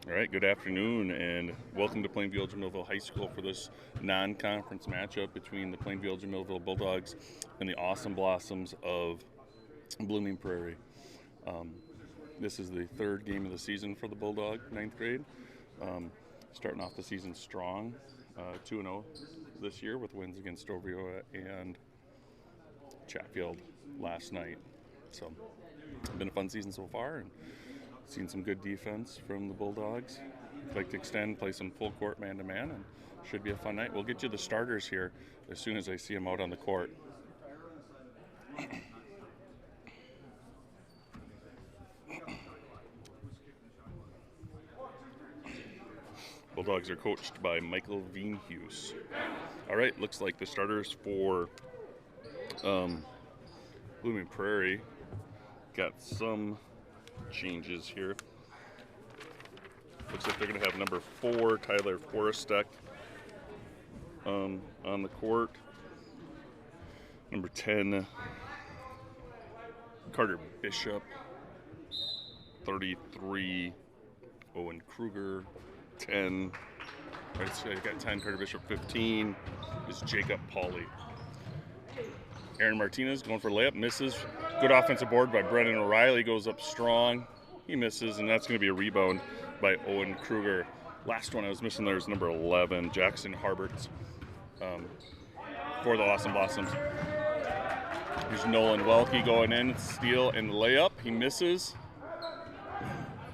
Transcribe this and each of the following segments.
All right, good afternoon, and welcome to Plainview-Millville High School for this non-conference matchup between the Plainview-Millville Bulldogs and the Awesome Blossoms of Blooming Prairie. This is the third game of the season for the Bulldog, ninth grade. Starting off the season strong, 2-0 this year with wins against Ovio and Chatfield last night. So, it's been a fun season so far, and seen some good defense from the Bulldogs. Like to extend, play some full court man-to-man, and should be a fun night. We'll get you the starters here as soon as I see them out on the court. Bulldogs are coached by Michael Veenhus. All right, looks like the starters for Blooming Prairie got some changes here. Looks like they're going to have number 4, Tyler Forrestek, on the court. Number 10, Carter Bishop. 33, Owen Kruger. 10. Right, so you got 10, Carter Bishop. 15 is Jacob Pauley. Aaron Martinez going for a layup, misses. Good offensive board by Brennan O'Reilly, goes up strong. He misses, and that's going to be a rebound by Owen Kruger. Last one I was missing there is number 11, Jackson Harberts, for the Awesome Blossoms. Here's Nolan Welke going in, steal and layup. He misses.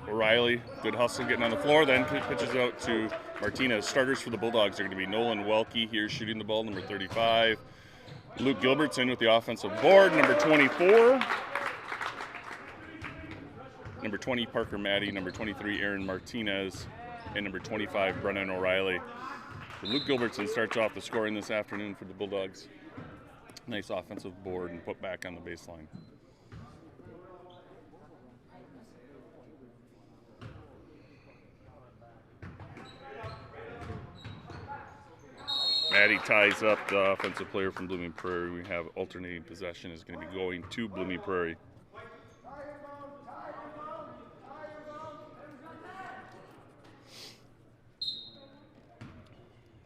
O'Reilly, good hustle getting on the floor, then pitches out to Martinez. Starters for the Bulldogs are going to be Nolan Welke here shooting the ball, number 35. Luke Gilbertson with the offensive board, number 24. Number 20, Parker Maddie. Number 23, Aaron Martinez. And number 25, Brennan O'Reilly. So Luke Gilbertson starts off the scoring this afternoon for the Bulldogs. Nice offensive board and put back on the baseline. Maddie ties up the offensive player from Blooming Prairie. We have alternating possession is going to be going to Blooming Prairie.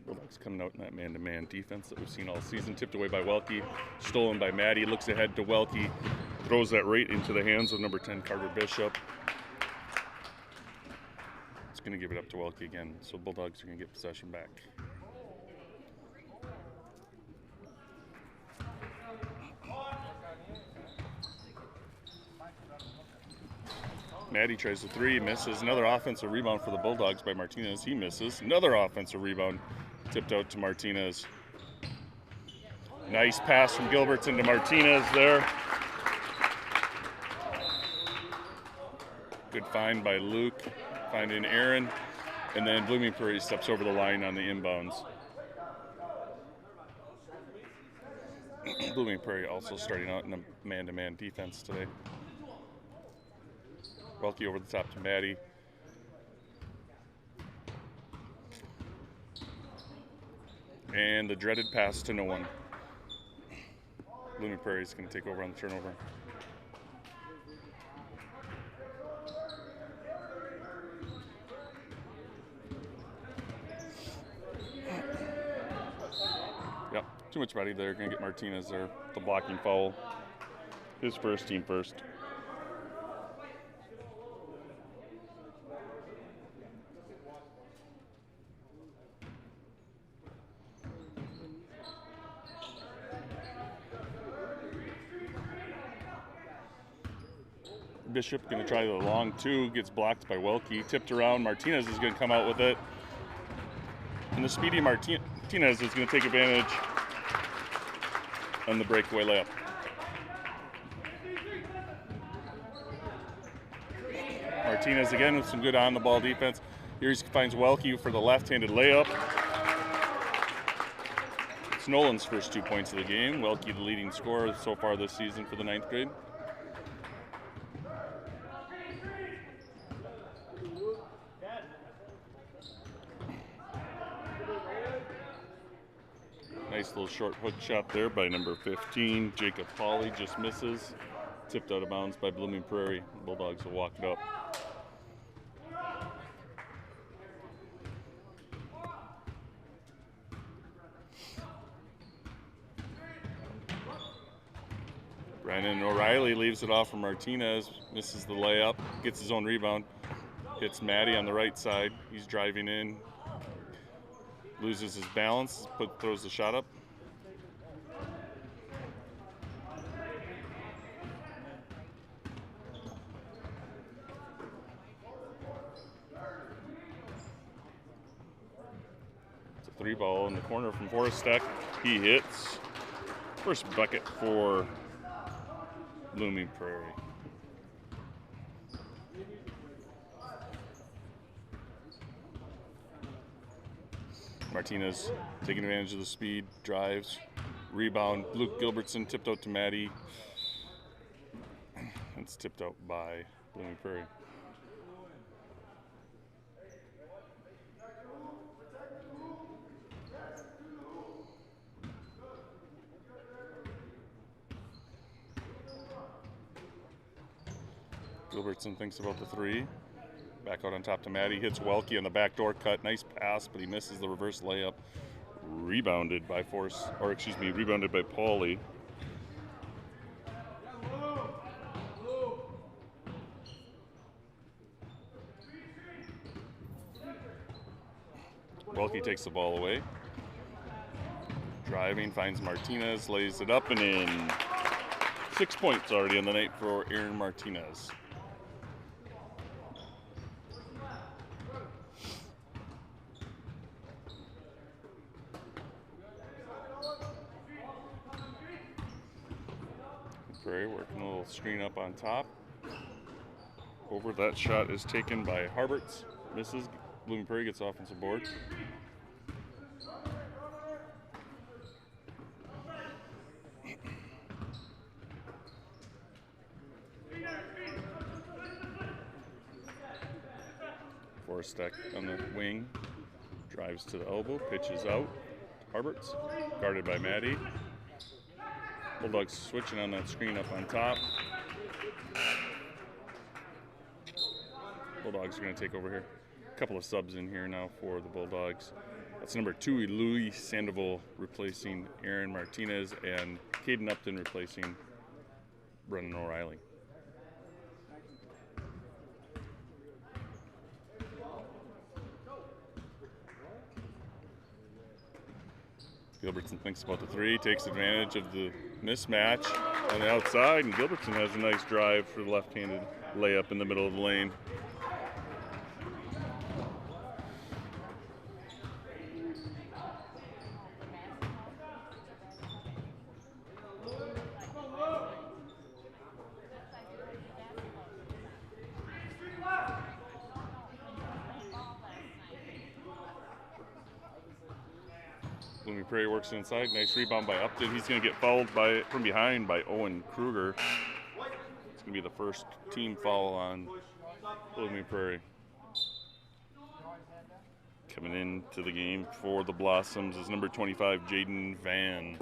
Bulldogs coming out in that man-to-man defense that we've seen all season. Tipped away by Welke, stolen by Maddie. Looks ahead to Welke, throws that right into the hands of number 10, Carter Bishop. It's going to give it up to Welke again, so Bulldogs are going to get possession back. Maddie tries the 3, misses. Another offensive rebound for the Bulldogs by Martinez. He misses. Another offensive rebound tipped out to Martinez. Nice pass from Gilbertson to Martinez there. Good find by Luke, finding Aaron. And then Blooming Prairie steps over the line on the inbounds. Blooming Prairie also starting out in a man-to-man defense today. Welke over the top to Maddie. And the dreaded pass to no one. Blooming Prairie is going to take over on the turnover. Yep, too much body there. Going to get Martinez there. The blocking foul. His first, team first. Bishop going to try the long 2, gets blocked by Welke, tipped around. Martinez is going to come out with it. And the speedy Martinez is going to take advantage on the breakaway layup. Martinez again with some good on-the-ball defense. Here he finds Welke for the left-handed layup. It's Nolan's first 2 points of the game. Welke the leading scorer so far this season for the ninth grade. Nice little short hook shot there by number 15, Jacob Pauley, just misses. Tipped out of bounds by Blooming Prairie. The Bulldogs will walk it up. Brandon O'Reilly leaves it off for Martinez, misses the layup, gets his own rebound, hits Maddie on the right side. He's driving in, loses his balance, throws the shot up. It's a 3-ball in the corner from Forstek. He hits. First bucket for Blooming Prairie. Martinez taking advantage of the speed, drives, rebound. Luke Gilbertson tipped out to Maddie. It's tipped out by Blooming Prairie. Gilbertson thinks about the 3. Back out on top to Maddie. Hits Welke on the backdoor cut. Nice pass, but he misses the reverse layup. Rebounded by rebounded by Pauly. Welke takes the ball away. Driving, finds Martinez, lays it up and in. 6 points already on the night for Aaron Martinez. Prairie working a little screen up on top. Over, that shot is taken by Harberts. Misses. Blooming Prairie gets offensive board. Forstek on the wing. Drives to the elbow. Pitches out. Harberts. Guarded by Maddie. Bulldogs switching on that screen up on top. Bulldogs are going to take over here. A couple of subs in here now for the Bulldogs. That's number 2, Louis Sandoval replacing Aaron Martinez, and Caden Upton replacing Brendan O'Reilly. Gilbertson thinks about the 3, takes advantage of the mismatch on the outside, and Gilbertson has a nice drive for the left-handed layup in the middle of the lane. Blooming Prairie works inside. Nice rebound by Upton. He's going to get fouled from behind by Owen Kruger. It's going to be the first team foul on Blooming Prairie. Coming into the game for the Blossoms is number 25, Jaden Van.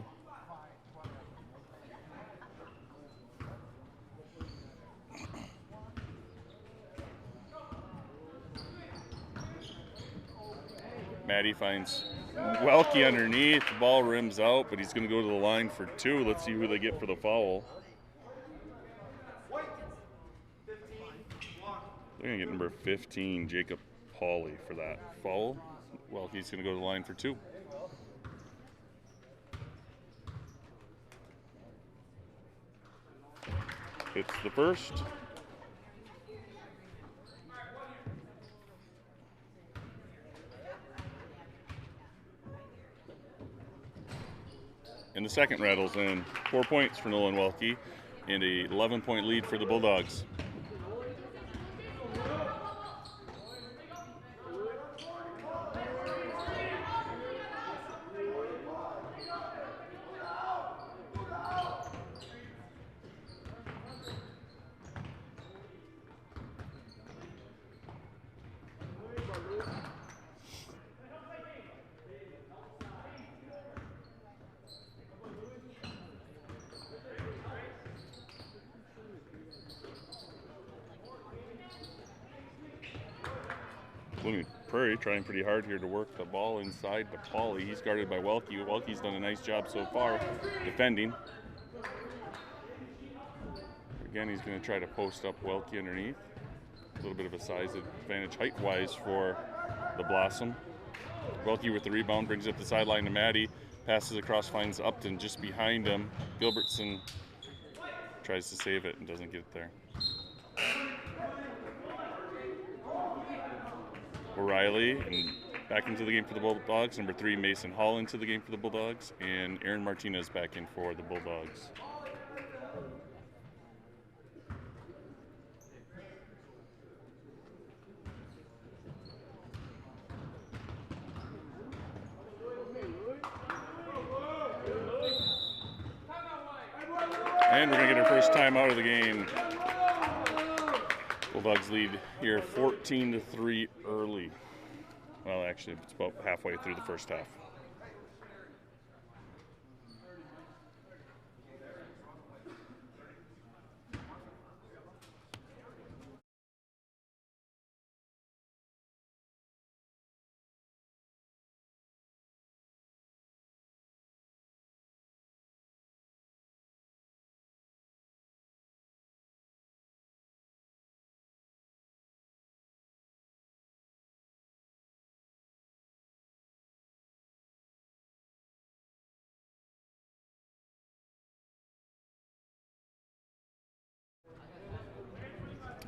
Maddie finds Welke underneath. The ball rims out, but he's going to go to the line for 2. Let's see who they get for the foul. They're going to get number 15, Jacob Pauly, for that foul. Welke's going to go to the line for 2. Hits the first. And the second rattles in. 4 points for Nolan Welke and a 11-point lead for the Bulldogs. Prairie trying pretty hard here to work the ball inside to Pauly. He's guarded by Welke. Welke's done a nice job so far defending. Again, he's going to try to post up Welke underneath. A little bit of a size advantage height-wise for the Blossom. Welke with the rebound, brings it up the sideline to Maddie. Passes across, finds Upton just behind him. Gilbertson tries to save it and doesn't get it there. O'Reilly and back into the game for the Bulldogs. Number 3, Mason Hall into the game for the Bulldogs. And Aaron Martinez back in for the Bulldogs. And we're going to get our first time out of the game. Bulldogs lead here 14-3 early. Well, actually, it's about halfway through the first half.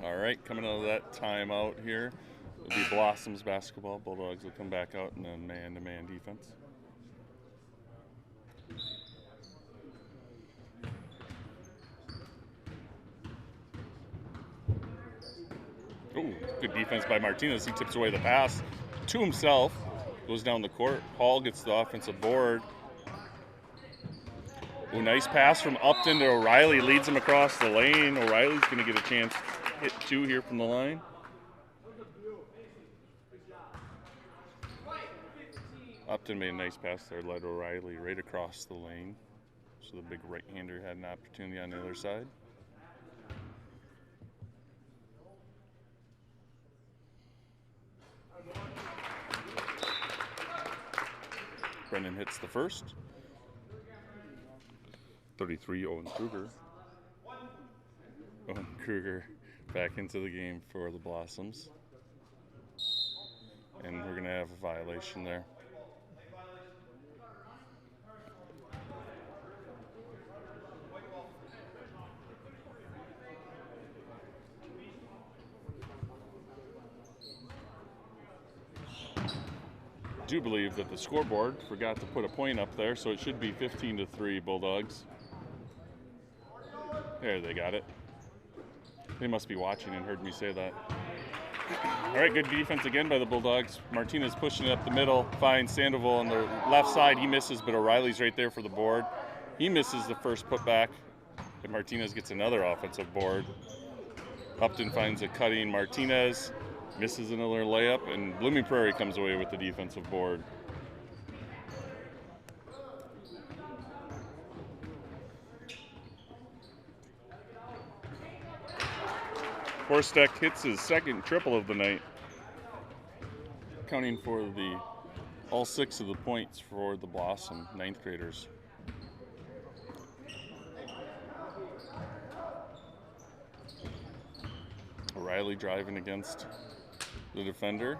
All right, coming out of that timeout here, it'll be Blossoms basketball. Bulldogs will come back out in a man-to-man defense. Oh, good defense by Martinez. He tips away the pass to himself, goes down the court. Hall gets the offensive board. Oh, nice pass from Upton to O'Reilly, leads him across the lane. O'Reilly's going to get a chance to hit 2 here from the line. Upton made a nice pass there, led O'Reilly right across the lane. So the big right-hander had an opportunity on the other side. Brennan hits the first. 33, Owen Kruger. Owen Kruger back into the game for the Blossoms. And we're going to have a violation there. I do believe that the scoreboard forgot to put a point up there, so it should be 15-3 Bulldogs. There, they got it. They must be watching and heard me say that. All right, good defense again by the Bulldogs. Martinez pushing it up the middle, finds Sandoval on the left side. He misses, but O'Reilly's right there for the board. He misses the first putback, and Martinez gets another offensive board. Upton finds a cutting Martinez, misses another layup, and Blooming Prairie comes away with the defensive board. Horstek hits his second triple of the night, accounting for all 6 of the points for the Blossom 9th graders. O'Reilly driving against the defender,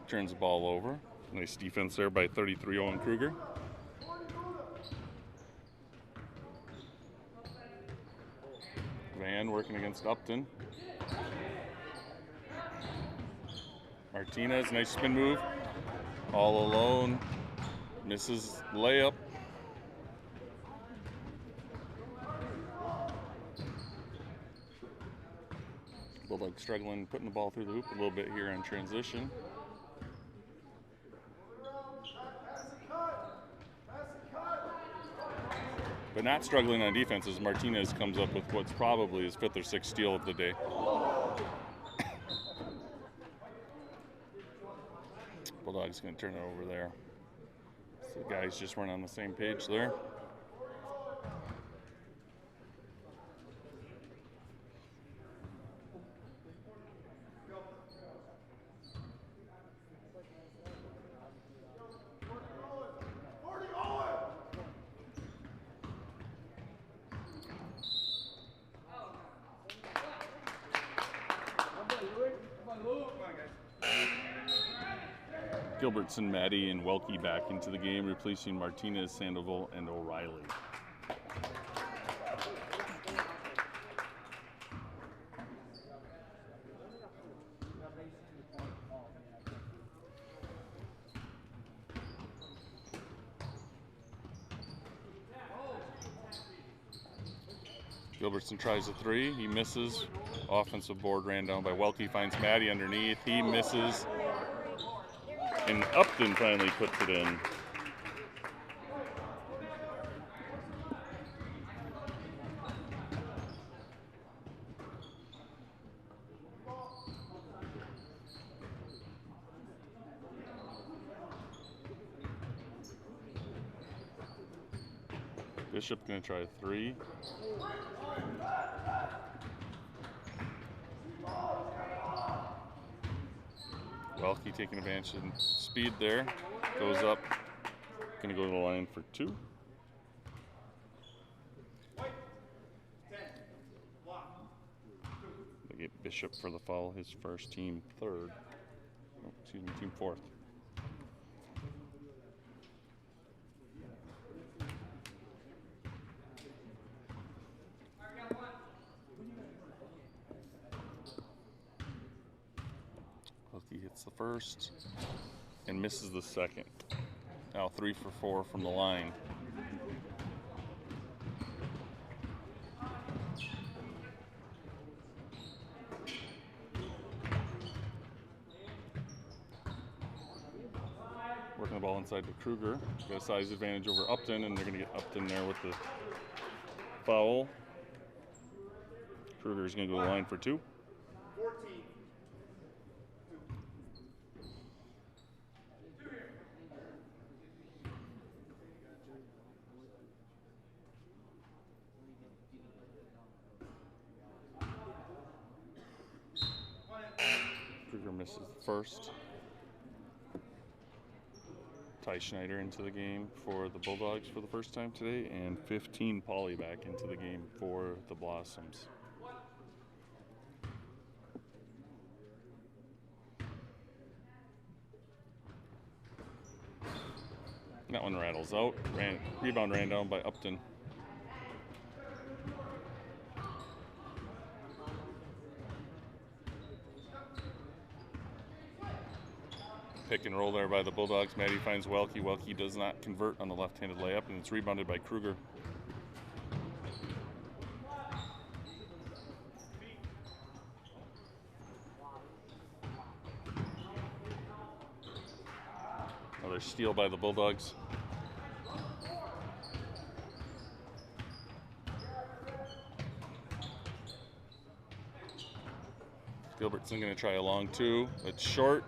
turns the ball over. Nice defense there by 33 Owen Kruger. Van working against Upton. Martinez, nice spin move. All alone, misses layup. Bulldog struggling, putting the ball through the hoop a little bit here on transition. But not struggling on defense as Martinez comes up with what's probably his 5th or 6th steal of the day. Bulldog's going to turn it over there. So the guys just weren't on the same page there. Gilbertson, Maddie, and Welke back into the game, replacing Martinez, Sandoval, and O'Reilly. Gilbertson tries a three. He misses. Offensive board ran down by Welke. Finds Maddie underneath. He misses. And Upton finally puts it in. Bishop going to try a three. Welke taking advantage of speed there. Goes up. Going to go to the line for two. They get Bishop for the foul, his first, team third. Oh, excuse me, team fourth. Welke hits the first and misses the second. Now 3 for 4 from the line. Working the ball inside to Kruger. Got a size advantage over Upton, and they're going to get Upton there with the foul. Kruger's going to go to the line for two. Kruger misses the first. Ty Schneider into the game for the Bulldogs for the first time today, and 15 Pauly back into the game for the Blossoms. That one rattles out. Rebound ran down by Upton. Pick and roll there by the Bulldogs. Maddie finds Welke. Welke does not convert on the left-handed layup, and it's rebounded by Kruger. Another steal by the Bulldogs. Gilbertson going to try a long two. It's short.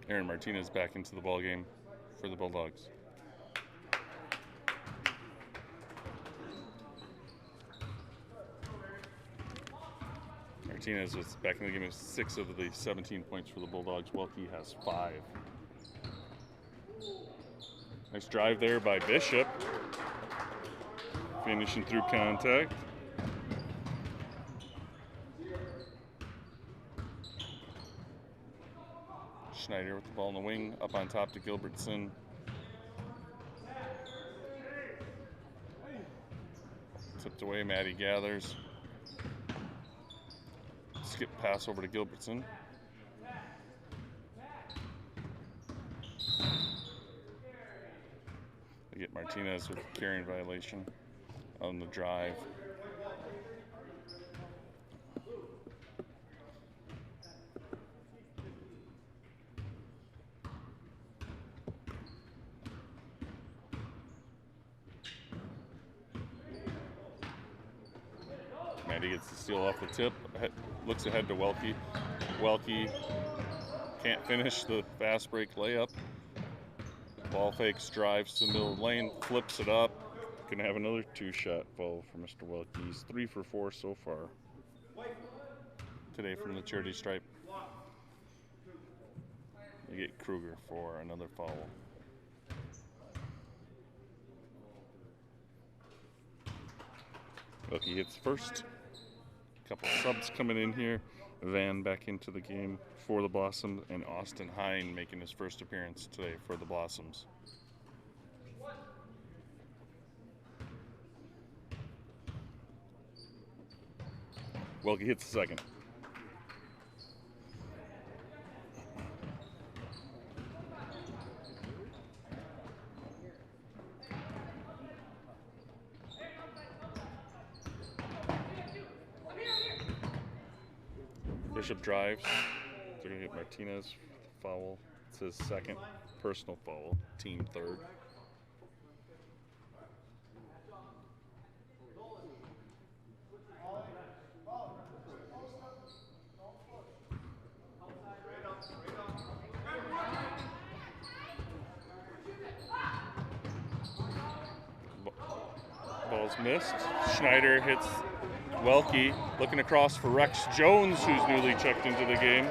Aaron Martinez back into the ballgame for the Bulldogs. Martinez was back in the game with 6 of the 17 points for the Bulldogs. Welke has 5. Nice drive there by Bishop. Finishing through contact. Schneider with the ball in the wing, up on top to Gilbertson. Tipped away, Maddie gathers. Skip pass over to Gilbertson. They get Martinez with a carrying violation on the drive. Maddie gets the steal off the tip, looks ahead to Welke. Welke can't finish the fast break layup. Ball fakes, drives to the middle of the lane, flips it up. Gonna have another 2-shot fall for Mr. Welke. He's 3 for 4 so far today from the charity stripe. You get Kruger for another foul. Wilkie hits first. Couple subs coming in here. Van back into the game for the Blossoms, and Austin Hine making his first appearance today for the Blossoms. Wilkie hits the second. Bishop drives. They're going to hit Martinez for the foul. It's his second personal foul, team third. Ball's missed. Schneider hits Welke, looking across for Rex Jones, who's newly checked into the game.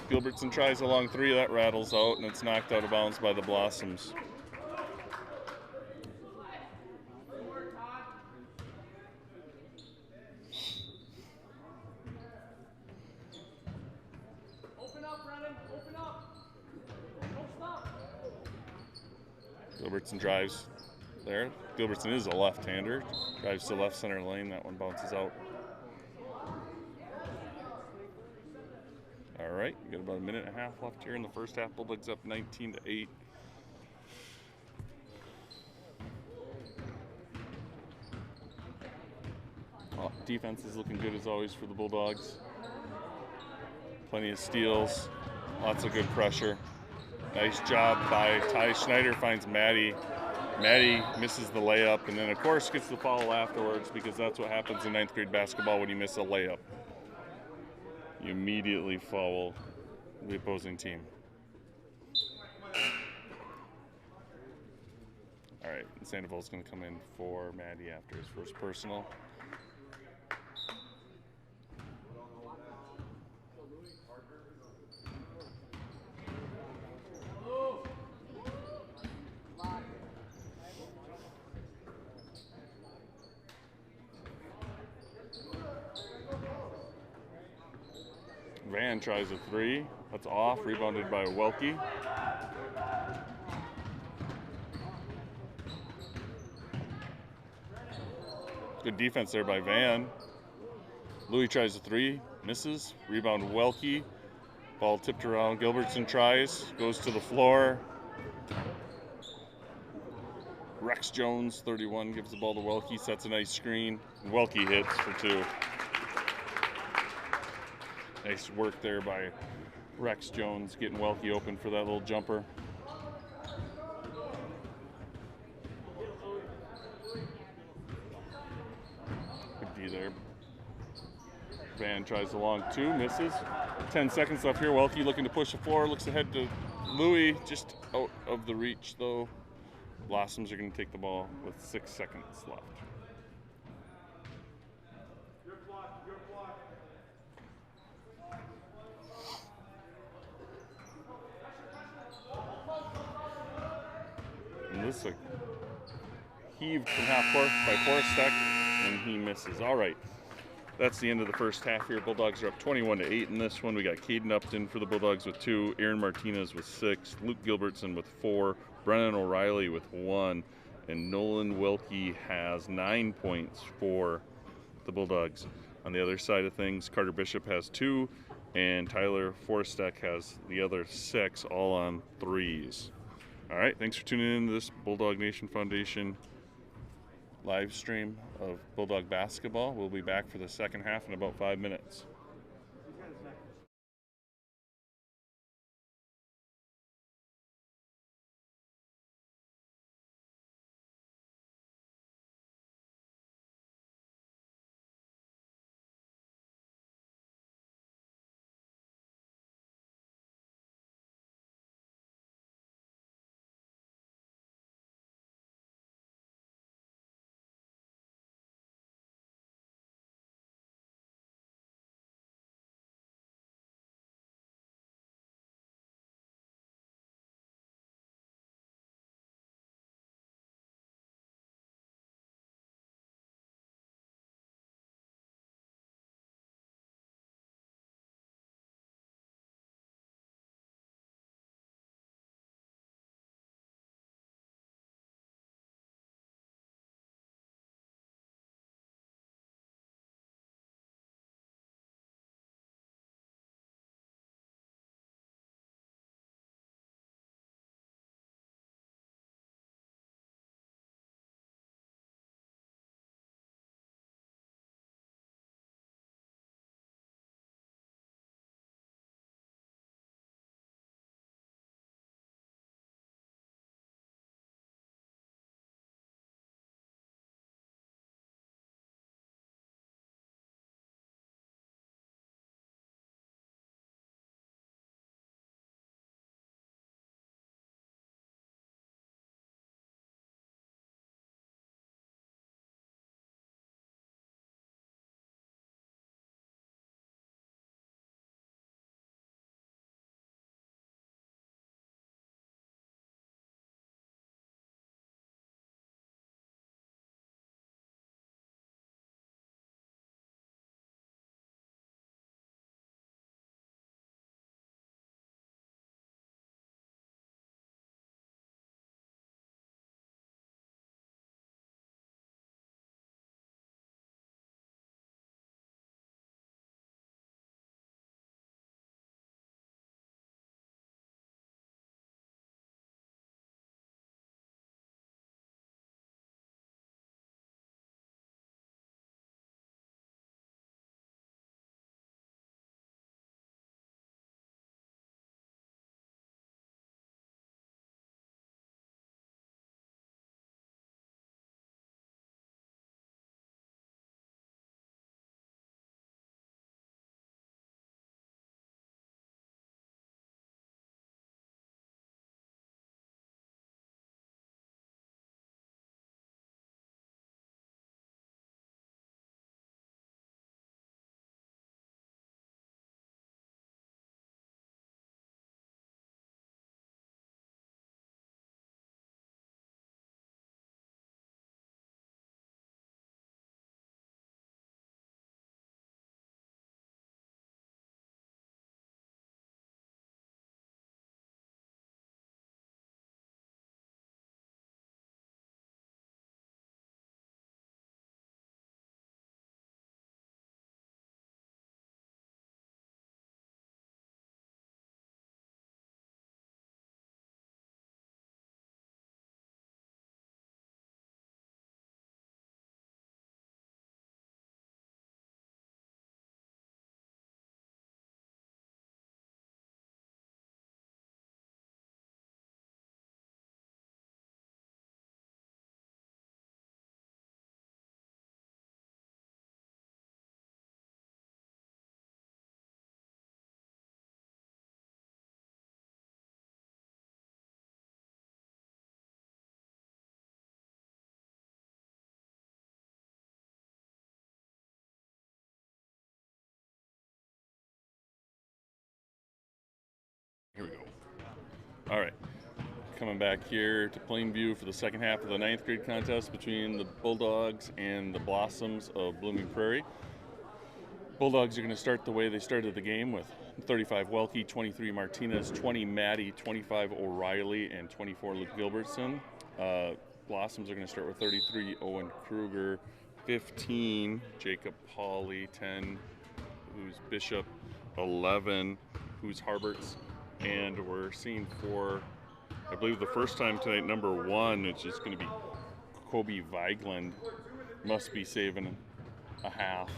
Gilbertson tries a long three, that rattles out, and it's knocked out of bounds by the Blossoms. Gilbertson drives there. Gilbertson is a left-hander. Drives to left center lane. That one bounces out. All right, we got about a minute and a half left here in the first half. Bulldogs up 19-8. Well, defense is looking good as always for the Bulldogs. Plenty of steals, lots of good pressure. Nice job by Ty Schneider, finds Maddie. Maddie misses the layup, and then of course gets the foul afterwards, because that's what happens in ninth grade basketball when you miss a layup. You immediately foul the opposing team. All right, Sandoval's going to come in for Maddie after his first personal. Van tries a three. That's off. Rebounded by Welke. Good defense there by Van. Louis tries a three. Misses. Rebound Welke. Ball tipped around. Gilbertson tries. Goes to the floor. Rex Jones, 31, gives the ball to Welke. Sets a nice screen. Welke hits for two. Nice work there by Rex Jones, getting Welke open for that little jumper. Good D there. Van tries a long two, misses. 10 seconds left here. Welke looking to push the floor, looks ahead to Louis, just out of the reach though. Blossoms are going to take the ball with 6 seconds left. And this is heaved from half court by Forstek, and he misses. All right, that's the end of the first half here. Bulldogs are up 21-8 in this one. We got Caden Upton for the Bulldogs with 2, Aaron Martinez with 6, Luke Gilbertson with 4, Brennan O'Reilly with 1, and Nolan Welke has 9 points for the Bulldogs. On the other side of things, Carter Bishop has 2, and Tyler Forstek has the other 6, all on threes. All right, thanks for tuning in to this Bulldog Nation Foundation live stream of Bulldog basketball. We'll be back for the second half in about 5 minutes. All right. Coming back here to Plainview for the second half of the 9th grade contest between the Bulldogs and the Blossoms of Blooming Prairie. Bulldogs are going to start the way they started the game with 35 Welke, 23 Martinez, 20 Maddie, 25 O'Reilly, and 24 Luke Gilbertson. Blossoms are going to start with 33 Owen Kruger, 15 Jacob Pauley, 10 who's Bishop, 11 who's Harberts, and we're seeing for, I believe the first time tonight, number 1, which is going to be Kobe Vigeland, must be saving a half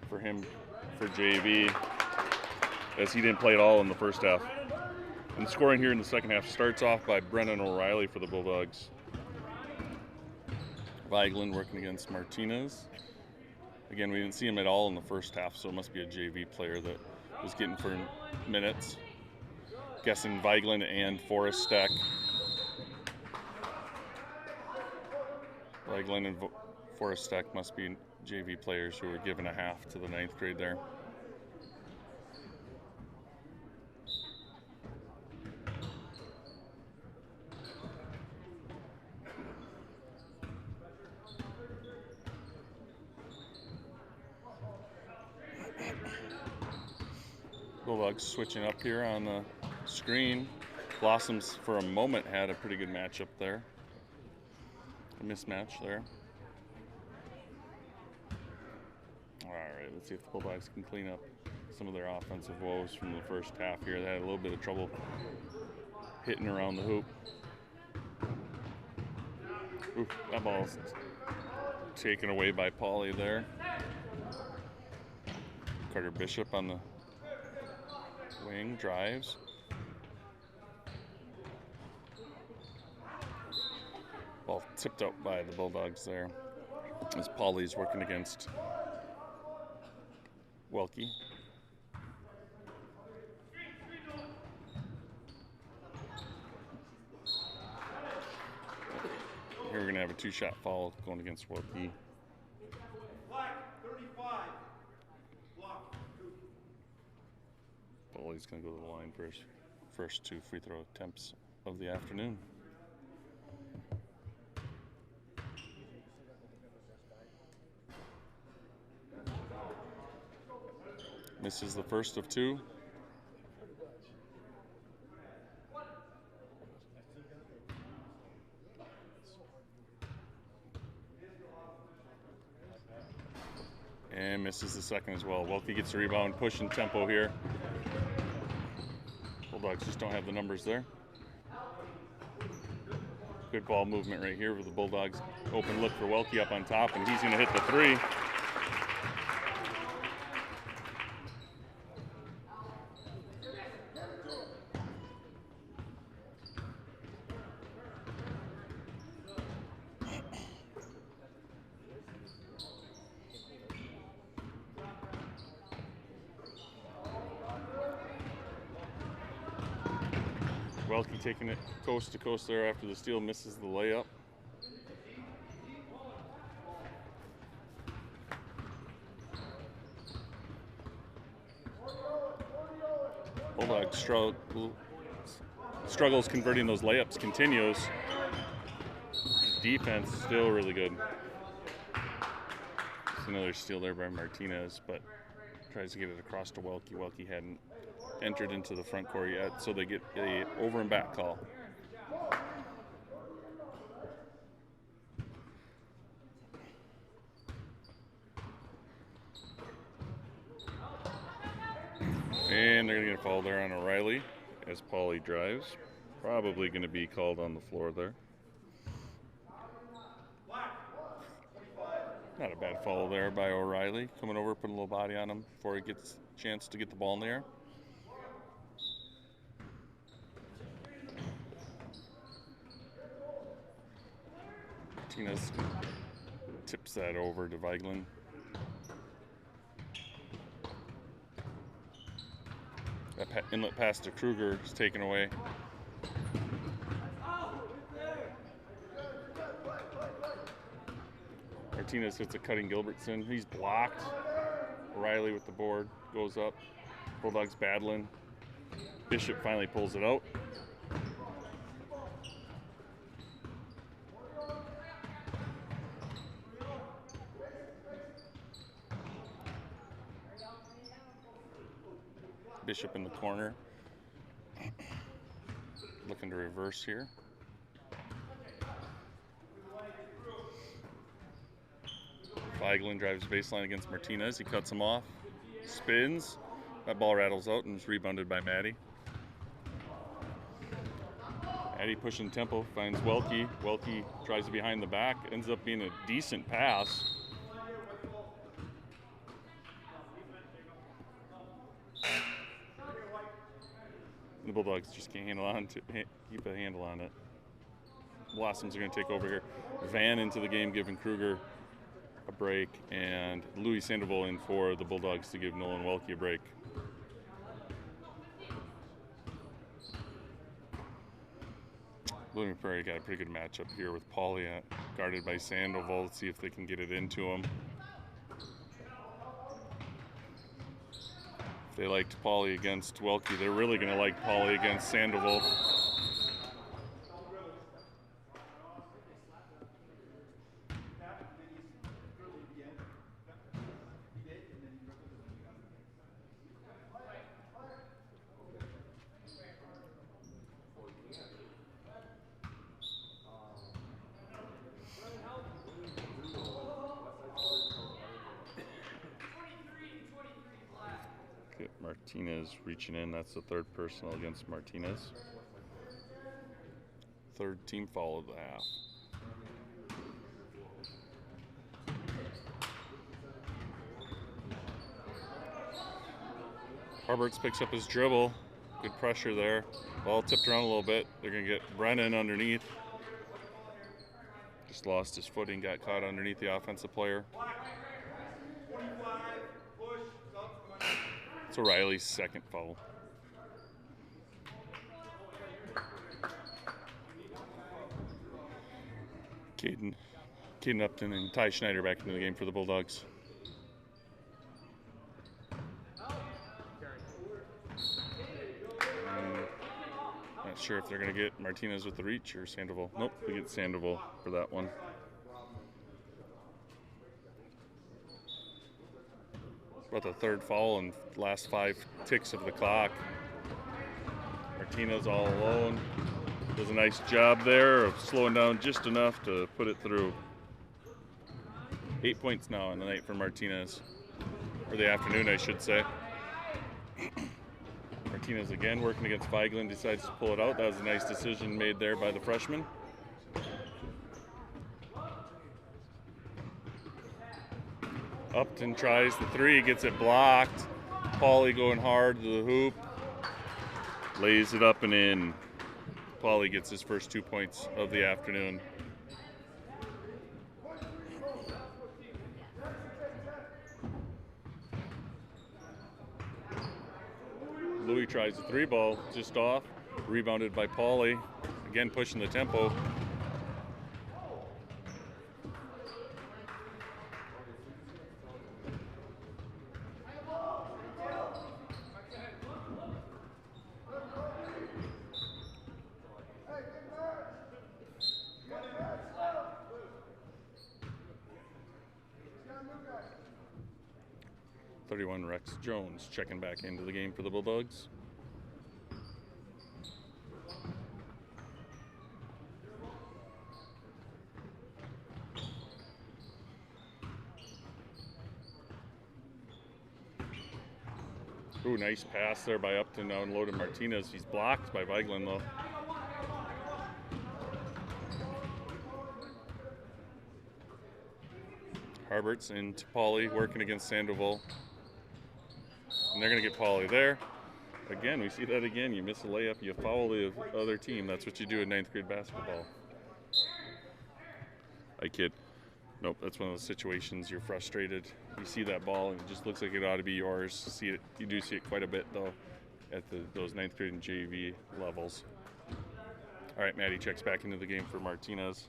for him for JV, as he didn't play at all in the first half. And the scoring here in the second half starts off by Brennan O'Reilly for the Bulldogs. Vigeland working against Martinez. Again, we didn't see him at all in the first half, so it must be a JV player that was getting for minutes. Guessing Vigeland and Forrest Steck. Vigeland and Forrest Steck must be JV players who were given a half to the 9th grade there. Bulldogs switching up here on the screen. Blossoms for a moment had a pretty good matchup there. A mismatch there. All right, let's see if the Bulldogs can clean up some of their offensive woes from the first half here. They had a little bit of trouble hitting around the hoop. Oof, that ball's taken away by Pauly there. Carter Bishop on the wing, drives. Ball tipped up by the Bulldogs there, as Pauly's working against Welke. Here we're going to have a 2-shot foul going against Welke. Pauly's going to go to the line for his first 2 free throw attempts of the afternoon. Misses the first of 2. And misses the second as well. Welke gets the rebound, pushing tempo here. Bulldogs just don't have the numbers there. Good ball movement right here with the Bulldogs. Open look for Welke up on top, and he's going to hit the 3. Welke taking it coast to coast there after the steal, misses the layup. Bulldog struggles converting those layups, continues. Defense still really good. It's another steal there by Martinez, but tries to get it across to Welke. Welke hadn't entered into the front court yet, so they get a over and back call. And they're going to get a foul there on O'Reilly as Pauly drives. Probably going to be called on the floor there. Not a bad foul there by O'Reilly. Coming over, putting a little body on him before he gets a chance to get the ball in the air. Martinez tips that over to Vigeland. That inlet pass to Kruger is taken away. Martinez hits a cutting Gilbertson. He's blocked. O'Reilly with the board goes up. Bulldogs battling. Bishop finally pulls it out. Bishop in the corner. Looking to reverse here. Feiglin drives baseline against Martinez. He cuts him off. Spins. That ball rattles out and is rebounded by Maddie. Maddie pushing tempo, finds Welke. Welke tries it behind the back. Ends up being a decent pass. The Bulldogs just can't keep a handle on it. Blossoms are going to take over here. Van into the game, giving Kruger a break, and Louis Sandoval in for the Bulldogs to give Nolan Welke a break. Blooming Prairie got a pretty good matchup here with Pauly guarded by Sandoval. Let's see if they can get it into him. If they liked Pauly against Welke, they're really going to like Pauly against Sandoval. Martinez reaching in. That's the third personal against Martinez. Third team foul of the half. Harberts picks up his dribble. Good pressure there. Ball tipped around a little bit. They're going to get Brennan underneath. Just lost his footing, got caught underneath the offensive player. It's O'Reilly's second foul. Caden Upton and Ty Schneider back into the game for the Bulldogs. Not sure if they're going to get Martinez with the reach or Sandoval. Nope, they get Sandoval for that one. About the third foul and last 5 ticks of the clock. Martinez all alone. Does a nice job there of slowing down just enough to put it through. 8 points now on the night for Martinez. Or the afternoon, I should say. Martinez again working against Feiglin, decides to pull it out. That was a nice decision made there by the freshman. Upton tries the 3, gets it blocked. Pauly going hard to the hoop. Lays it up and in. Pauly gets his first 2 points of the afternoon. Louis tries the 3 ball, just off. Rebounded by Pauly. Again pushing the tempo. Rex Jones checking back into the game for the Bulldogs. Ooh, nice pass there by Upton, unloaded Martinez. He's blocked by Feiglin though. Harberts into Pauly working against Sandoval. And they're going to get Pauly there. Again, we see that again. You miss a layup, you foul the other team. That's what you do in 9th grade basketball. I kid. Nope, that's one of those situations you're frustrated. You see that ball and it just looks like it ought to be yours. You do see it quite a bit though at those 9th grade and JV levels. All right, Maddie checks back into the game for Martinez.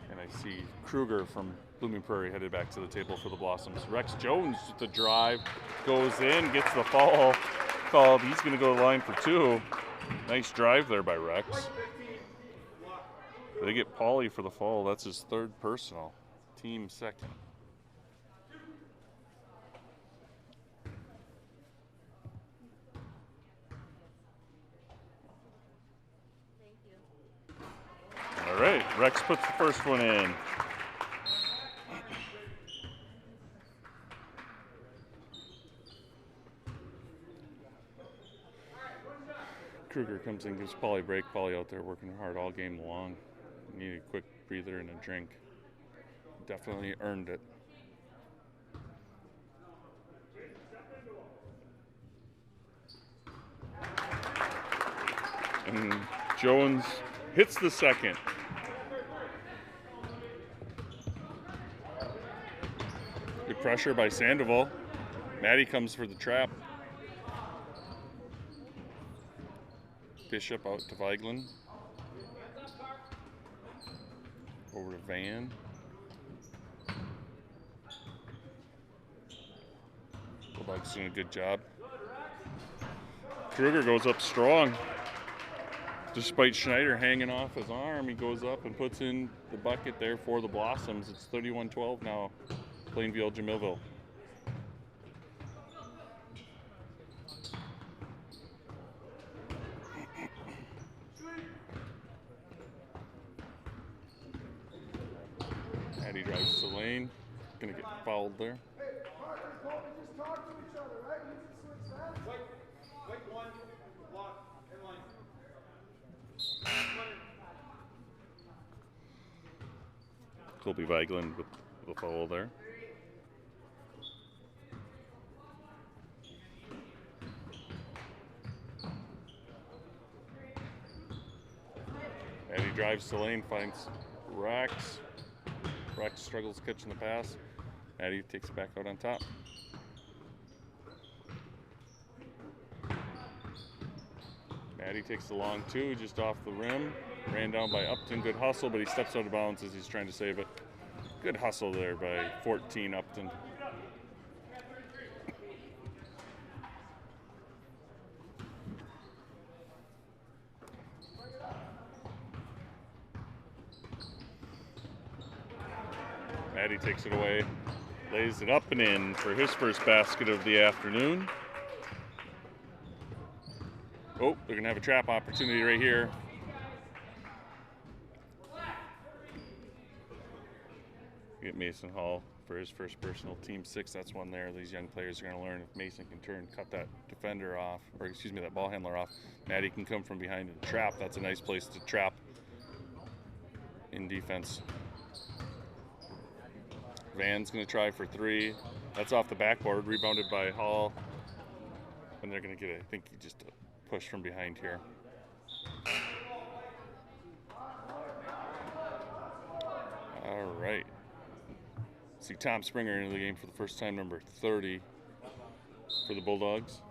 And I see Kruger from Blooming Prairie headed back to the table for the Blossoms. Rex Jones with the drive, goes in, gets the foul called. He's going to go to the line for 2. Nice drive there by Rex. They get Pauly for the foul. That's his 3rd personal. Team 2nd. Rex puts the first one in. Kruger comes in, gives Paulie a break. Paulie out there working hard all game long. Need a quick breather and a drink. Definitely earned it. And Jones hits the second. Good pressure by Sandoval. Maddie comes for the trap. Bishop out to Vigeland. Over to Van. Bulldogs doing a good job. Kruger goes up strong. Despite Schneider hanging off his arm, he goes up and puts in the bucket there for the Blossoms. It's 31-12 now, Plainview Jamilville. Addy drives to the lane, gonna get fouled there. Colby Vigeland with the foul there. Addy drives to lane, finds Rex. Rex struggles catching the pass. Addy takes it back out on top. Addy takes the long two, just off the rim. Ran down by Upton. Good hustle, but he steps out of bounds as he's trying to save it. Good hustle there by 14 Upton. Addy takes it away, lays it up and in for his first basket of the afternoon. Oh, they're going to have a trap opportunity right here. Get Mason Hall for his first personal team 6. That's one there. These young players are going to learn if Mason can turn, cut that defender off, or excuse me, that ball handler off. Maddie can come from behind and trap. That's a nice place to trap in defense. Van's going to try for 3. That's off the backboard, rebounded by Hall. And they're going to get, I think, just a push from behind here. All right. See Tom Springer into the game for the first time, number 30 for the Bulldogs.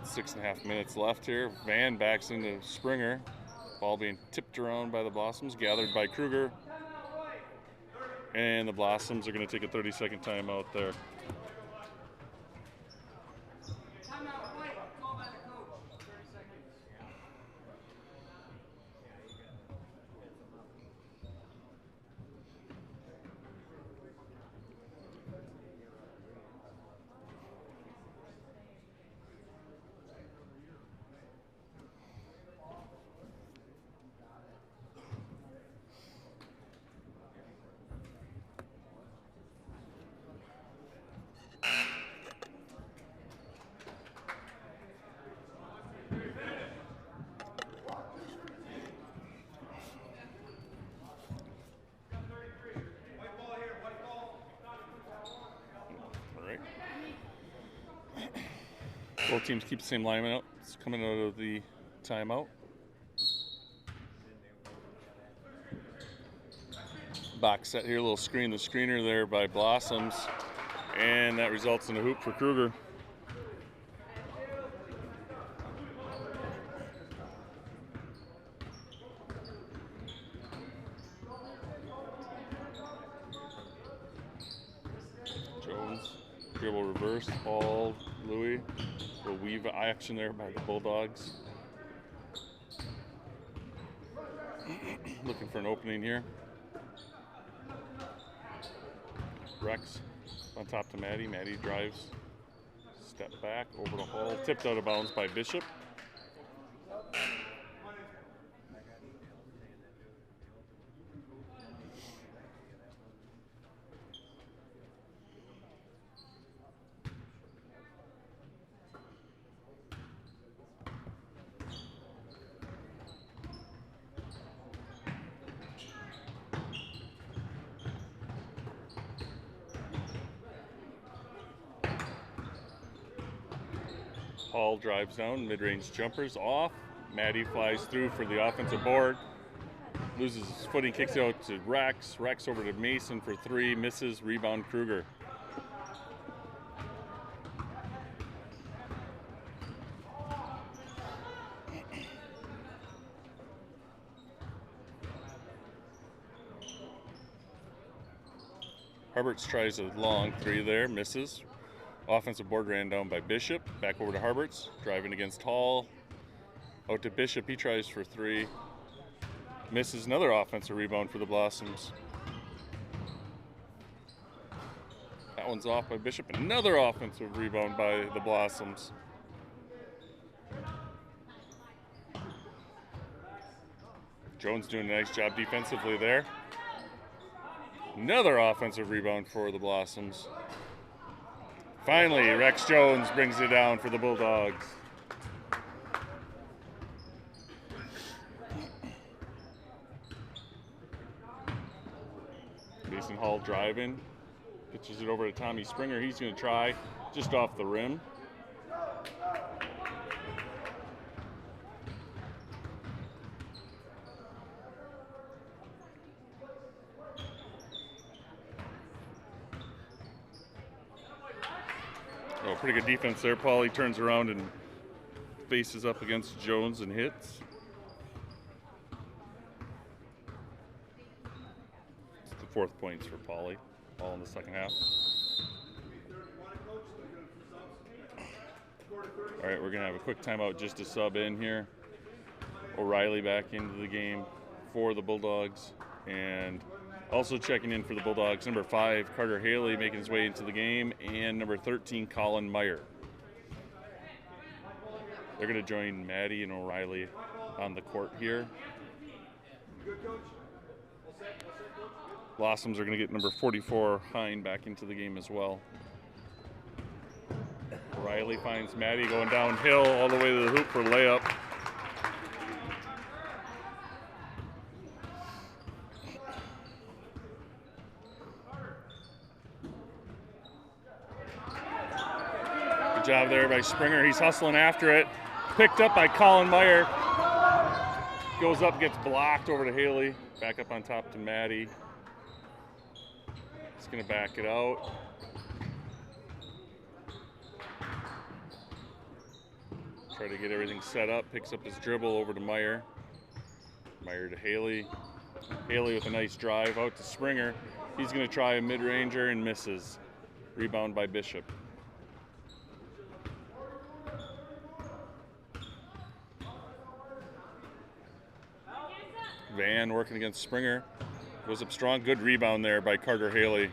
Six and a half minutes left here. Van backs into Springer. Ball being tipped around by the Blossoms, gathered by Kruger. And the Blossoms are going to take a 30-second timeout there. Both teams keep the same lineman out. It's coming out of the timeout. Box set here, a little screen. The screener there by Blossoms. And that results in a hoop for Kruger. Jones, dribble reverse, ball, Louis. A weave action there by the Bulldogs. Looking for an opening here. Rex on top to Maddie. Maddie drives, Step back over the hole, tipped out of bounds by Bishop. Hall drives down, mid-range jumpers off. Maddie flies through for the offensive board. Loses his footing, kicks it out to Rex. Rex over to Mason for three, misses, rebound Kruger. Harberts tries a long three there, misses. Offensive board ran down by Bishop. Back over to Harberts, driving against Hall. Out to Bishop, he tries for three. Misses another offensive rebound for the Blossoms. That one's off by Bishop. Another offensive rebound by the Blossoms. Jones doing a nice job defensively there. Another offensive rebound for the Blossoms. Finally, Rex Jones brings it down for the Bulldogs. Mason Hall driving, pitches it over to Tommy Springer. He's going to try just off the rim. Oh, pretty good defense there. Paulie turns around and faces up against Jones and hits. It's the 4th points for Paulie, all in the second half. All right, we're going to have a quick timeout just to sub in here. O'Reilly back into the game for the Bulldogs. And also checking in for the Bulldogs, number 5, Carter Haley, making his way into the game, and number 13, Colin Meyer. They're going to join Maddie and O'Reilly on the court here. Blossoms are going to get number 44, Hine, back into the game as well. O'Reilly finds Maddie going downhill all the way to the hoop for layup. Job there by Springer. He's hustling after it. Picked up by Colin Meyer. Goes up, gets blocked over to Haley. Back up on top to Maddie. He's going to back it out. Try to get everything set up. Picks up his dribble over to Meyer. Meyer to Haley. Haley with a nice drive out to Springer. He's going to try a mid-ranger and misses. Rebound by Bishop. Van working against Springer. Goes up strong. Good rebound there by Carter Haley.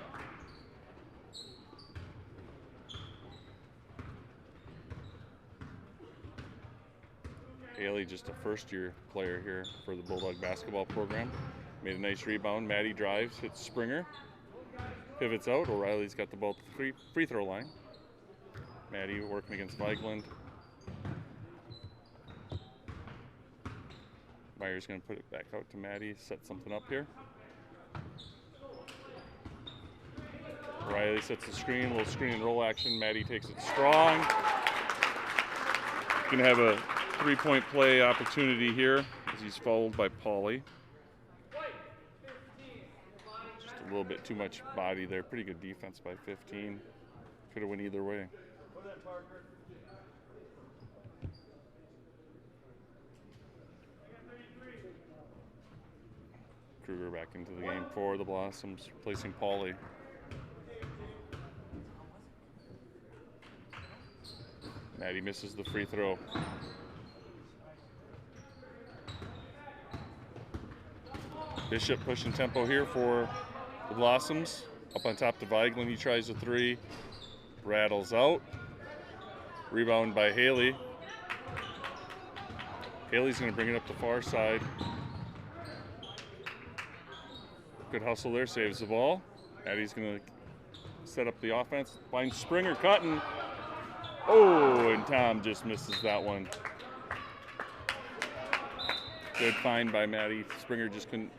Haley, just a first-year player here for the Bulldog basketball program. Made a nice rebound. Maddie drives, hits Springer. Pivots out. O'Reilly's got the ball at the free throw line. Maddie working against Vigeland. Meyer's going to put it back out to Maddie, set something up here. Riley sets the screen, a little screen and roll action. Maddie takes it strong. Going to have a 3-point play opportunity here as he's fouled by Paulie. Just a little bit too much body there. Pretty good defense by 15. Could have went either way. Kruger back into the game for the Blossoms, replacing Paulie. Maddie misses the free throw. Bishop pushing tempo here for the Blossoms. Up on top to Vigeland, he tries a three. Rattles out. Rebound by Haley. Haley's going to bring it up the far side. Good hustle there, saves the ball. Addie's going to set up the offense. Finds Springer cutting. Oh, and Tom just misses that one. Good find by Maddie. Springer just couldn't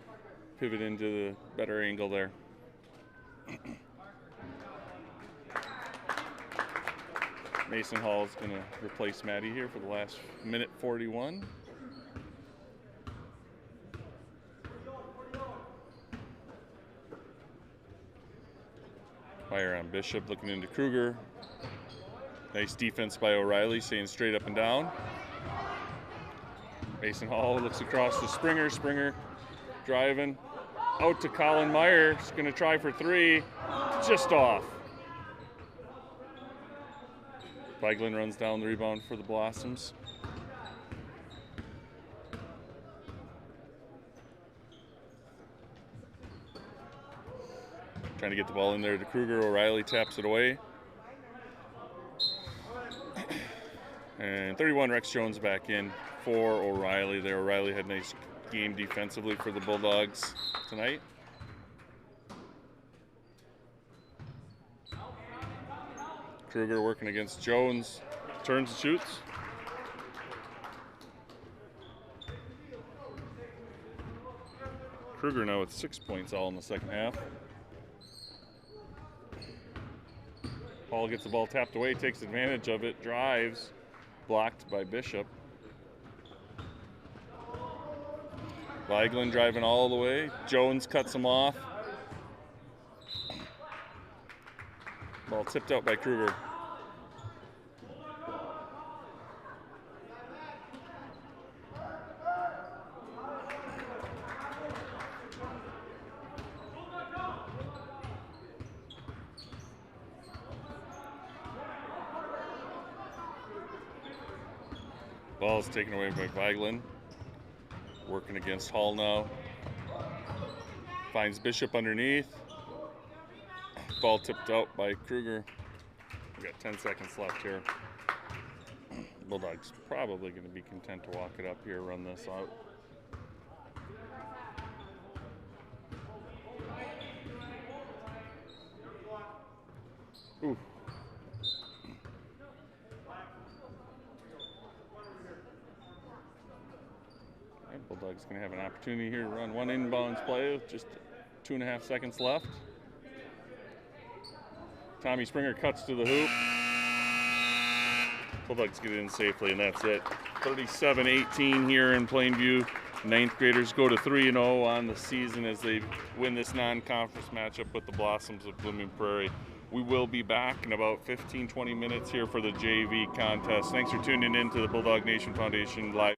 pivot into the better angle there. Mason Hall is going to replace Maddie here for the last minute 41. Fire on Bishop, looking into Kruger. Nice defense by O'Reilly, staying straight up and down. Mason Hall looks across to Springer. Springer driving out to Colin Meyer. He's going to try for three. Just off. Feiglin runs down the rebound for the Blossoms. Trying to get the ball in there to Kruger. O'Reilly taps it away. And 31, Rex Jones back in for O'Reilly there. O'Reilly had a nice game defensively for the Bulldogs tonight. Kruger working against Jones. Turns and shoots. Kruger now with 6 points all in the second half. Hall gets the ball tapped away, takes advantage of it, drives. Blocked by Bishop. Feiglin driving all the way. Jones cuts him off. Ball tipped out by Kruger. Ball is taken away by Feiglin. Working against Hall now. Finds Bishop underneath. Ball tipped out by Kruger. We got 10 seconds left here. Bulldogs probably going to be content to walk it up here, run this out. Ooh. Bulldogs going to have an opportunity here to run one inbounds play with just 2.5 seconds left. Tommy Springer cuts to the hoop. Bulldogs get it in safely, and that's it. 37-18 here in Plainview. Ninth graders go to 3-0 on the season as they win this non-conference matchup with the Blossoms of Blooming Prairie. We will be back in about 15-20 minutes here for the JV contest. Thanks for tuning in to the Bulldog Nation Foundation Live.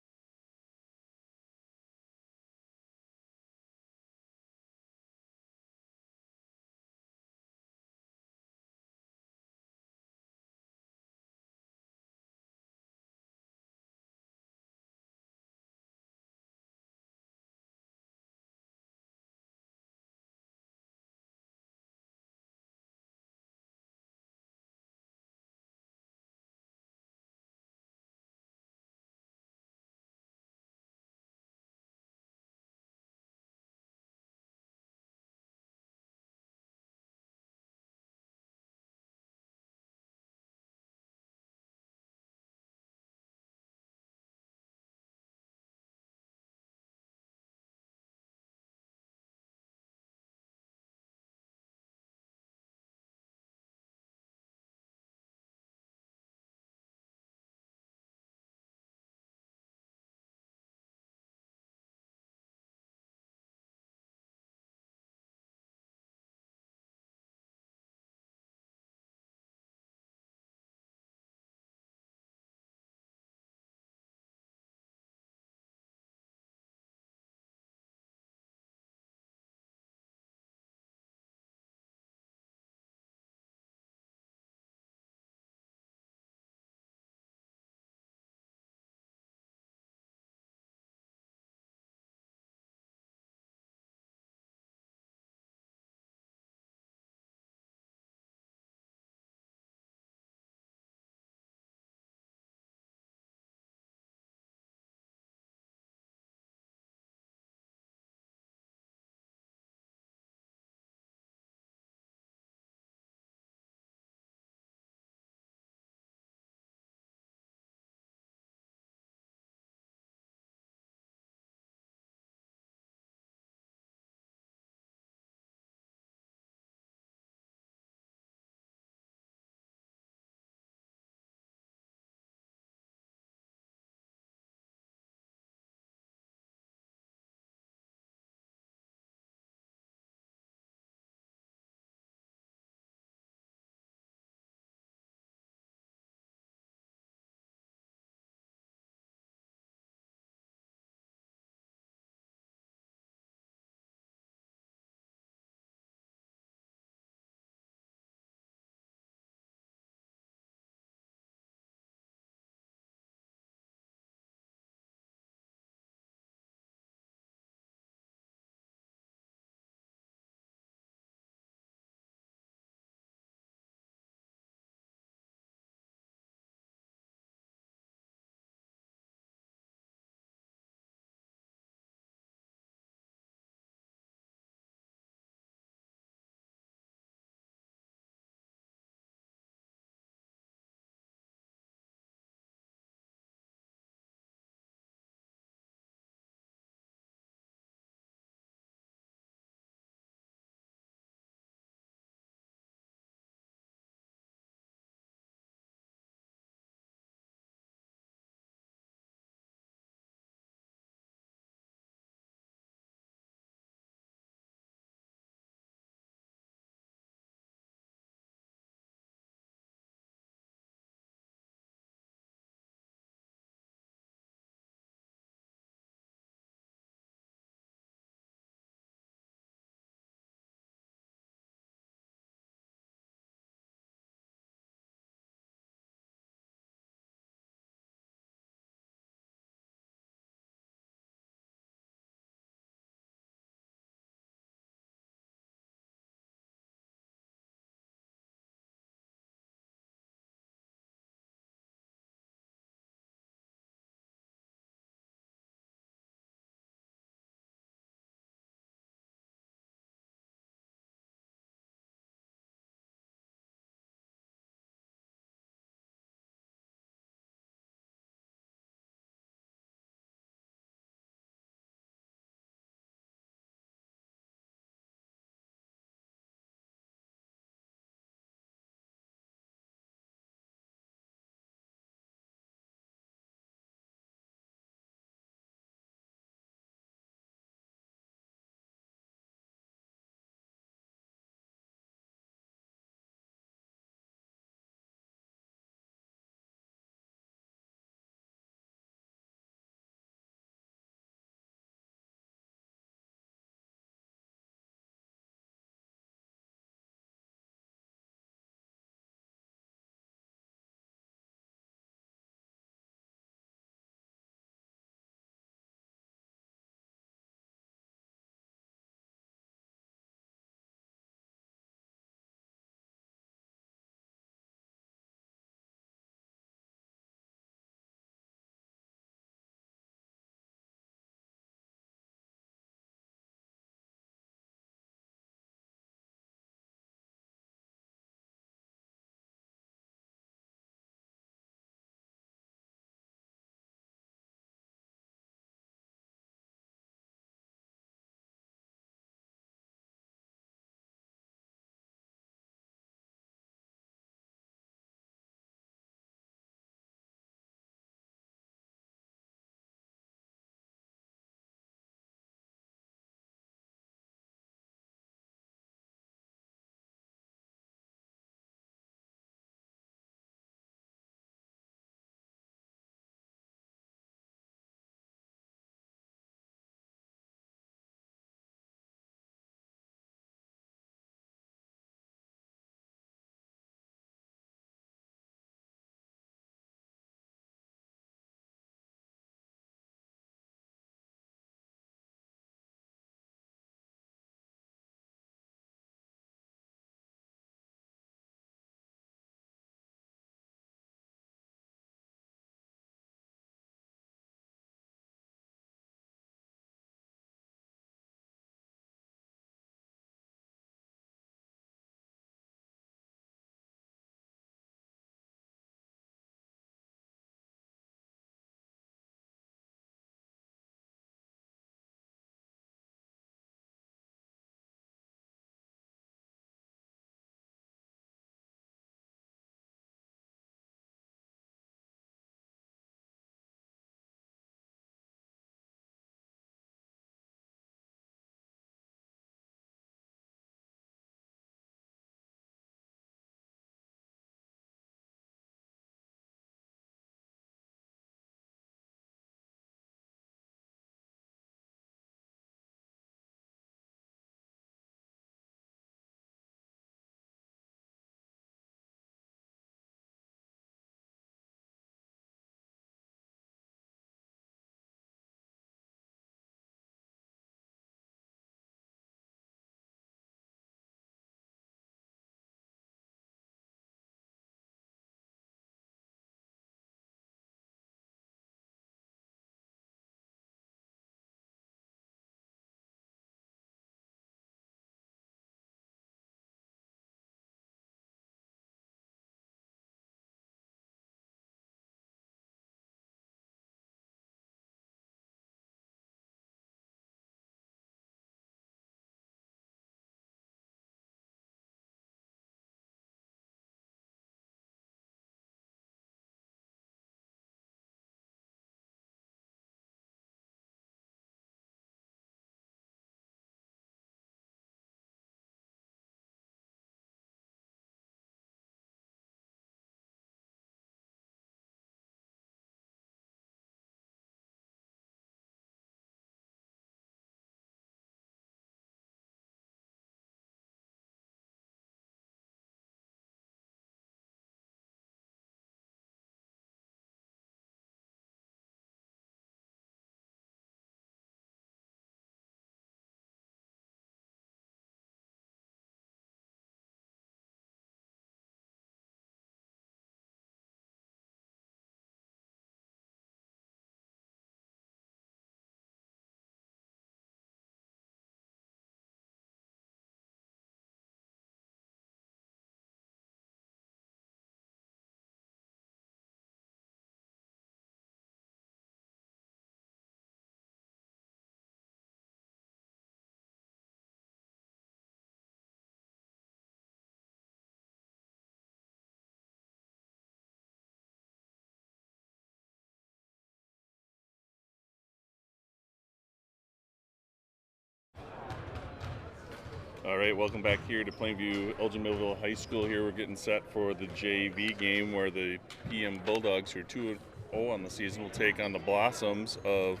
All right, welcome back here to Plainview Elgin Millville High School. Here we're getting set for the JV game where the PM Bulldogs, who are 2-0 on the season, will take on the Blossoms of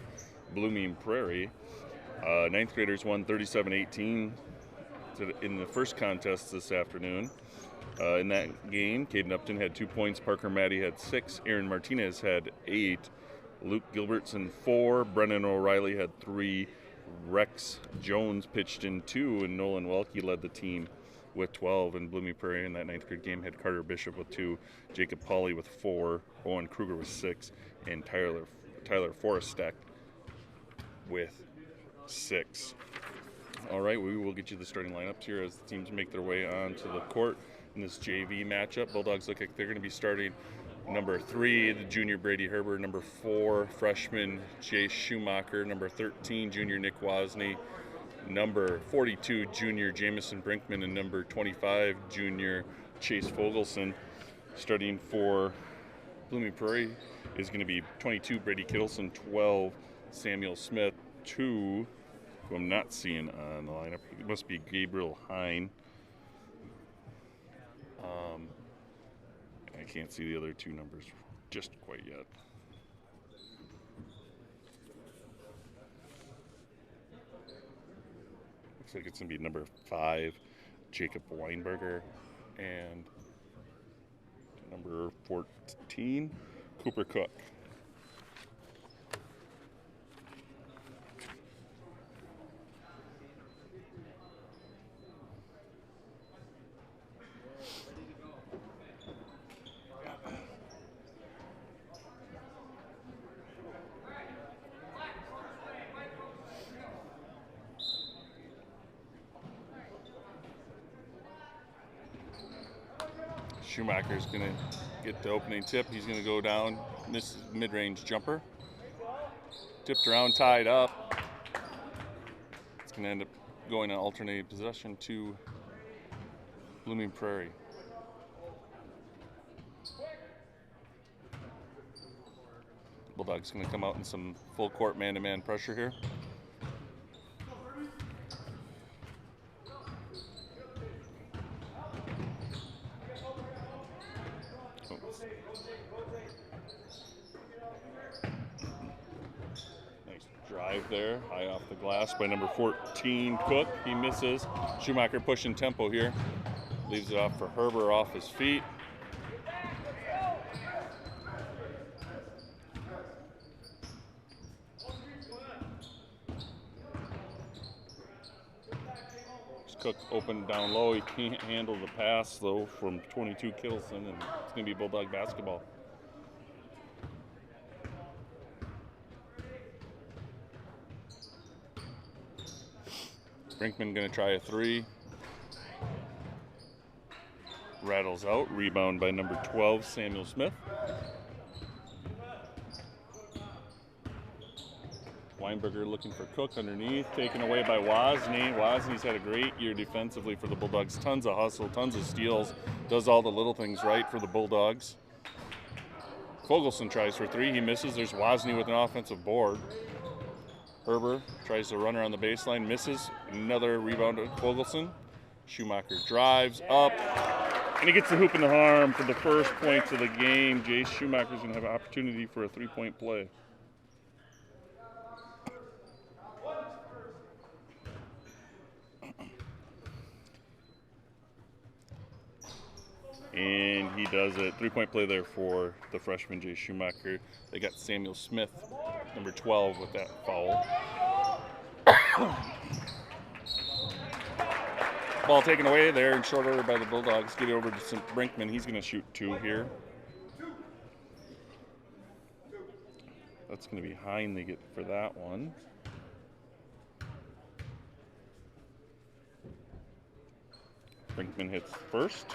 Blooming Prairie. Ninth graders won 37-18 in the first contest this afternoon. In that game, Caden Upton had 2 points, Parker Maddie had 6, Aaron Martinez had 8, Luke Gilbertson 4, Brennan O'Reilly had 3, Rex Jones pitched in 2, and Nolan Welke led the team with 12. And Blooming Prairie in that ninth grade game had Carter Bishop with 2, Jacob Pauley with 4, Owen Kruger with 6, and Tyler Forrestak with 6. All right, we will get you the starting lineups here as the teams make their way onto the court in this JV matchup. Bulldogs look like they're going to be starting number 3, the junior Brady Herber, number 4, freshman Jay Schumacher, number 13, junior Nick Wozni, number 42, junior Jamison Brinkman, and number 25, junior Chase Fogelson. Starting for Blooming Prairie is going to be 22, Brady Kittleson, 12, Samuel Smith, 2, who I'm not seeing on the lineup. It must be Gabriel Hine. I can't see the other 2 numbers just quite yet. Looks like it's going to be number 5, Jacob Weinberger, and number 14, Cooper Cook. Schumacher's going to get the opening tip. He's going to go down, miss mid-range jumper. Tipped around, tied up. It's going to end up going on alternating possession to Blooming Prairie. Bulldogs going to come out in some full court man-to-man pressure here. Drive there, high off the glass by number 14, Cook. He misses. Schumacher pushing tempo here. Leaves it off for Herber off his feet. Cook open down low. He can't handle the pass, though, from 22 Kittleson, and it's going to be Bulldog basketball. Brinkman going to try a 3. Rattles out. Rebound by number 12, Samuel Smith. Weinberger looking for Cook underneath. Taken away by Wozni. Wozny's had a great year defensively for the Bulldogs. Tons of hustle, tons of steals. Does all the little things right for the Bulldogs. Fogelson tries for 3. He misses. There's Wozni with an offensive board. Herber tries to run around the baseline, misses. Another rebound to Fogelson. Schumacher drives up, and he gets the hoop in the arm for the first points of the game. Jace Schumacher's going to have an opportunity for a 3-point play. And he does it. 3-point play there for the freshman, Jay Schumacher. They got Samuel Smith, number 12, with that foul. Ball taken away there in short order by the Bulldogs. Get it over to Brinkman. He's going to shoot 2 here. That's going to be Hine they get for that one. Brinkman hits first.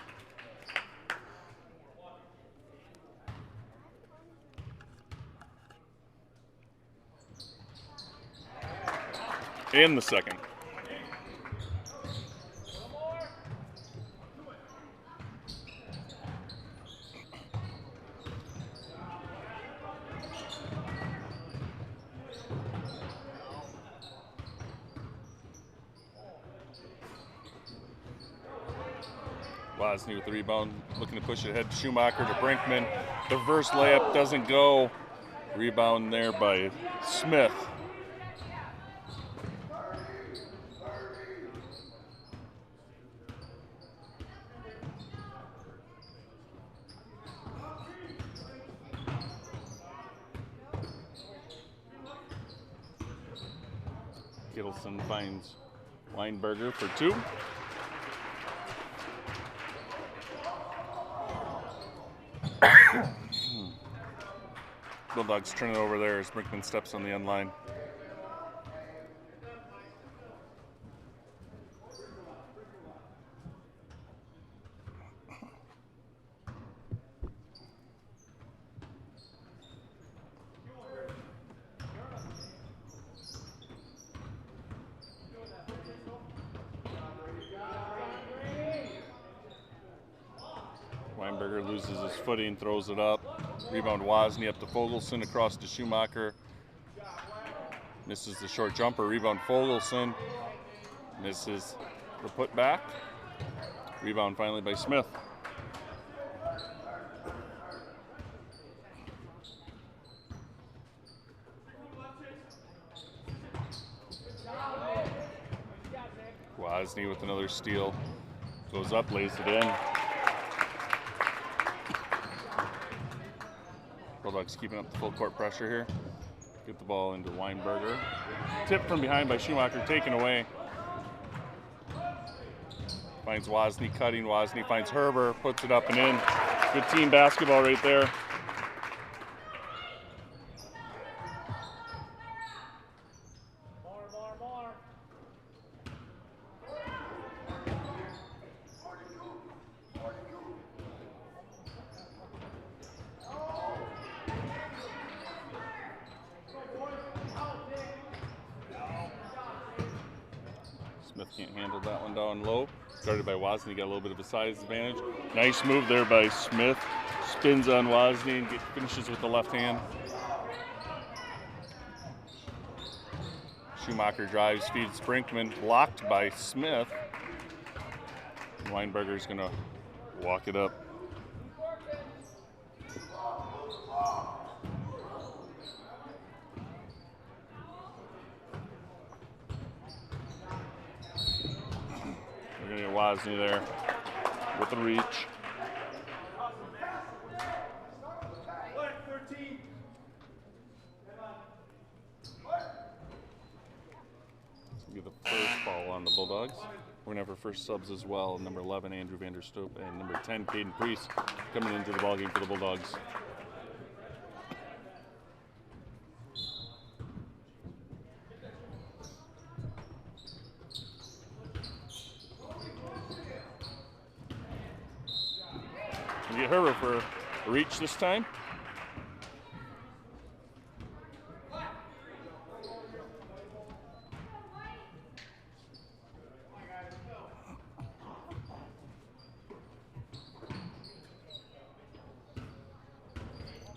And the second. Wozni with the rebound, looking to push it ahead. Schumacher to Brinkman. The reverse layup doesn't go. Rebound there by Smith. Gittleson finds Weinberger for two. Bulldogs turn it over there as Brinkman steps on the end line. Weinberger loses his footing, throws it up. Rebound Wozni up to Fogelson, across to Schumacher. Misses the short jumper. Rebound Fogelson. Misses the putback. Rebound finally by Smith. Wozni with another steal. Goes up, lays it in. Bulldogs keeping up the full court pressure here. Get the ball into Weinberger. Tip from behind by Schumacher, taken away. Finds Wozni cutting. Wozni finds Herber, puts it up and in. Good team basketball right there. Smith can't handle that one down low. Started by Wozni, got a little bit of a size advantage. Nice move there by Smith. Spins on Wozni and finishes with the left hand. Schumacher drives, feeds Brinkman, blocked by Smith. Weinberger's gonna walk it up. We're gonna get Wozni there with the reach. This will be the first foul on the Bulldogs. We're gonna have our first subs as well. Number 11, Andrew Vanderstoop, and number 10, Caden Priest, coming into the ballgame for the Bulldogs. We get Herber for a reach this time.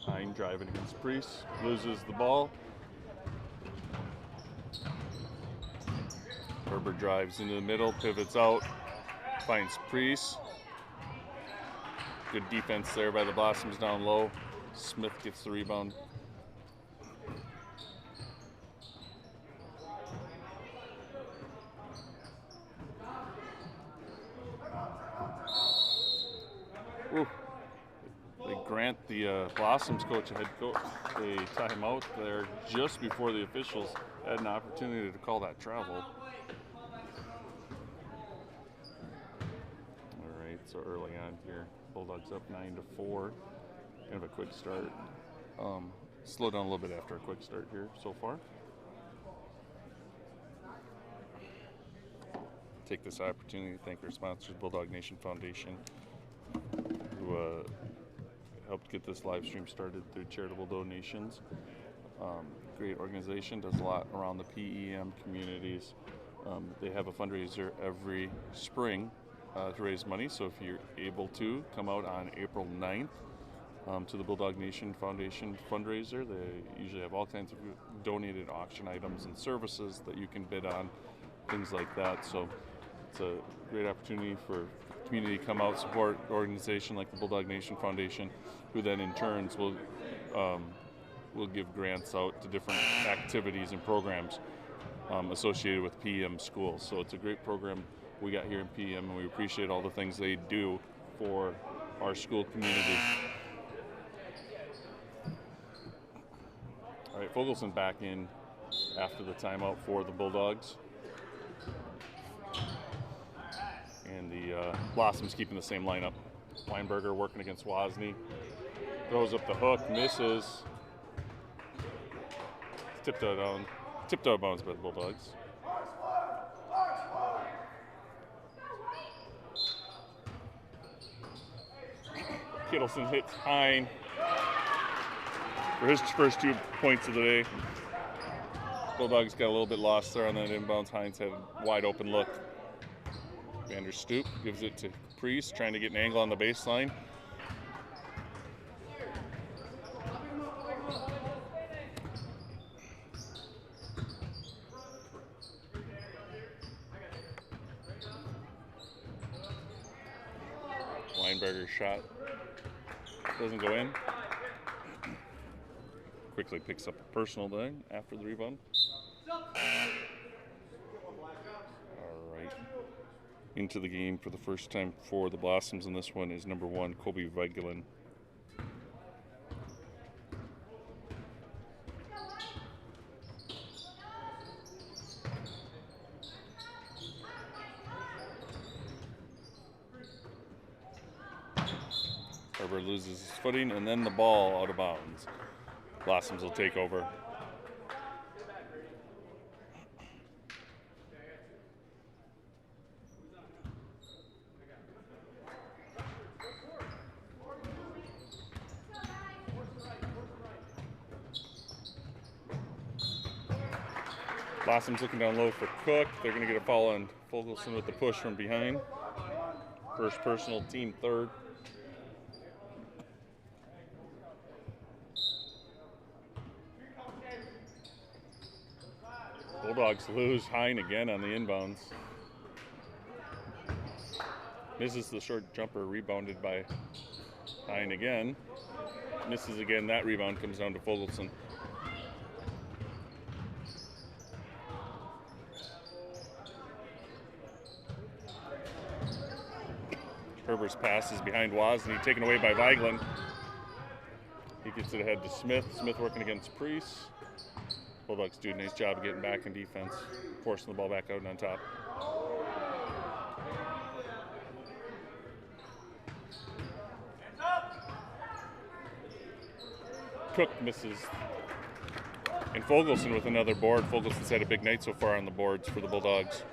Hine driving against Priest, loses the ball. Herber drives into the middle, pivots out, finds Priest. Good defense there by the Blossoms down low. Smith gets the rebound. Ooh. They grant the Blossoms coach a timeout there just before the officials had an opportunity to call that travel. All right, so early on here, Bulldogs up 9-4. Kind of a quick start. Slow down a little bit after a quick start here so far. Take this opportunity to thank our sponsors, Bulldog Nation Foundation, who helped get this live stream started through charitable donations. Great organization, does a lot around the PEM communities. They have a fundraiser every spring to raise money, so if you're able to, come out on April 9th to the Bulldog Nation Foundation fundraiser. They usually have all kinds of donated auction items and services that you can bid on, things like that. So it's a great opportunity for community come out, support an organization like the Bulldog Nation Foundation, who then in turns will give grants out to different activities and programs associated with PM schools. So it's a great program we got here in PM, and we appreciate all the things they do for our school community. All right, Fogelson back in after the timeout for the Bulldogs. And the Blossoms keeping the same lineup. Weinberger working against Wozni. Throws up the hook, misses. Tipped out of bounds by the Bulldogs. Kittleson hits Hine for his first 2 points of the day. Bulldogs got a little bit lost there on that inbounds. Hines had a wide open look. Vander Stoop gives it to Priest, trying to get an angle on the baseline. Weinberger's shot doesn't go in. Quickly picks up a personal thing after the rebound. All right. Into the game for the first time for the Blossoms, and this one is number 1, Kobe Vigelin. Herbert loses his footing, and then the ball out of bounds. Blossoms will take over. Blossoms looking down low for Cook. They're going to get a foul on Fogelson with the push from behind. First personal, team third. Bulldogs lose. Hine again on the inbounds. Misses the short jumper, rebounded by Hine again. Misses again. That rebound comes down to Fogelson. Herbert's pass is behind Wozni, taken away by Vigelin. He gets it ahead to Smith. Smith working against Priest. Bulldogs do a nice job of getting back in defense, forcing the ball back out and on top. Cook misses. And Fogelson with another board. Fogelson's had a big night so far on the boards for the Bulldogs.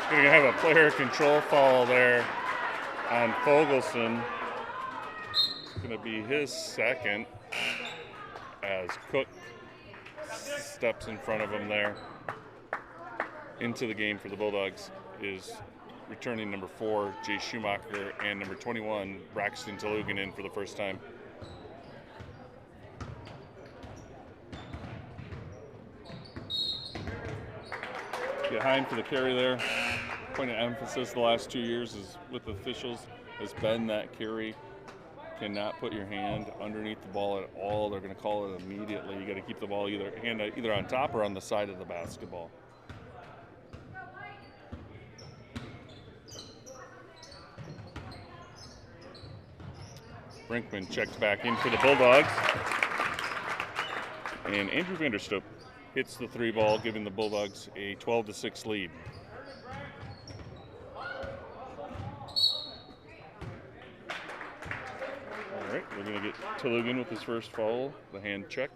Going to have a player control foul there on Fogelson. It's going to be his second as Cook steps in front of him there. Into the game for the Bulldogs is returning number 4, Jay Schumacher, and number 21, Braxton Talugan, in for the first time. Behind for the carry there. Point of emphasis the last 2 years is with officials has been that carry. Cannot put your hand underneath the ball at all. They're going to call it immediately. You got to keep the ball either on top or on the side of the basketball. Brinkman checked back in for the Bulldogs. And Andrew Vanderstoop hits the 3 ball, giving the Bulldogs a 12-6 lead. All right, we're going to get Talugan with his first foul, the hand check.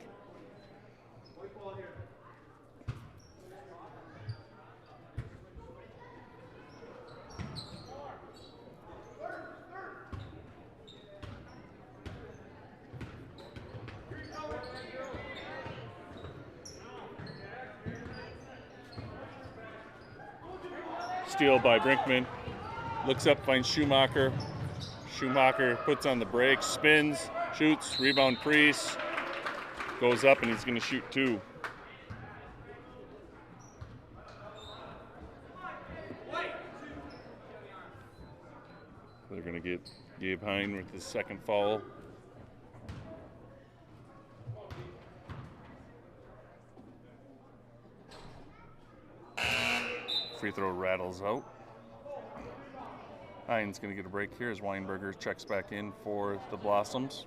Steal by Brinkman. Looks up, finds Schumacher. Schumacher puts on the brakes, spins, shoots, rebound Priest. Goes up and he's going to shoot 2. Gabe Hine with his second foul. Free throw rattles out. Hine's going to get a break here as Weinberger checks back in for the Blossoms.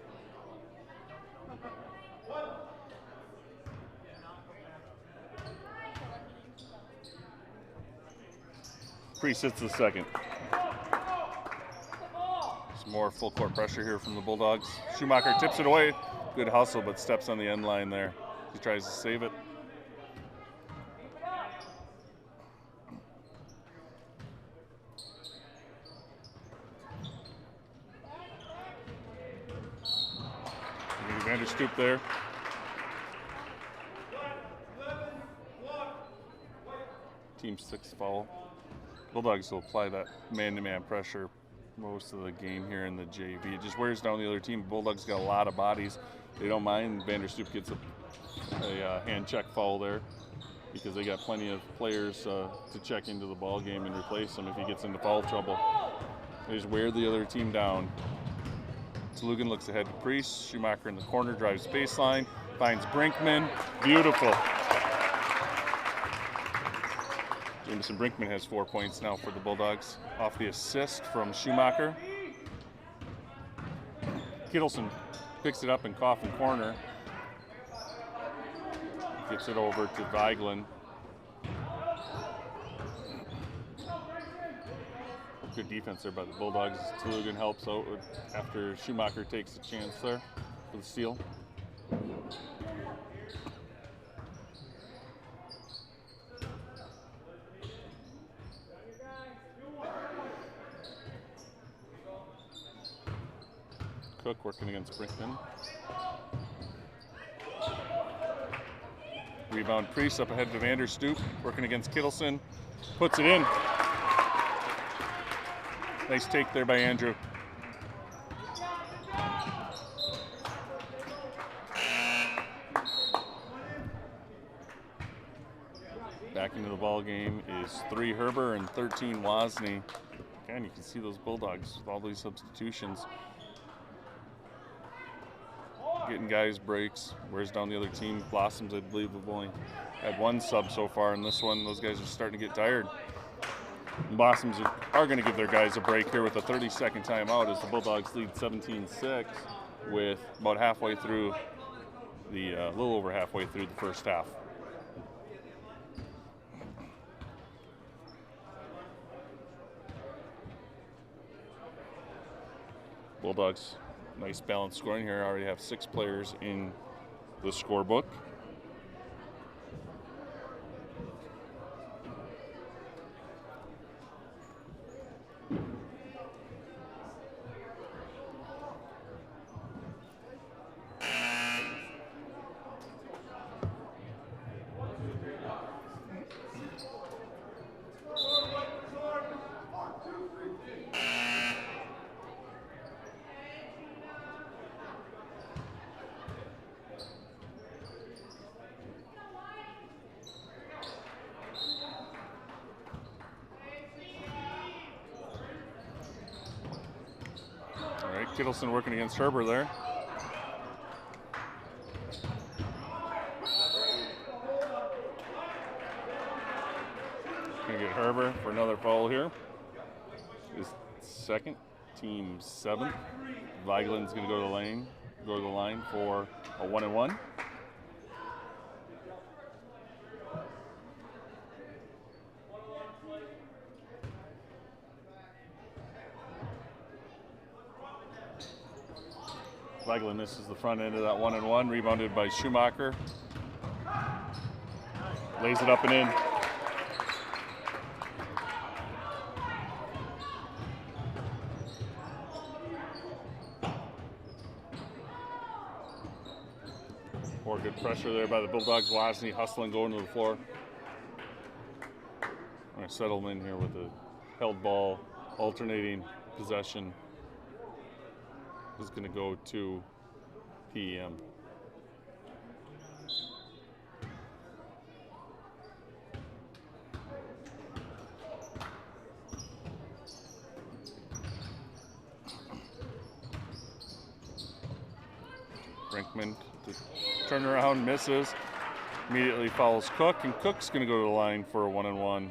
Priest hits the second. Some more full court pressure here from the Bulldogs. Schumacher tips it away. Good hustle, but steps on the end line there. He tries to save it. Vander Stoop there. Team 6 foul. Bulldogs will apply that man-to-man pressure most of the game here in the JV. It just wears down the other team. Bulldogs got a lot of bodies. They don't mind. Vander Stoop gets a hand check foul there because they got plenty of players to check into the ball game and replace him if he gets into foul trouble. They just wear the other team down. Lugan looks ahead to Priest. Schumacher in the corner, drives baseline, finds Brinkman. Beautiful. Jameson Brinkman has 4 points now for the Bulldogs off the assist from Schumacher. Kittleson picks it up in Coffin corner. Gets it over to Vigeland. Good defense there by the Bulldogs. Tulugan helps out after Schumacher takes a chance there for the steal. Cook working against Brinkman. Rebound Priest up ahead to Vander Stoop, working against Kittleson. Puts it in. Nice take there by Andrew. Back into the ball game is 3 Herber and 13 Wozni. Again, you can see those Bulldogs with all these substitutions. Getting guys breaks, wears down the other team. Blossoms, I believe, have only had 1 sub so far in this one. Those guys are starting to get tired. Blossoms are going to give their guys a break here with a 30-second timeout as the Bulldogs lead 17-6 with about halfway through a little over halfway through the first half. Bulldogs, nice balanced scoring here. Already have 6 players in the scorebook. Kittleson working against Herber there. Gonna get Herber for another foul here. His second, team 7. Vigeland's gonna go to the line for a 1-and-1. Vigeland misses the front end of that 1-and-1, rebounded by Schumacher. Lays it up and in. More good pressure there by the Bulldogs. Wozni hustling, going to the floor. I'm going to settle in here with a held ball, alternating possession. Is going to go to PM. Brinkman to turn around, misses. Immediately fouls Cook, and Cook's going to go to the line for a 1-and-1.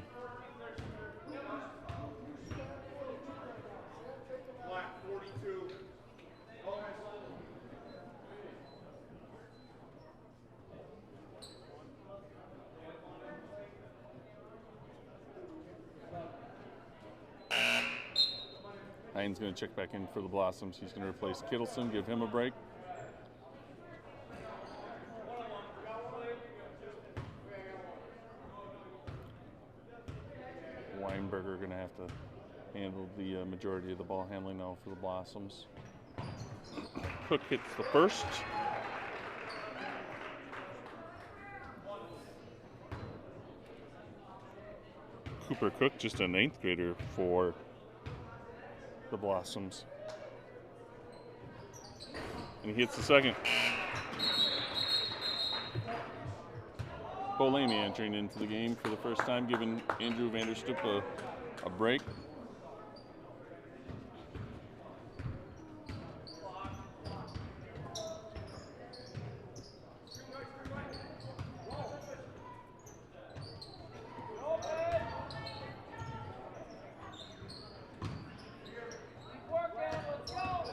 Hines going to check back in for the Blossoms. He's going to replace Kittleson, give him a break. Weinberger going to have to handle the majority of the ball handling now for the Blossoms. Cook hits the first. Cooper Cook, just a 9th grader for the Blossoms. And he hits the second. Bo Lamy entering into the game for the first time, giving Andrew Vanderstoep a break.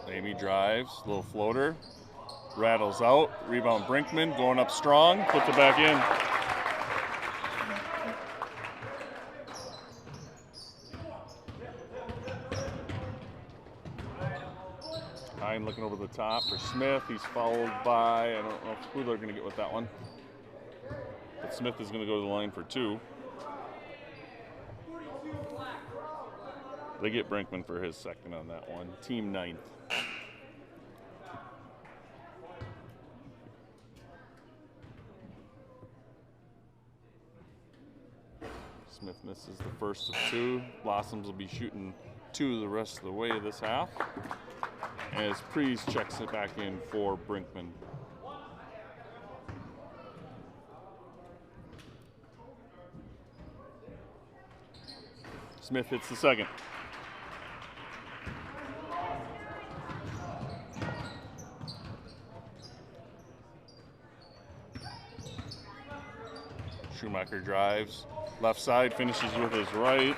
Lamy drives, little floater, rattles out, rebound Brinkman, going up strong, puts it back in. Hine looking over the top for Smith. He's followed by, I don't know who they're going to get with that one. But Smith is going to go to the line for 2. They get Brinkman for his second on that one. Team 9th. Smith misses the first of 2. Blossoms will be shooting 2 the rest of the way of this half, as Prees checks it back in for Brinkman. Smith hits the second. Schumacher drives, left side, finishes with his right.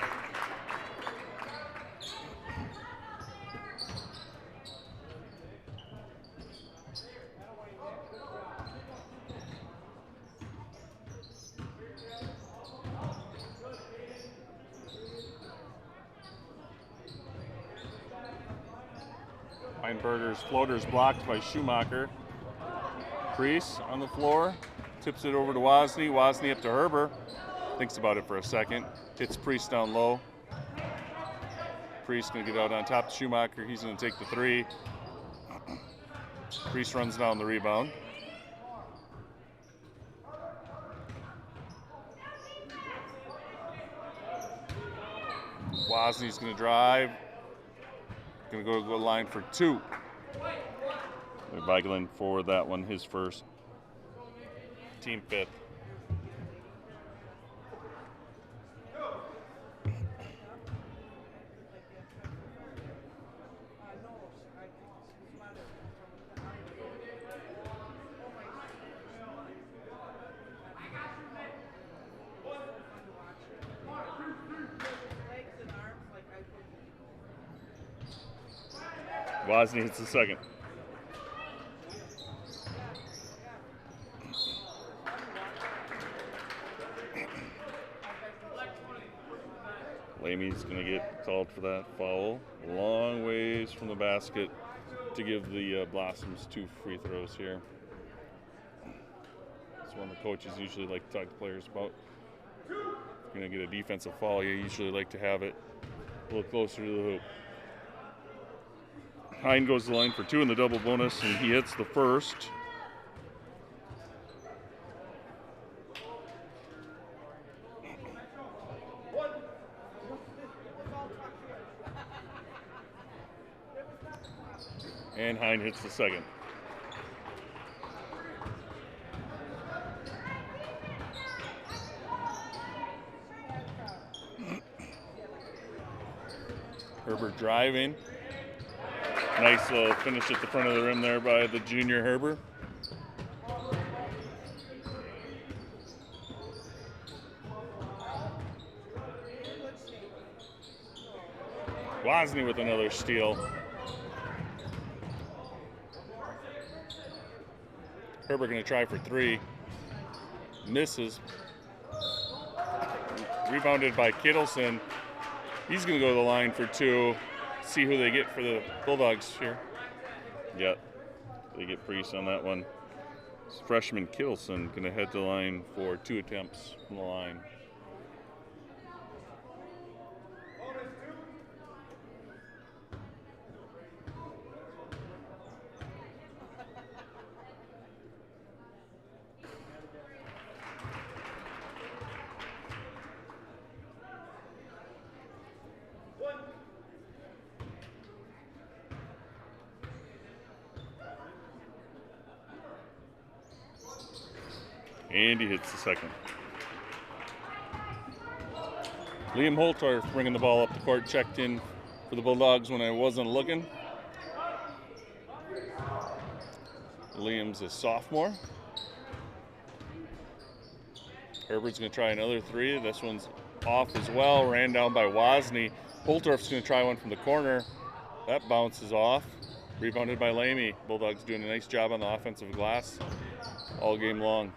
Weinberger's floater's blocked by Schumacher. Preece on the floor, tips it over to Wozni. Wozni up to Herber. Thinks about it for a second. Hits Preece down low. Preece going to get out on top of Schumacher. He's going to take the 3. Preece runs down the rebound. Wozny's going to drive. Going to go to the line for 2. Weigland for that one, his first. Team 5th. Wozni hits the second. Lamy's going to get called for that foul. Long ways from the basket to give the Blossoms 2 free throws here. It's one the coaches usually like to talk to players about. If you're going to get a defensive foul, you usually like to have it a little closer to the hoop. Hine goes to the line for 2 in the double bonus, and he hits the first. And Hine hits the second. Herbert driving. Nice little finish at the front of the rim there by the junior Herbert. Wozni with another steal. Herbert going to try for three. Misses. Rebounded by Kittleson. He's going to go to the line for two. See who they get for the Bulldogs here. Yep. They get Priest on that one. Freshman Kittleson going to head to the line for 2 attempts from the line. And he hits the second. Liam Holtorf bringing the ball up the court, checked in for the Bulldogs when I wasn't looking. Liam's a sophomore. Herbert's going to try another three. This one's off as well. Ran down by Wozni. Holtorf's going to try one from the corner. That bounces off. Rebounded by Lamy. Bulldogs doing a nice job on the offensive glass all game long.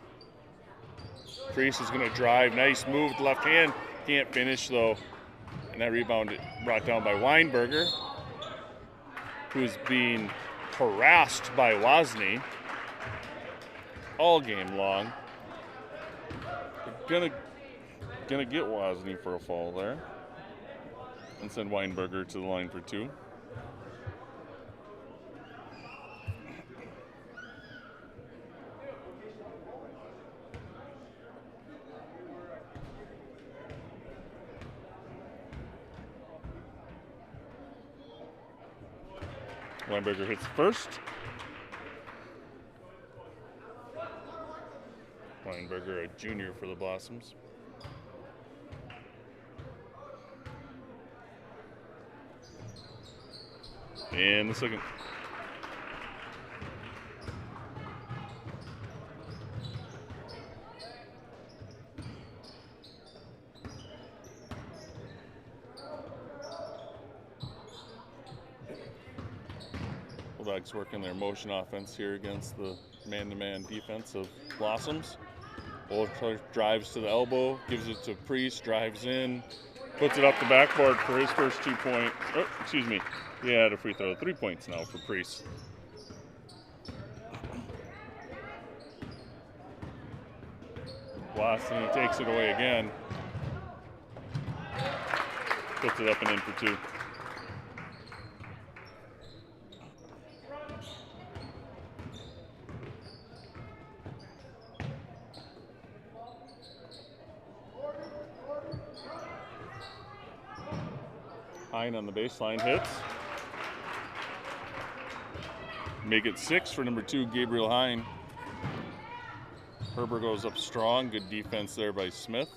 Priest is going to drive. Nice move with the left hand. Can't finish, though. And that rebound brought down by Weinberger, who's being harassed by Wozni all game long. They're gonna get Wozni for a foul there. And send Weinberger to the line for two. Weinberger hits first. Weinberger, a junior for the Blossoms. And the second. Bulldogs working their motion offense here against the man-to-man defense of Blossoms. Holtorf drives to the elbow, gives it to Priest, drives in, puts it up the backboard for his first 2 point. Oh, excuse me. He had a free throw. 3 points now for Priest. Wozni takes it away again. Puts it up and in for two. Hine on the baseline hits. Make it 6 for number 2, Gabriel Hine. Herbert goes up strong. Good defense there by Smith.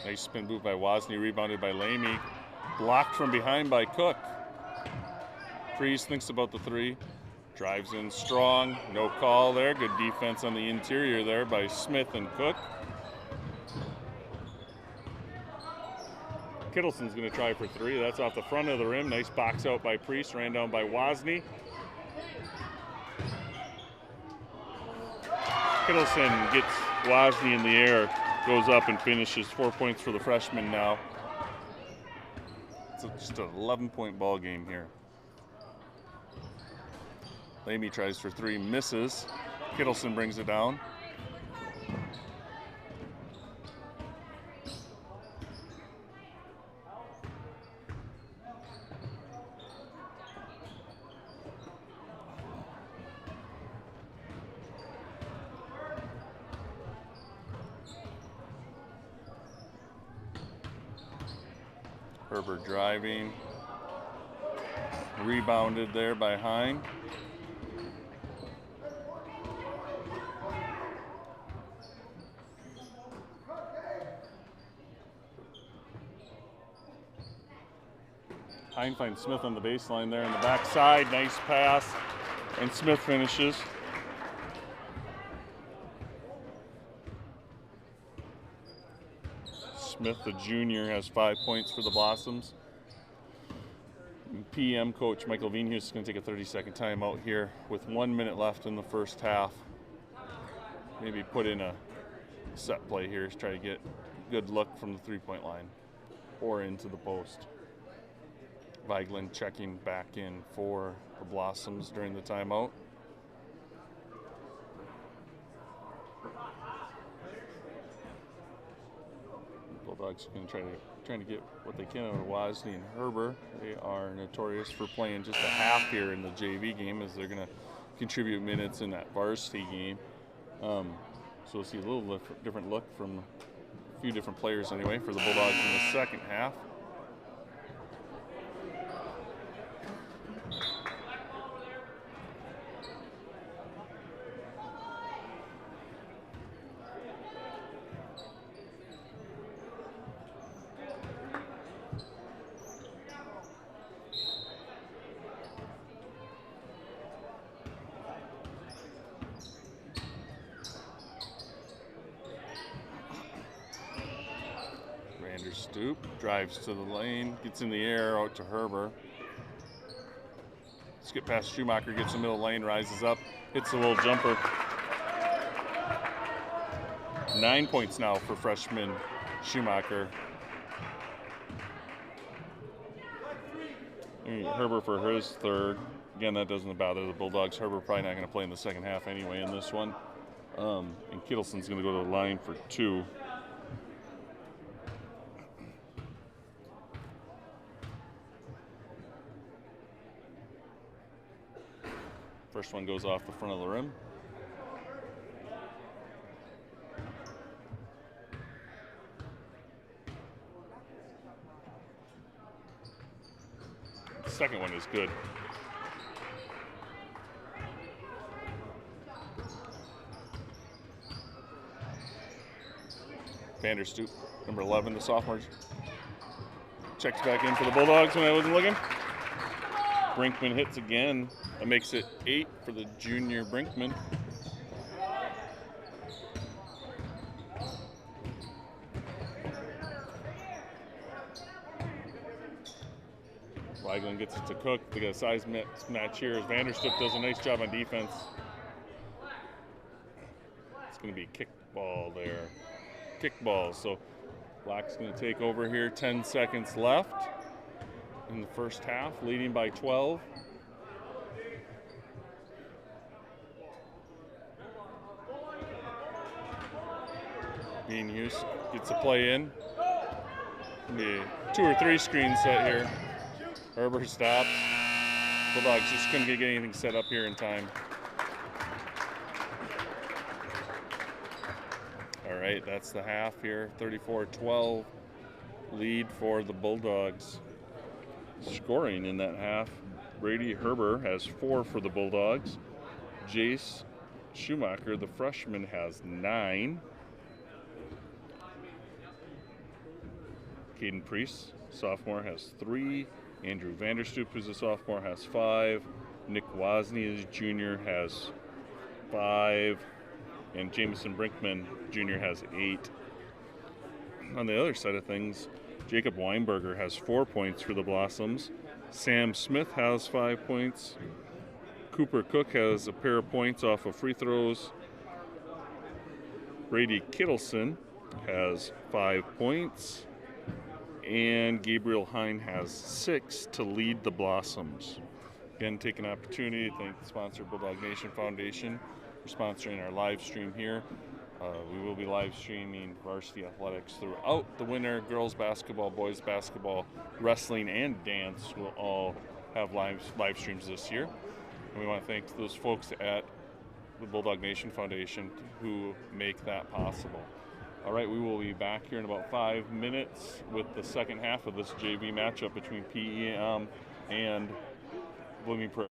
Nice spin move by Wozni, rebounded by Lamy. Blocked from behind by Cook. Priest thinks about the three. Drives in strong. No call there. Good defense on the interior there by Smith and Cook. Kittleson's going to try for three. That's off the front of the rim. Nice box out by Priest. Ran down by Wozni. Kittleson gets Wozni in the air. Goes up and finishes. 4 points for the freshman now. It's just an 11-point ball game here. Lamy tries for three, misses. Kittleson brings it down. Herbert driving. Rebounded there by Hine. Hine finds Smith on the baseline there in the backside. Nice pass. And Smith finishes. Smith, the junior, has 5 points for the Blossoms. PM coach Michael Veenhus is going to take a 30-second timeout here with 1 minute left in the first half. Maybe put in a set play here to try to get a good look from the three-point line or into the post. Vigeland checking back in for the Blossoms during the timeout. Bulldogs are going to trying to get what they can out of Wozni and Herber. They are notorious for playing just a half here in the JV game, as they're going to contribute minutes in that varsity game. So we'll see a little different look from a few different players anyway for the Bulldogs in the second half. Stoop, drives to the lane, gets in the air, out to Herber. Skip past Schumacher, gets in the middle lane, rises up, hits the little jumper. 9 points now for freshman Schumacher. Herber for his third. Again, that doesn't bother the Bulldogs. Herber probably not going to play in the second half anyway in this one. And Kittleson's going to go to the line for 2. First one goes off the front of the rim. The second one is good. Vanderstoop, number 11, the sophomore, checks back in for the Bulldogs when I wasn't looking. Brinkman hits again. That makes it 8 for the junior Brinkman. Vigeland gets it to Cook. They got a size match here as Vanderstoop does a nice job on defense. It's going to be kickball there. Kickball. So Black's going to take over here. 10 seconds left in the first half, leading by 12. Hughes gets a play in. Be 2 or 3 screen set here. Herber stops. Bulldogs just couldn't get anything set up here in time. All right, that's the half here. 34-12 lead for the Bulldogs. Scoring in that half, Brady Herber has 4 for the Bulldogs. Jace Schumacher, the freshman, has 9. Caden Priest, sophomore, has 3. Andrew Vanderstoop, who's a sophomore, has 5. Nick Wozni, as junior, has 5. And Jameson Brinkman, junior, has 8. On the other side of things, Jacob Weinberger has 4 points for the Blossoms. Sam Smith has 5 points. Cooper Cook has a pair of points off of free throws. Brady Kittleson has 5 points. And Gabriel Hine has 6 to lead the Blossoms. Again, take an opportunity to thank the sponsor, Bulldog Nation Foundation, for sponsoring our live stream here. We will be live streaming varsity athletics throughout the winter. Girls basketball, boys basketball, wrestling, and dance will all have live streams this year. And we want to thank those folks at the Bulldog Nation Foundation who make that possible. All right, we will be back here in about 5 minutes with the second half of this JV matchup between PEM and Blooming Prairie.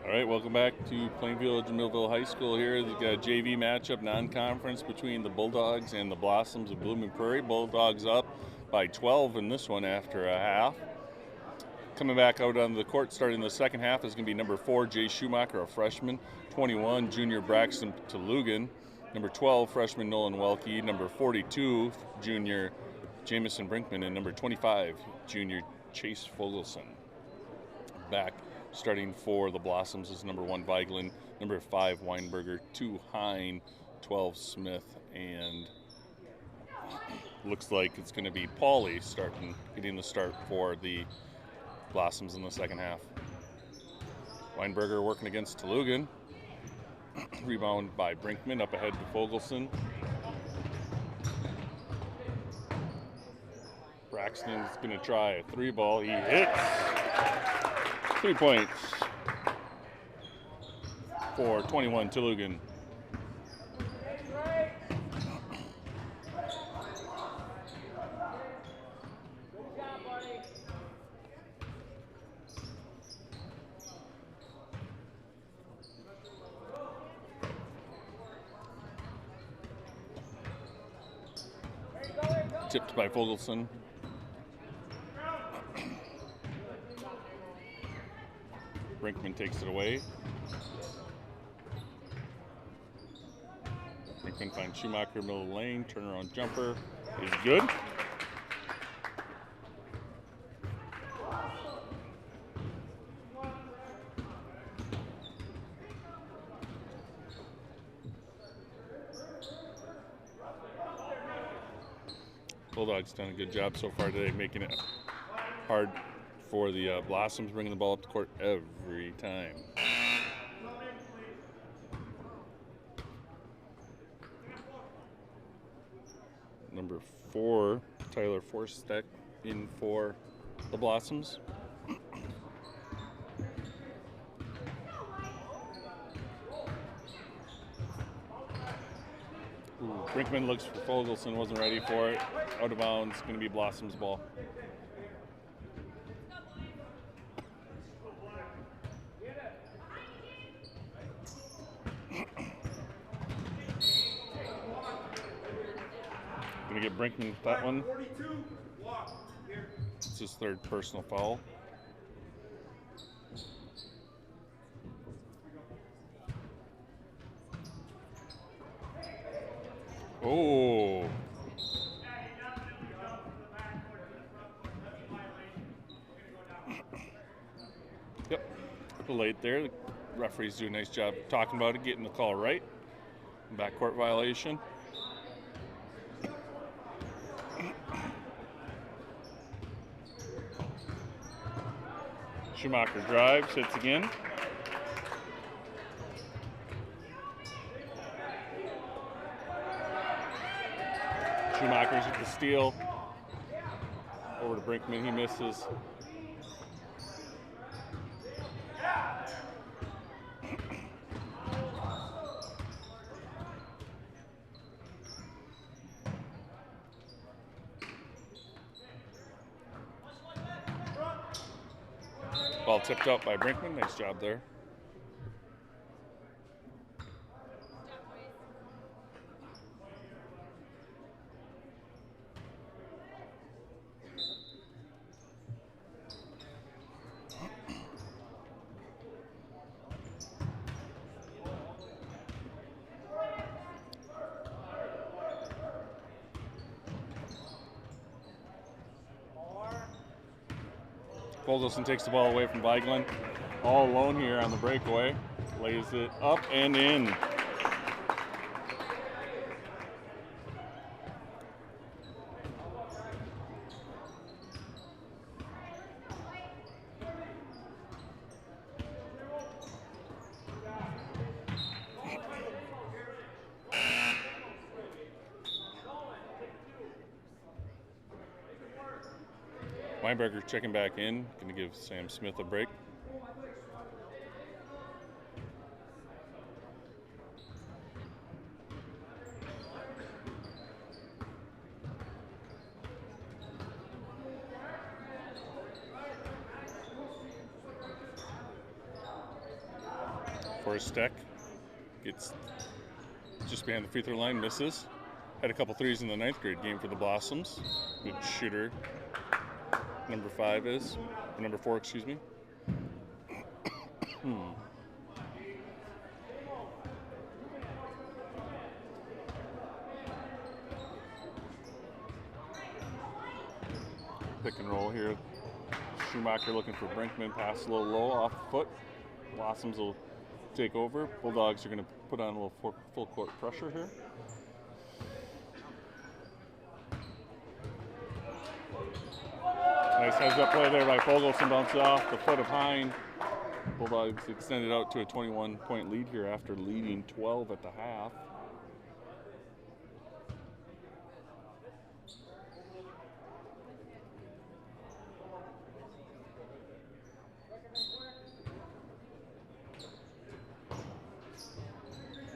All right, welcome back to Plainfield Millville High School here. We've got a JV matchup, non-conference between the Bulldogs and the Blossoms of Blooming Prairie. Bulldogs up by 12 in this one after a half. Coming back out on the court starting the second half is going to be number 4, Jay Schumacher, a freshman. 21, junior Braxton Tolugan. Number 12, freshman Nolan Welke. Number 42, junior Jamison Brinkman. And number 25, junior Chase Fogelson. Back starting for the Blossoms is number 1, Vigeland. Number 5, Weinberger. 2, Hine. 12, Smith. And looks like it's going to be Pauly getting the start for the Blossoms in the second half. Weinberger working against Tolugan. Rebound by Brinkman, up ahead to Fogelson. Braxton's going to try a 3-ball. He hits. 3 points for 21 Tolugan. Tipped by Fogelson. Brinkman takes it away. Brinkman finds Schumacher, middle of the lane, turnaround jumper is good. Bulldogs done a good job so far today, making it hard for the Blossoms, bringing the ball up the court every time. Number 4, Tyler Forsteck in for the Blossoms. Brinkman looks for Fogelson, wasn't ready for it. Out of bounds, going to be Blossom's ball. Going to get Brinkman with that one. It's his 3rd personal foul. Oh. Yep. A little late there. The referees do a nice job talking about it, getting the call right. Backcourt violation. Schumacher drives, hits again. Schumacher's at the steal. Over to Brinkman, he misses. Ball tipped up by Brinkman, nice job there. Fogelson takes the ball away from Vigeland. All alone here on the breakaway. Lays it up and in. Weinberger checking back in, going to give Sam Smith a break. Forsteck gets just behind the free throw line, misses. Had a couple threes in the 9th grade game for the Blossoms. Good shooter. Number 5 is, or number 4, excuse me. Pick and roll here. Schumacher looking for Brinkman, pass a little low off the foot. Blossoms will take over. Bulldogs are going to put on a little full court pressure here. Nice heads-up play there by Fogelson, bounces off the foot of Hine. Bulldogs extended out to a 21-point lead here after leading 12 at the half.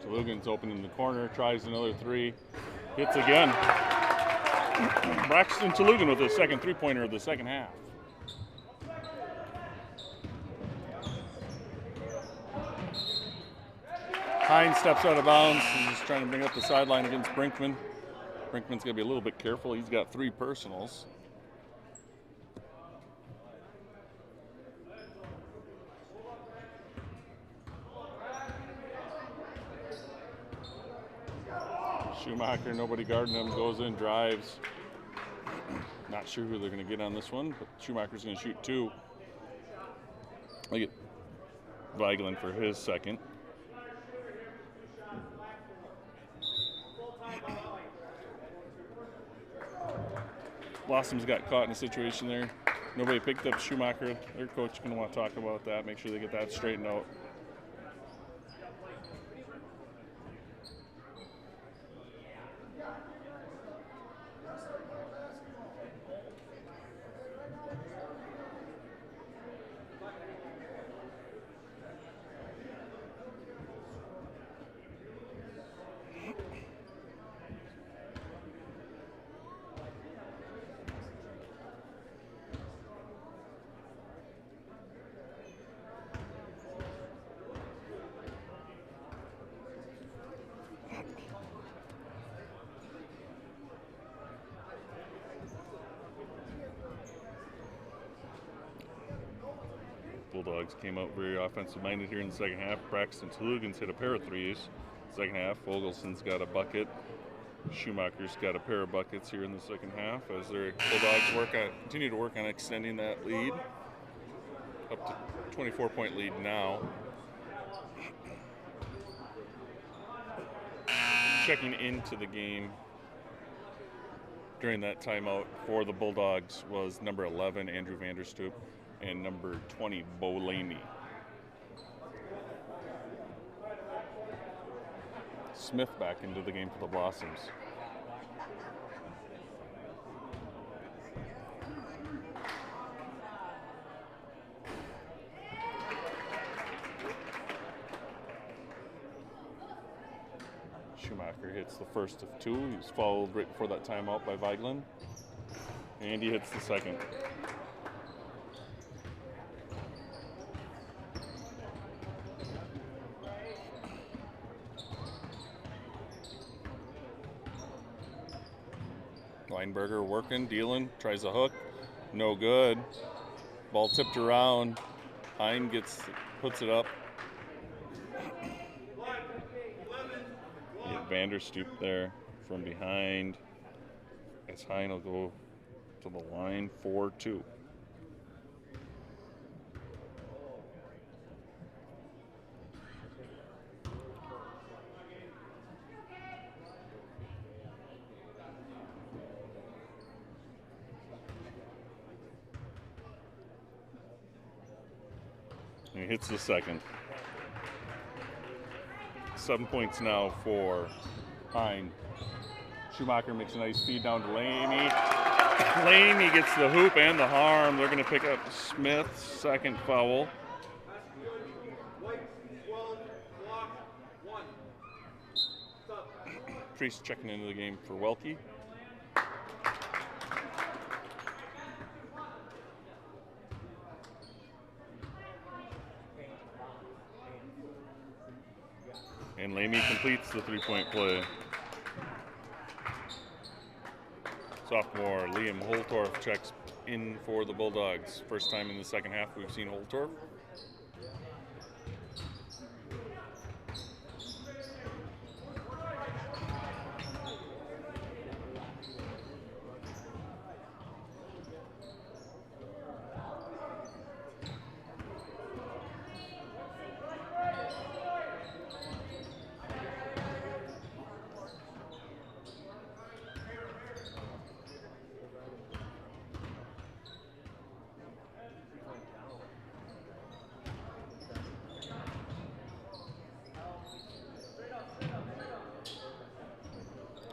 Lugan's open in the corner, tries another 3, hits again. Braxton Tolugan with his second 3-pointer of the second half. Hine steps out of bounds. He's just trying to bring up the sideline against Brinkman. Brinkman's going to be a little bit careful. He's got 3 personals. Schumacher, nobody guarding him, goes in, drives. Not sure who they're going to get on this one, but Schumacher's going to shoot 2. I get Weigland for his second. Blossom's got caught in a situation there. Nobody picked up Schumacher. Their coach is going to want to talk about that, make sure they get that straightened out. Bulldogs came out very offensive-minded here in the second half. Braxton Tulugan's hit a pair of threes. Second half, Fogelson's got a bucket. Schumacher's got a pair of buckets here in the second half as their Bulldogs continue to work on extending that lead. Up to 24-point lead now. Checking into the game during that timeout for the Bulldogs was number 11, Andrew Vanderstoop, and number 20, Bo Lamey. Smith back into the game for the Blossoms. Schumacher hits the first of 2. He was fouled right before that timeout by Weigland. And he hits the second. Weinberger working, dealing, tries a hook, no good. Ball tipped around. Hein puts it up. Vanderstoop there from behind as Hein will go to the line 4-2. And he hits the second. 7 points now for Hein. Schumacher makes a nice feed down to Lamey. Lamey gets the hoop and the harm. They're going to pick up Smith's second foul. Priest checking into the game for Welke. And Lamey completes the three-point play. Sophomore Liam Holtorf checks in for the Bulldogs. First time in the second half we've seen Holtorf.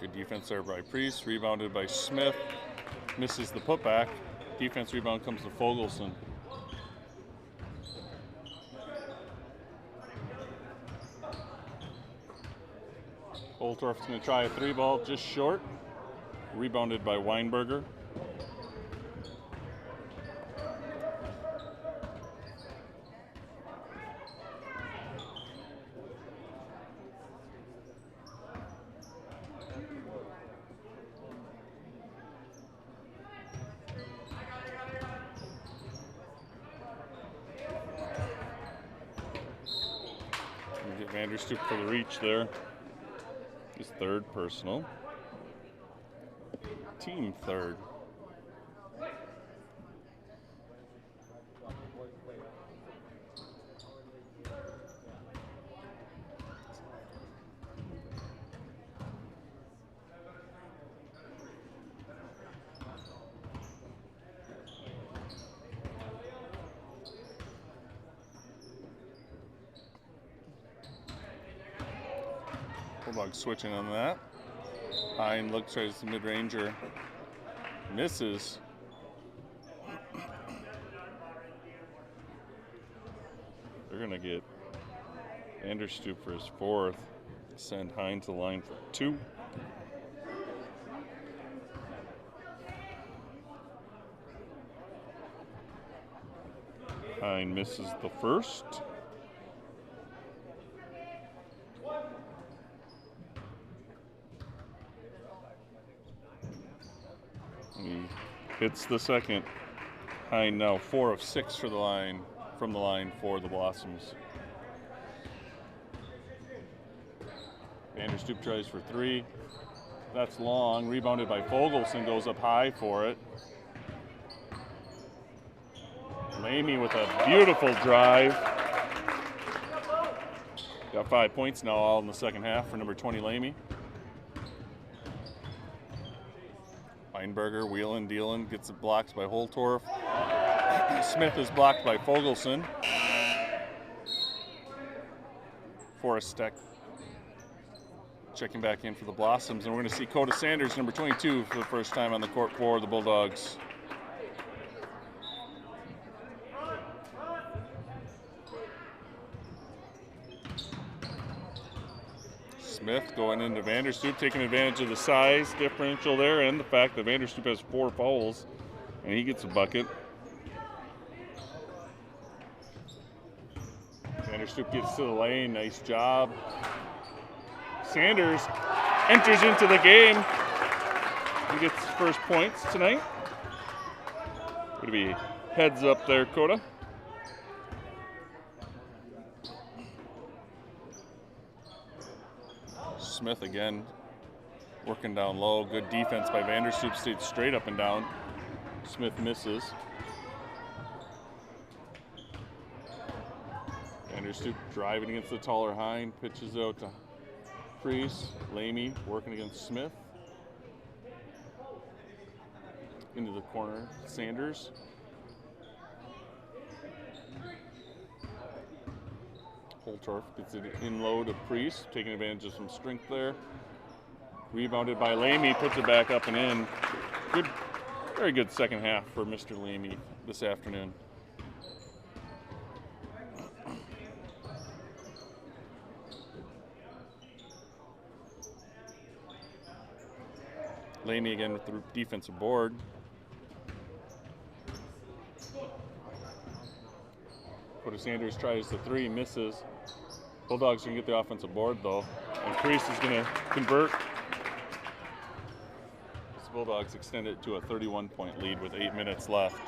Good defense there by Priest, rebounded by Smith, misses the putback. Defense rebound comes to Fogelson. Holtorf's going to try a three ball, just short. Rebounded by Weinberger. Vanderstoop for the reach there. His third personal. Team third. Bulldogs switching on that. Hine looks right as the mid-ranger. Misses. They're going to get Vanderstoop for his fourth. Send Hine to the line for 2. Hine misses the first. He hits the second. Hine now 4 of 6 for the line, from the line for the Blossoms. Vanderstoop tries for 3. That's long. Rebounded by Fogelson, goes up high for it. Lamy with a beautiful drive. Got 5 points now, all in the second half for number 20, Lamy. Weinberger wheeling, dealing, gets it blocked by Holtorf. Smith is blocked by Fogelson. Forrest checking back in for the Blossoms, and we're going to see Coda Sanders, number 22, for the first time on the court for the Bulldogs. Smith going into Vanderstoop, taking advantage of the size differential there and the fact that Vanderstoop has 4 fouls, and he gets a bucket. Vanderstoop gets to the lane, nice job. Sanders enters into the game. He gets his first points tonight. Going to be heads up there, Coda. Smith again working down low. Good defense by Vanderstoop, stayed straight up and down. Smith misses. Vanderstoop driving against the taller Hine, pitches out to Priest. Lamy working against Smith. Into the corner, Sanders. Holtorf gets it in low to Priest, taking advantage of some strength there. Rebounded by Lamy, puts it back up and in. Good, very good second half for Mr. Lamy this afternoon. Lamy again with the defensive board. Coda Sanders tries the 3, misses. Bulldogs can get the offensive board though, and Priest is going to convert. The Bulldogs extend it to a 31-point lead with 8 minutes left.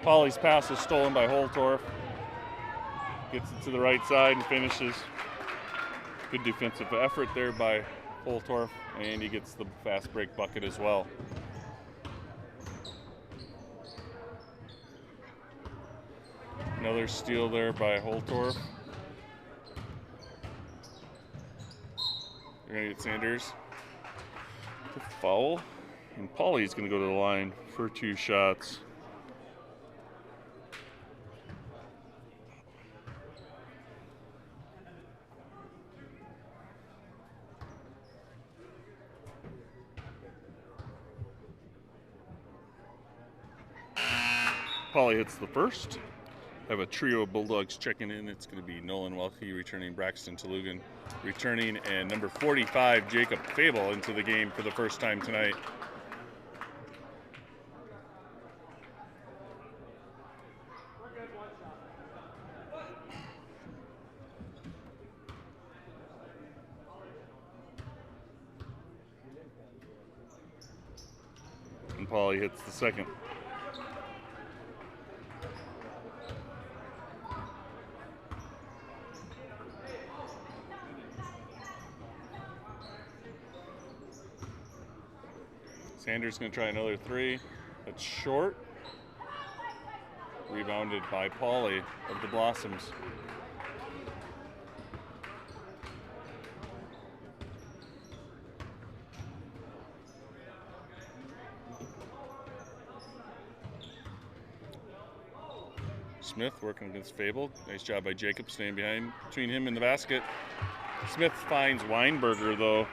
Pauly's pass is stolen by Holtorf. Gets it to the right side and finishes. Good defensive effort there by Holtorf, and he gets the fast break bucket as well. Another steal there by Holtorf. They're going to get Sanders to foul, and Pauly's going to go to the line for 2 shots. Pauly hits the first. I have a trio of Bulldogs checking in. It's going to be Nolan Welke returning, Braxton Talugan returning, and number 45, Jacob Fable, into the game for the first time tonight. And Pauly hits the second. Sanders going to try another three. That's short. Rebounded by Pauly of the Blossoms. Smith working against Fable. Nice job by Jacob staying between him and the basket. Smith finds Weinberger though,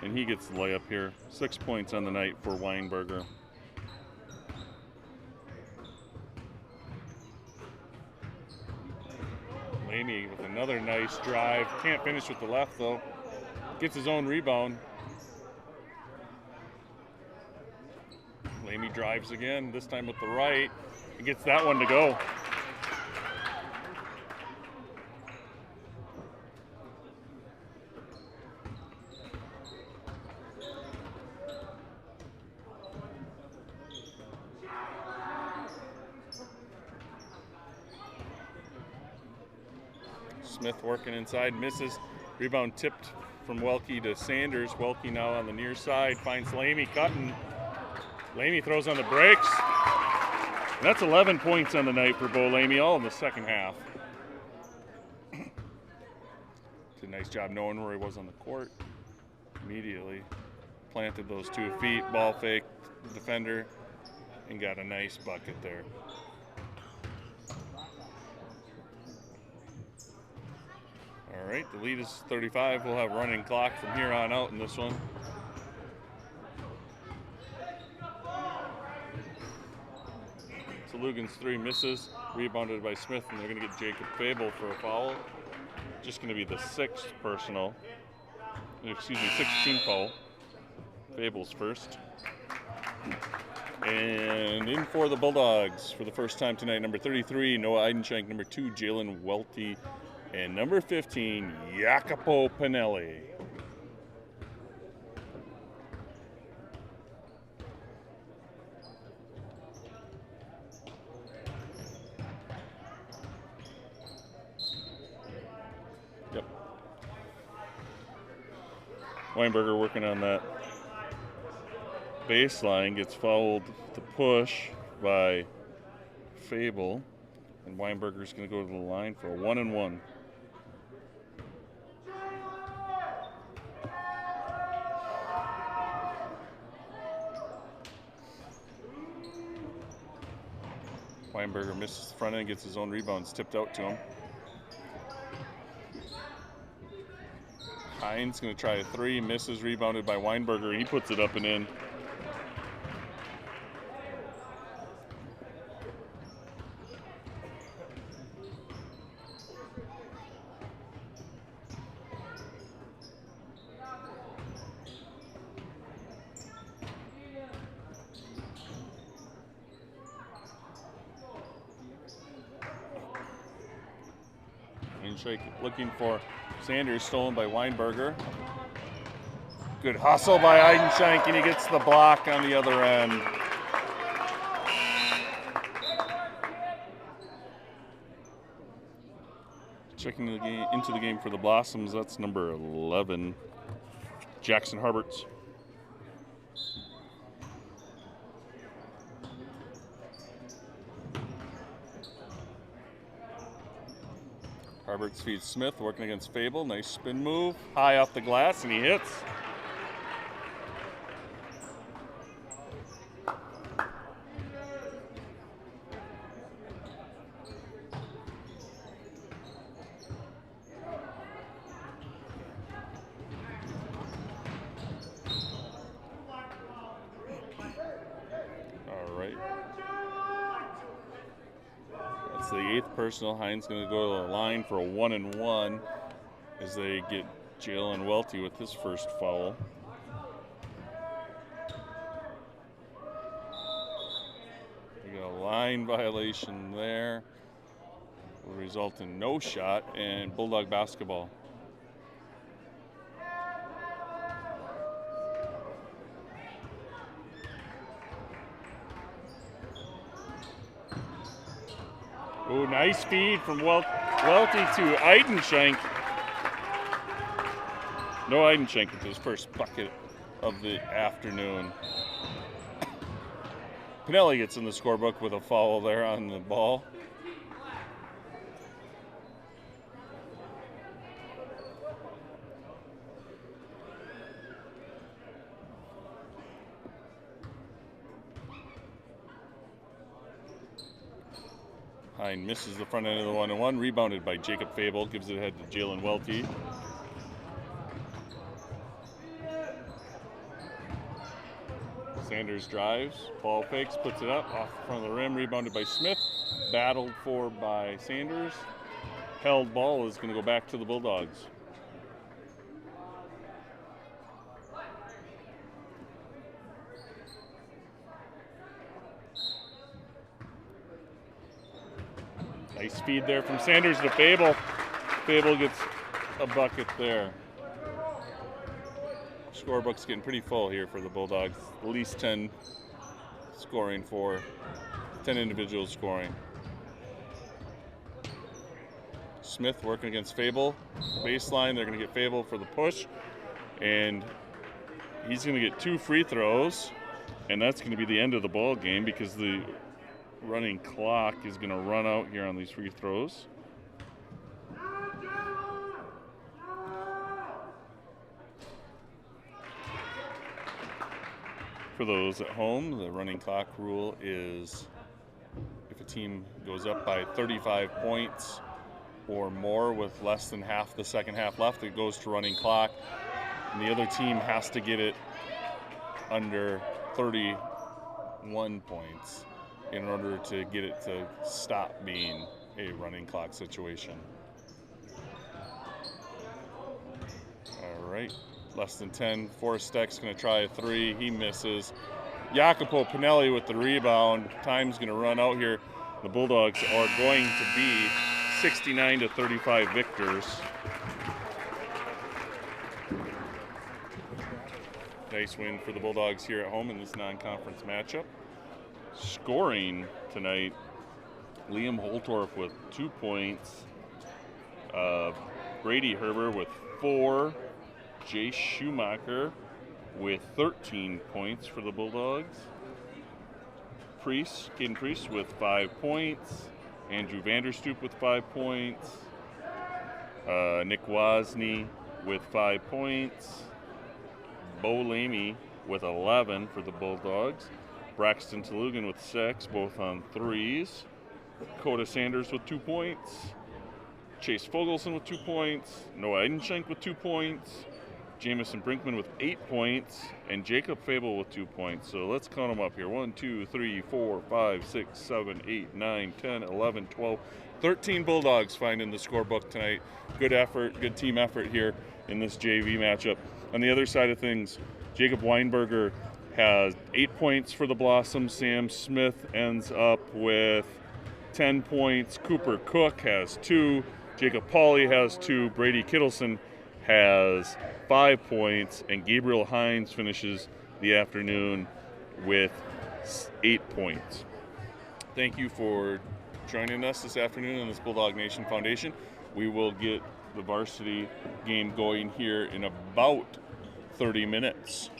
and he gets the layup here. 6 points on the night for Weinberger. Lamy with another nice drive. Can't finish with the left though. Gets his own rebound. Lamy drives again, this time with the right. He gets that one to go. Smith working inside, misses. Rebound tipped from Welke to Sanders. Welke now on the near side, finds Lamy cutting. Lamy throws on the brakes. And that's 11 points on the night for Bo Lamy, all in the second half. Did a nice job knowing where he was on the court. Immediately planted those 2 feet, ball faked the defender, and got a nice bucket there. All right, the lead is 35. We'll have running clock from here on out in this one. Lugan's 3 misses, rebounded by Smith, and they're going to get Jacob Fable for a foul. Just going to be the 6th personal, excuse me, 16th foul. Fable's first. And in for the Bulldogs for the first time tonight, number 33, Noah Eidenschenk, number 2, Jalen Welty, and number 15, Jacopo Pinelli. Weinberger working on that baseline, gets fouled to push by Fable, and Weinberger's going to go to the line for a 1-and-1. Weinberger misses the front end, gets his own rebounds tipped out to him. Hines going to try a 3, misses, rebounded by Weinberger. He puts it up and in. Handshake looking for Sanders, stolen by Weinberger. Good hustle by Eidenschenk, and he gets the block on the other end. Checking into the game for the Blossoms, that's number 11, Jackson Harberts. Harberts feeds Smith, working against Fable. Nice spin move, high off the glass, and he hits. All right. That's the 8th personal. Hines going to go to the line for a 1-and-1 as they get Jalen Welty with his first foul. We got a line violation there. Will result in no shot and Bulldog basketball. Oh, nice feed from Welty to Eidenschenk. No Eidenschenk with his first bucket of the afternoon. Pinelli gets in the scorebook with a foul there on the ball. Hine misses the front end of the 1-1, rebounded by Jacob Fable, gives it ahead to Jalen Welty. Sanders drives, ball fakes, puts it up off the front of the rim, rebounded by Smith, battled for by Sanders. Held ball is going to go back to the Bulldogs. Nice feed there from Sanders to Fable. Fable gets a bucket there. Scorebook's getting pretty full here for the Bulldogs. At least 10 scoring for 10 individuals scoring. Smith working against Fable. Baseline, they're going to get Fable for the push. And he's going to get 2 free throws. And that's going to be the end of the ball game because the running clock is going to run out here on these free throws. For those at home, the running clock rule is if a team goes up by 35 points or more with less than half the second half left, it goes to running clock. And the other team has to get it under 31 points in order to get it to stop being a running clock situation. All right. Less than 10. Forstek's going to try a 3. He misses. Jacopo Pinelli with the rebound. Time's going to run out here. The Bulldogs are going to be 69-35 victors. Nice win for the Bulldogs here at home in this non-conference matchup. Scoring tonight, Liam Holtorf with 2 points. Brady Herber with 4. Jay Schumacher with 13 points for the Bulldogs. Caden Priest with 5 points. Andrew Vanderstoop with 5 points. Nick Wozni with 5 points. Bo Lamy with 11 for the Bulldogs. Braxton Talugan with 6, both on threes. Coda Sanders with 2 points. Chase Fogelson with 2 points. Noah Eidenschenk with 2 points. Jamison Brinkman with 8 points, and Jacob Fable with 2 points. So let's count them up here. 1, 2, 3, 4, 5, 6, 7, 8, 9, 10, 11, 12, 13 Bulldogs finding the scorebook tonight. Good effort, good team effort here in this JV matchup. On the other side of things, Jacob Weinberger has 8 points for the Blossoms. Sam Smith ends up with 10 points. Cooper Cook has 2. Jacob Pauly has 2. Brady Kittleson has 5 points, and Gabriel Hines finishes the afternoon with 8 points. Thank you for joining us this afternoon on this Bulldog Nation Foundation. We will get the varsity game going here in about 30 minutes.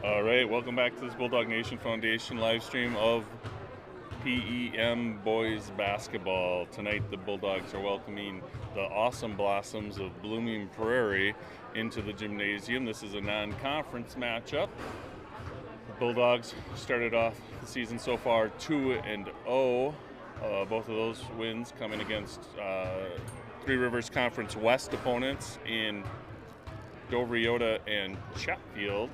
All right, welcome back to this Bulldog Nation Foundation live stream of PEM boys basketball. Tonight the Bulldogs are welcoming the Awesome Blossoms of Blooming Prairie into the gymnasium. This is a non-conference matchup. The Bulldogs started off the season so far 2-0. Both of those wins coming against Three Rivers Conference West opponents in Dover, Yoda, and Chatfield.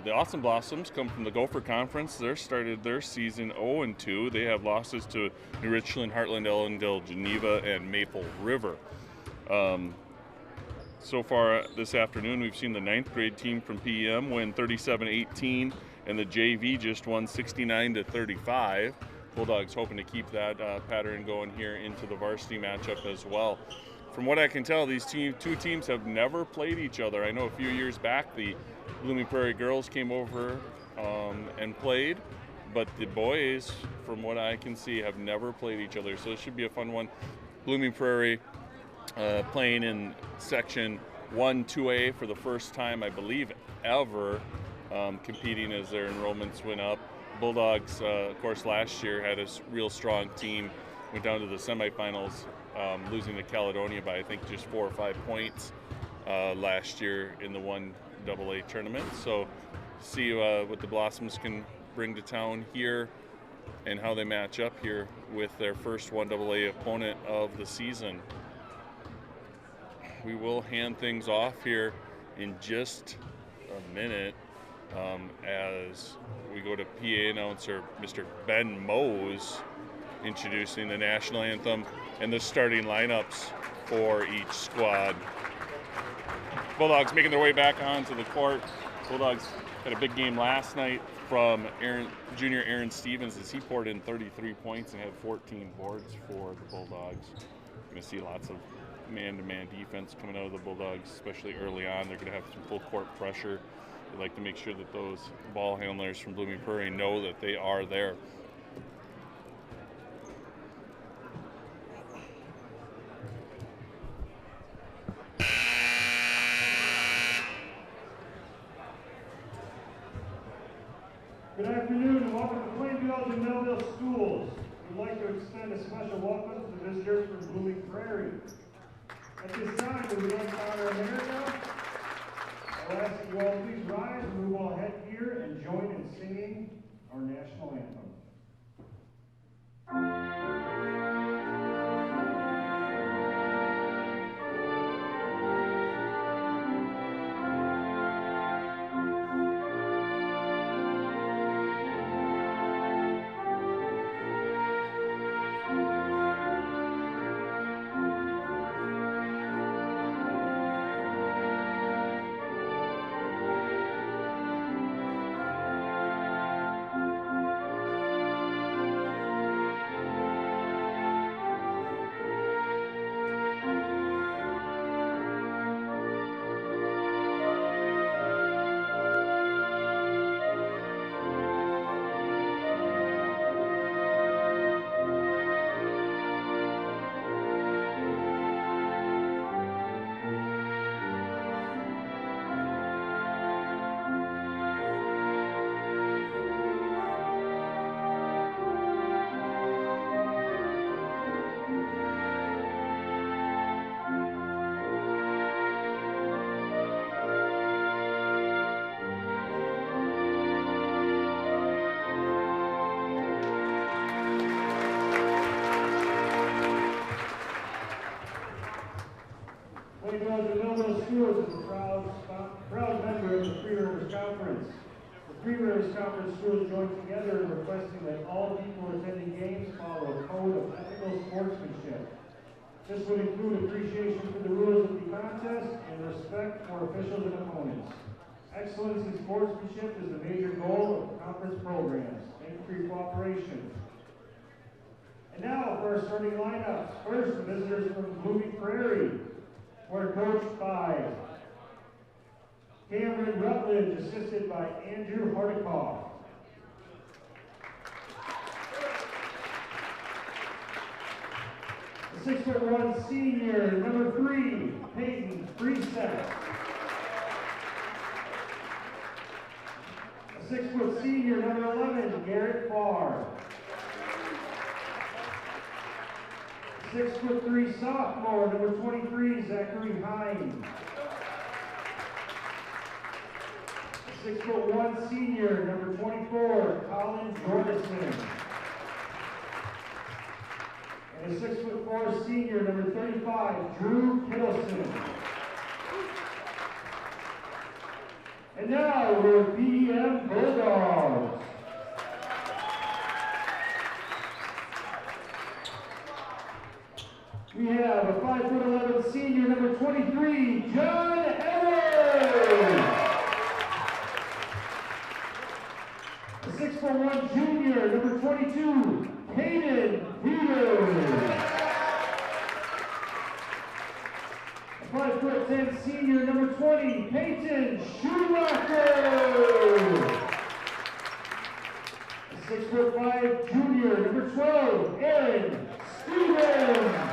The Awesome Blossoms come from the Gopher Conference. They started their season 0-2. They have losses to New Richland, Heartland, Ellendale, Geneva, and Maple River. So far this afternoon, we've seen the 9th grade team from PEM win 37-18, and the JV just won 69-35. Bulldogs hoping to keep that pattern going here into the varsity matchup as well. From what I can tell, these two teams have never played each other. I know a few years back the Blooming Prairie girls came over and played, but the boys, from what I can see, have never played each other. So it should be a fun one. Blooming Prairie playing in Section 1-2A for the first time, I believe, ever, competing as their enrollments went up. Bulldogs, of course, last year had a real strong team, went down to the semifinals, losing to Caledonia by, I think, just 4 or 5 points last year in the 1AA tournament. So see what the Blossoms can bring to town here and how they match up here with their first 1AA opponent of the season. We will hand things off here in just a minute as we go to PA announcer Mr. Ben Mose introducing the national anthem and the starting lineups for each squad. Bulldogs making their way back onto the court. Bulldogs had a big game last night from junior Aaron Stevens as he poured in 33 points and had 14 boards for the Bulldogs. You're going to see lots of man-to-man defense coming out of the Bulldogs, especially early on. They're going to have some full court pressure. They like to make sure that those ball handlers from Blooming Prairie know that they are there. Good afternoon and welcome to Plainfield and Melville Schools. We'd like to extend a special welcome to visitors from Blooming Prairie. At this time, we would like to honor America. I'll ask that you all please rise and move all ahead here and join in singing our national anthem. Schools is a proud member of the Three Rivers Conference. The Three Rivers Conference schools joined together in requesting that all people attending games follow a code of ethical sportsmanship. This would include appreciation for the rules of the contest and respect for officials and opponents. Excellence in sportsmanship is the major goal of conference programs. Thank you for your cooperation. And now for our starting lineups. First, the visitors from Blooming Prairie. We're coached by Cameron Rutledge, assisted by Andrew Hardikoff. The 6'1" senior, number 3, Peyton Friesek. 6-foot senior, number 11, Garrett Farr. 6'3" sophomore, number 23, Zachary Hines. 6'1" senior, number 24, Colin Jordison. And a 6'4" senior, number 35, Drew Kittleson. And now we're BDM Bulldogs. We have a 5'11" senior, number 23, John Evers. A 6'1" junior, number 22, Hayden Peters. A 5'10" senior, number 20, Peyton Schumacher. A 6'5" junior, number 12, Aaron Stevens.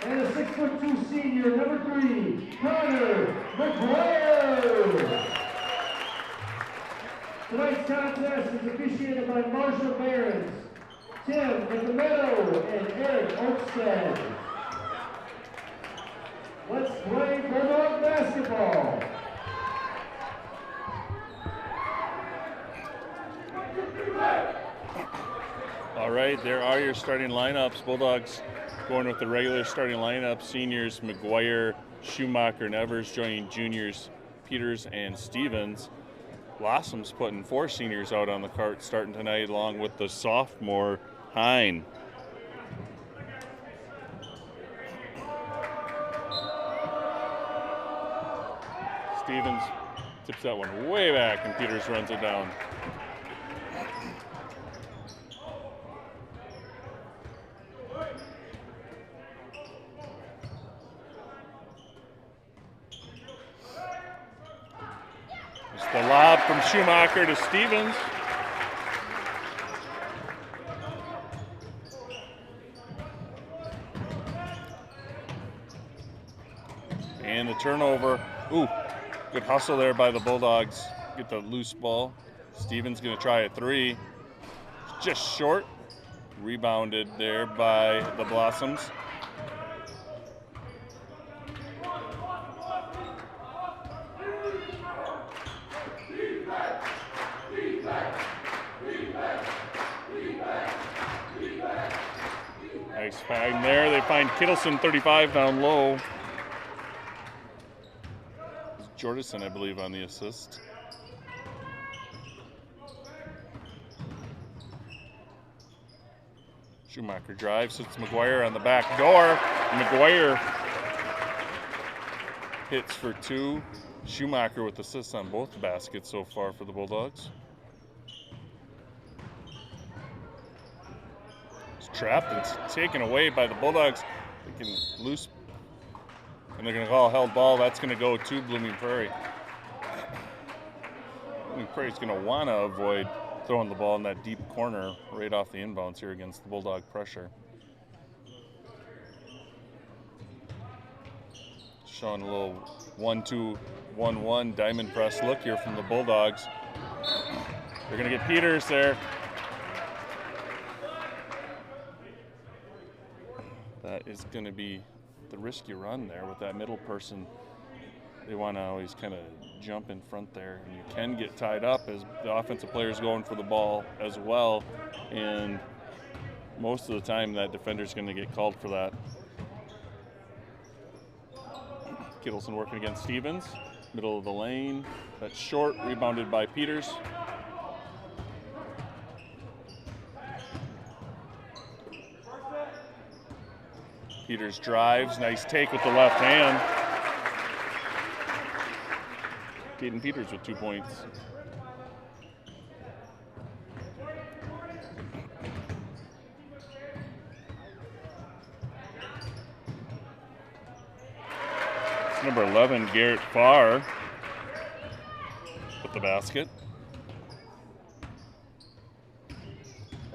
And a 6'2" senior, number 3, Connor McGuire. Tonight's contest is officiated by Marshall Barons, Tim McMeadow, and Eric Oakstead. Let's play Bulldog basketball. All right, there are your starting lineups. Bulldogs going with the regular starting lineup. Seniors McGuire, Schumacher, and Evers joining juniors Peters and Stevens. Blossom's putting 4 seniors out on the cart starting tonight, along with the sophomore Hine. Stevens tips that one way back, and Peters runs it down. The lob from Schumacher to Stevens. And the turnover. Ooh, good hustle there by the Bulldogs. Get the loose ball. Stevens gonna try a 3. Just short. Rebounded there by the Blossoms. Nice find there. They find Kittleson, 35, down low. Jordison, I believe, on the assist. Schumacher drives, hits McGuire on the back door. McGuire hits for 2. Schumacher with assists on both baskets so far for the Bulldogs. Trapped and taken away by the Bulldogs. They can loose, and they're going to call a held ball. That's going to go to Blooming Prairie. Blooming Prairie's going to want to avoid throwing the ball in that deep corner right off the inbounds here against the Bulldog pressure. Showing a little 1-2-1-1 diamond press look here from the Bulldogs. They're going to get Peters there. That is going to be the risky run there with that middle person. They want to always kind of jump in front there, and you can get tied up as the offensive player is going for the ball as well, and most of the time that defender's going to get called for that. Kittleson working against Stevens, middle of the lane. That's short, rebounded by Peters. Peters drives, nice take with the left hand. Caden Peters with 2 points. It's number 11, Garrett Farr with the basket.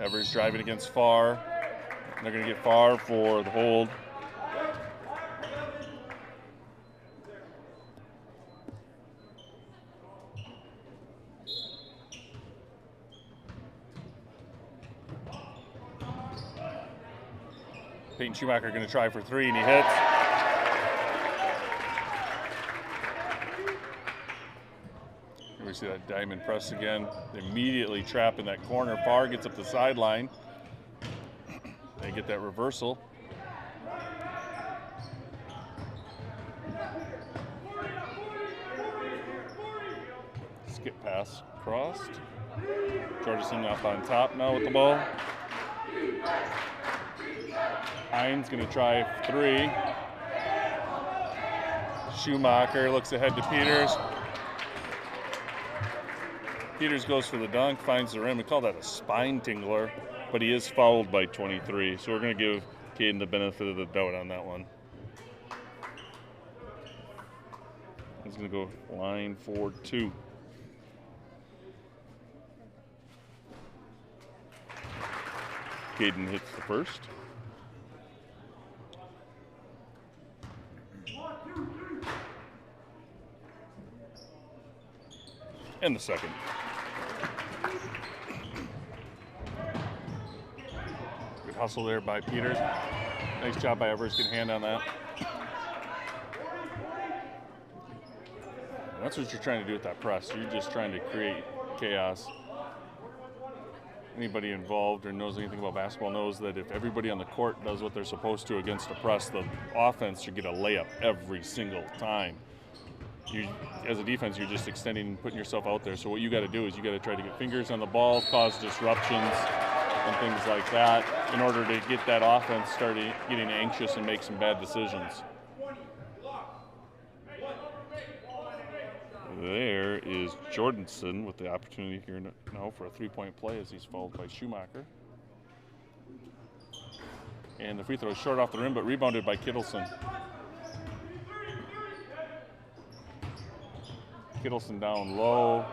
Evers driving against Farr. They're going to get Farr for the hold. Peyton Schumacher going to try for three, and he hits. Here we see that diamond press again. They immediately trap in that corner. Farr gets up the sideline. They get that reversal. Skip pass crossed. Jordison up on top now with the ball. Hines going to try three. Schumacher looks ahead to Peters. Peters goes for the dunk, finds the rim. We call that a spine tingler, but he is fouled by 23. So we're going to give Caden the benefit of the doubt on that one. He's going to go line for two. Caden hits the first. And the second. Good hustle there by Peters. Nice job by Evers getting a hand on that. And that's what you're trying to do with that press. You're just trying to create chaos. Anybody involved or knows anything about basketball knows that if everybody on the court does what they're supposed to against a press, the offense should get a layup every single time. As a defense, you're just extending and putting yourself out there. So what you got to do is you got to try to get fingers on the ball, cause disruptions and things like that in order to get that offense started getting anxious and make some bad decisions. There is Jordanson with the opportunity here now for a three-point play as he's fouled by Schumacher. And the free throw is short off the rim, but rebounded by Kittleson. Kittleson down low.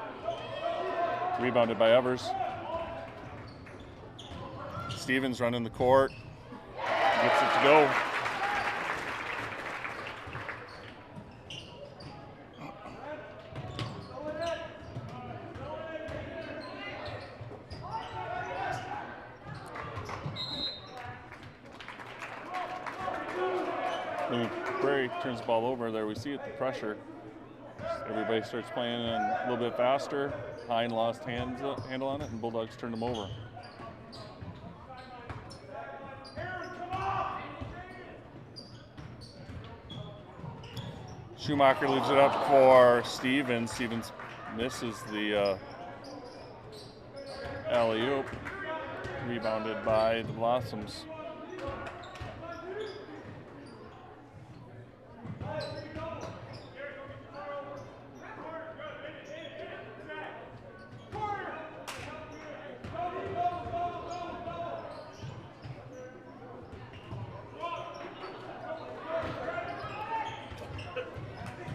Rebounded by Evers. Stevens running the court. Gets it to go. Prairie turns the ball over. There we see it, the pressure. Everybody starts playing a little bit faster. Hine lost handle on it, and Bulldogs turned them over. Schumacher leaves it up for Stevens. Stevens misses the alley-oop. Rebounded by the Blossoms.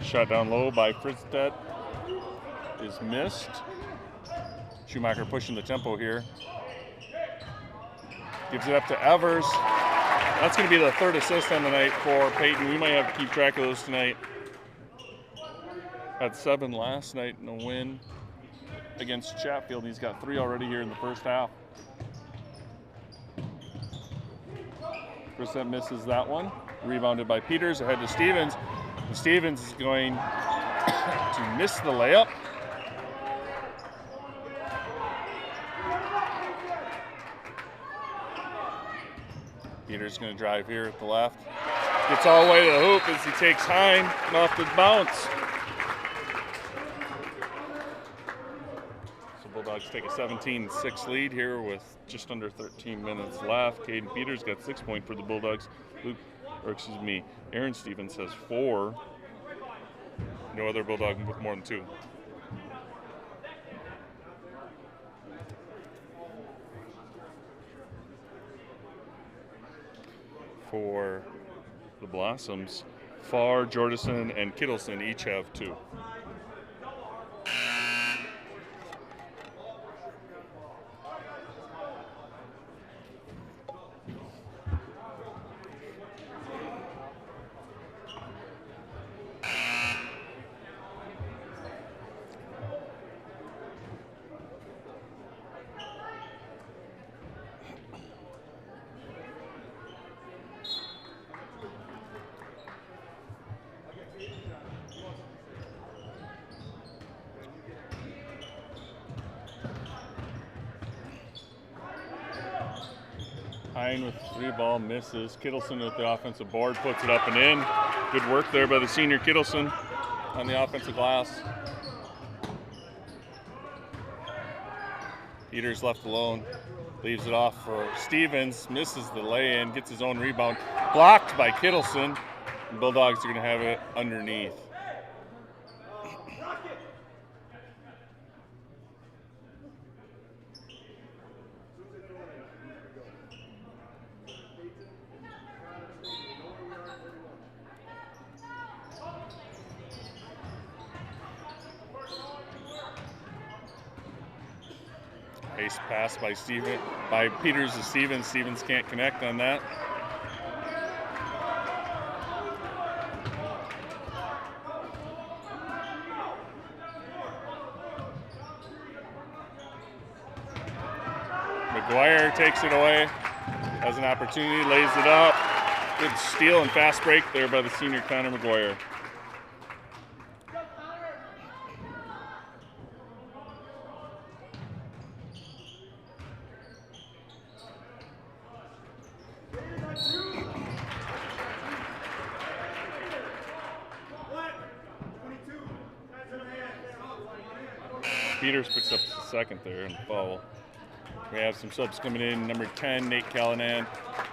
Shot down low by Fristedt is missed. Schumacher pushing the tempo here. Gives it up to Evers. That's going to be the third assist on the night for Peyton. We might have to keep track of those tonight. Had 7 last night in a win against Chatfield. He's got 3 already here in the first half. Fristedt misses that one. Rebounded by Peters, ahead to Stevens. Stevens is going to miss the layup. Peters going to drive here at the left. Gets all the way to the hoop as he takes Hine and off the bounce. So Bulldogs take a 17-6 lead here with just under 13 minutes left. Caden Peters got 6 points for the Bulldogs. Aaron Stevens has 4. No other Bulldog with more than 2. For the Blossoms, Farr, Jordison, and Kittleson each have 2. Hine with 3 ball, misses. Kittleson with the offensive board, puts it up and in. Good work there by the senior Kittleson on the offensive glass. Peters left alone, leaves it off for Stevens, misses the lay-in, gets his own rebound, blocked by Kittleson. The Bulldogs are going to have it underneath. Ace pass by Peters to Stevens. Stevens can't connect on that. McGuire takes it away, has an opportunity, lays it up. Good steal and fast break there by the senior Connor McGuire. Peters picks up the second there and foul. We have some subs coming in. Number 10, Nate Callanan.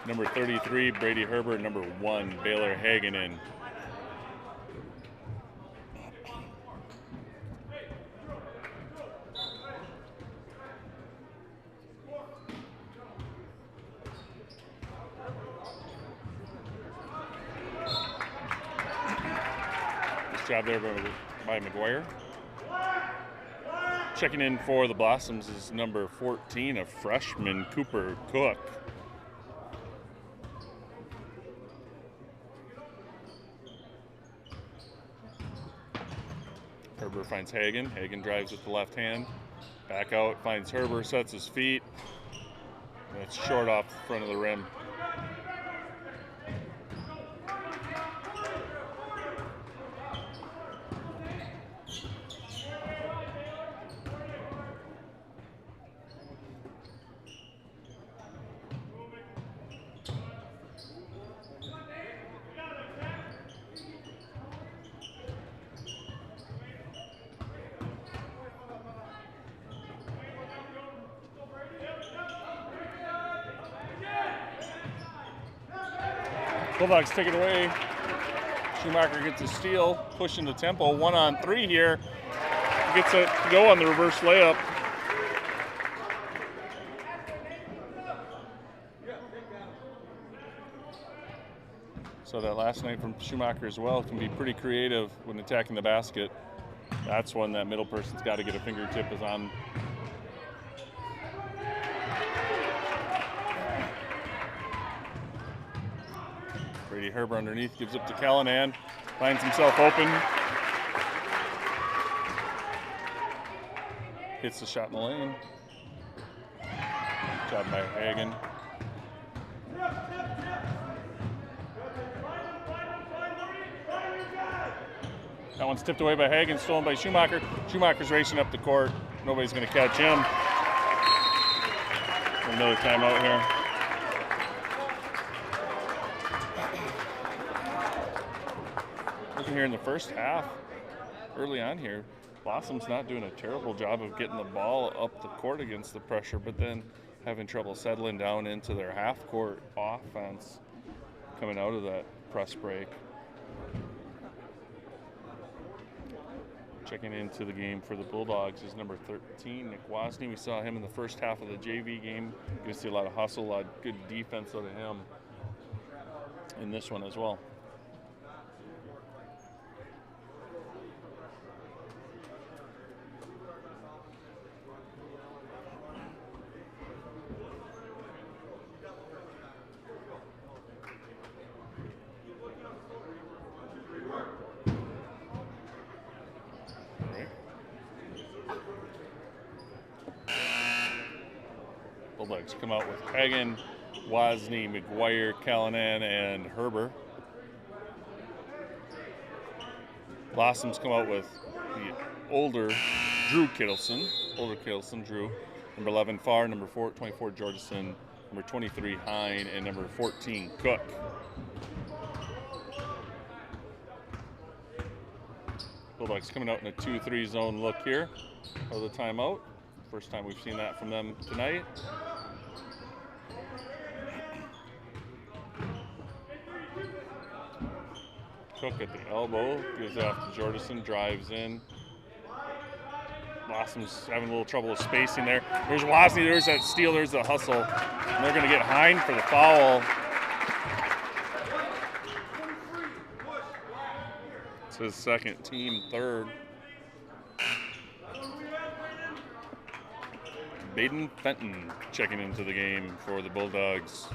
Number 33, Brady Herbert. Number 1, Baylor Hagen in. Nice job there by McGuire. Checking in for the Blossoms is number 14, a freshman, Cooper Cook. Herbert finds Hagen. Hagen drives with the left hand. Back out, finds Herbert, sets his feet. That's short off the front of the rim. Bulldogs take it away. Schumacher gets a steal, pushing the tempo. 1-on-3 here. Gets it to go on the reverse layup. So that last night from Schumacher as well can be pretty creative when attacking the basket. That's one that middle person's got to get a fingertip is on. Brady Herbert underneath, gives up to Callanan, finds himself open. Hits the shot in the lane. Good job by Hagen. That one's tipped away by Hagen, stolen by Schumacher. Schumacher's racing up the court. Nobody's going to catch him. Another timeout here. Looking here in the first half, early on here, Blossom's not doing a terrible job of getting the ball up the court against the pressure, but then having trouble settling down into their half-court offense coming out of that press break. Checking into the game for the Bulldogs is number 13, Nick Wozni. We saw him in the first half of the JV game. You're going to see a lot of hustle, a lot of good defense out of him in this one as well. Bulldogs come out with Hagen, Wozni, McGuire, Callanan, and Herbert. Blossoms come out with the older Drew Kittleson. Drew. Number 11, Farr. Number 24, Jordison number 23 Hine, and number 14 Cook. Bulldogs coming out in a 2-3 zone look here of the timeout. First time we've seen that from them tonight. Cook at the elbow, gives it off to Jordison, drives in. Blossom's having a little trouble with spacing there. There's Wozni, there's that steal, there's the hustle. And they're going to get Hine for the foul. It's his second, team third. Baden Fenton checking into the game for the Bulldogs.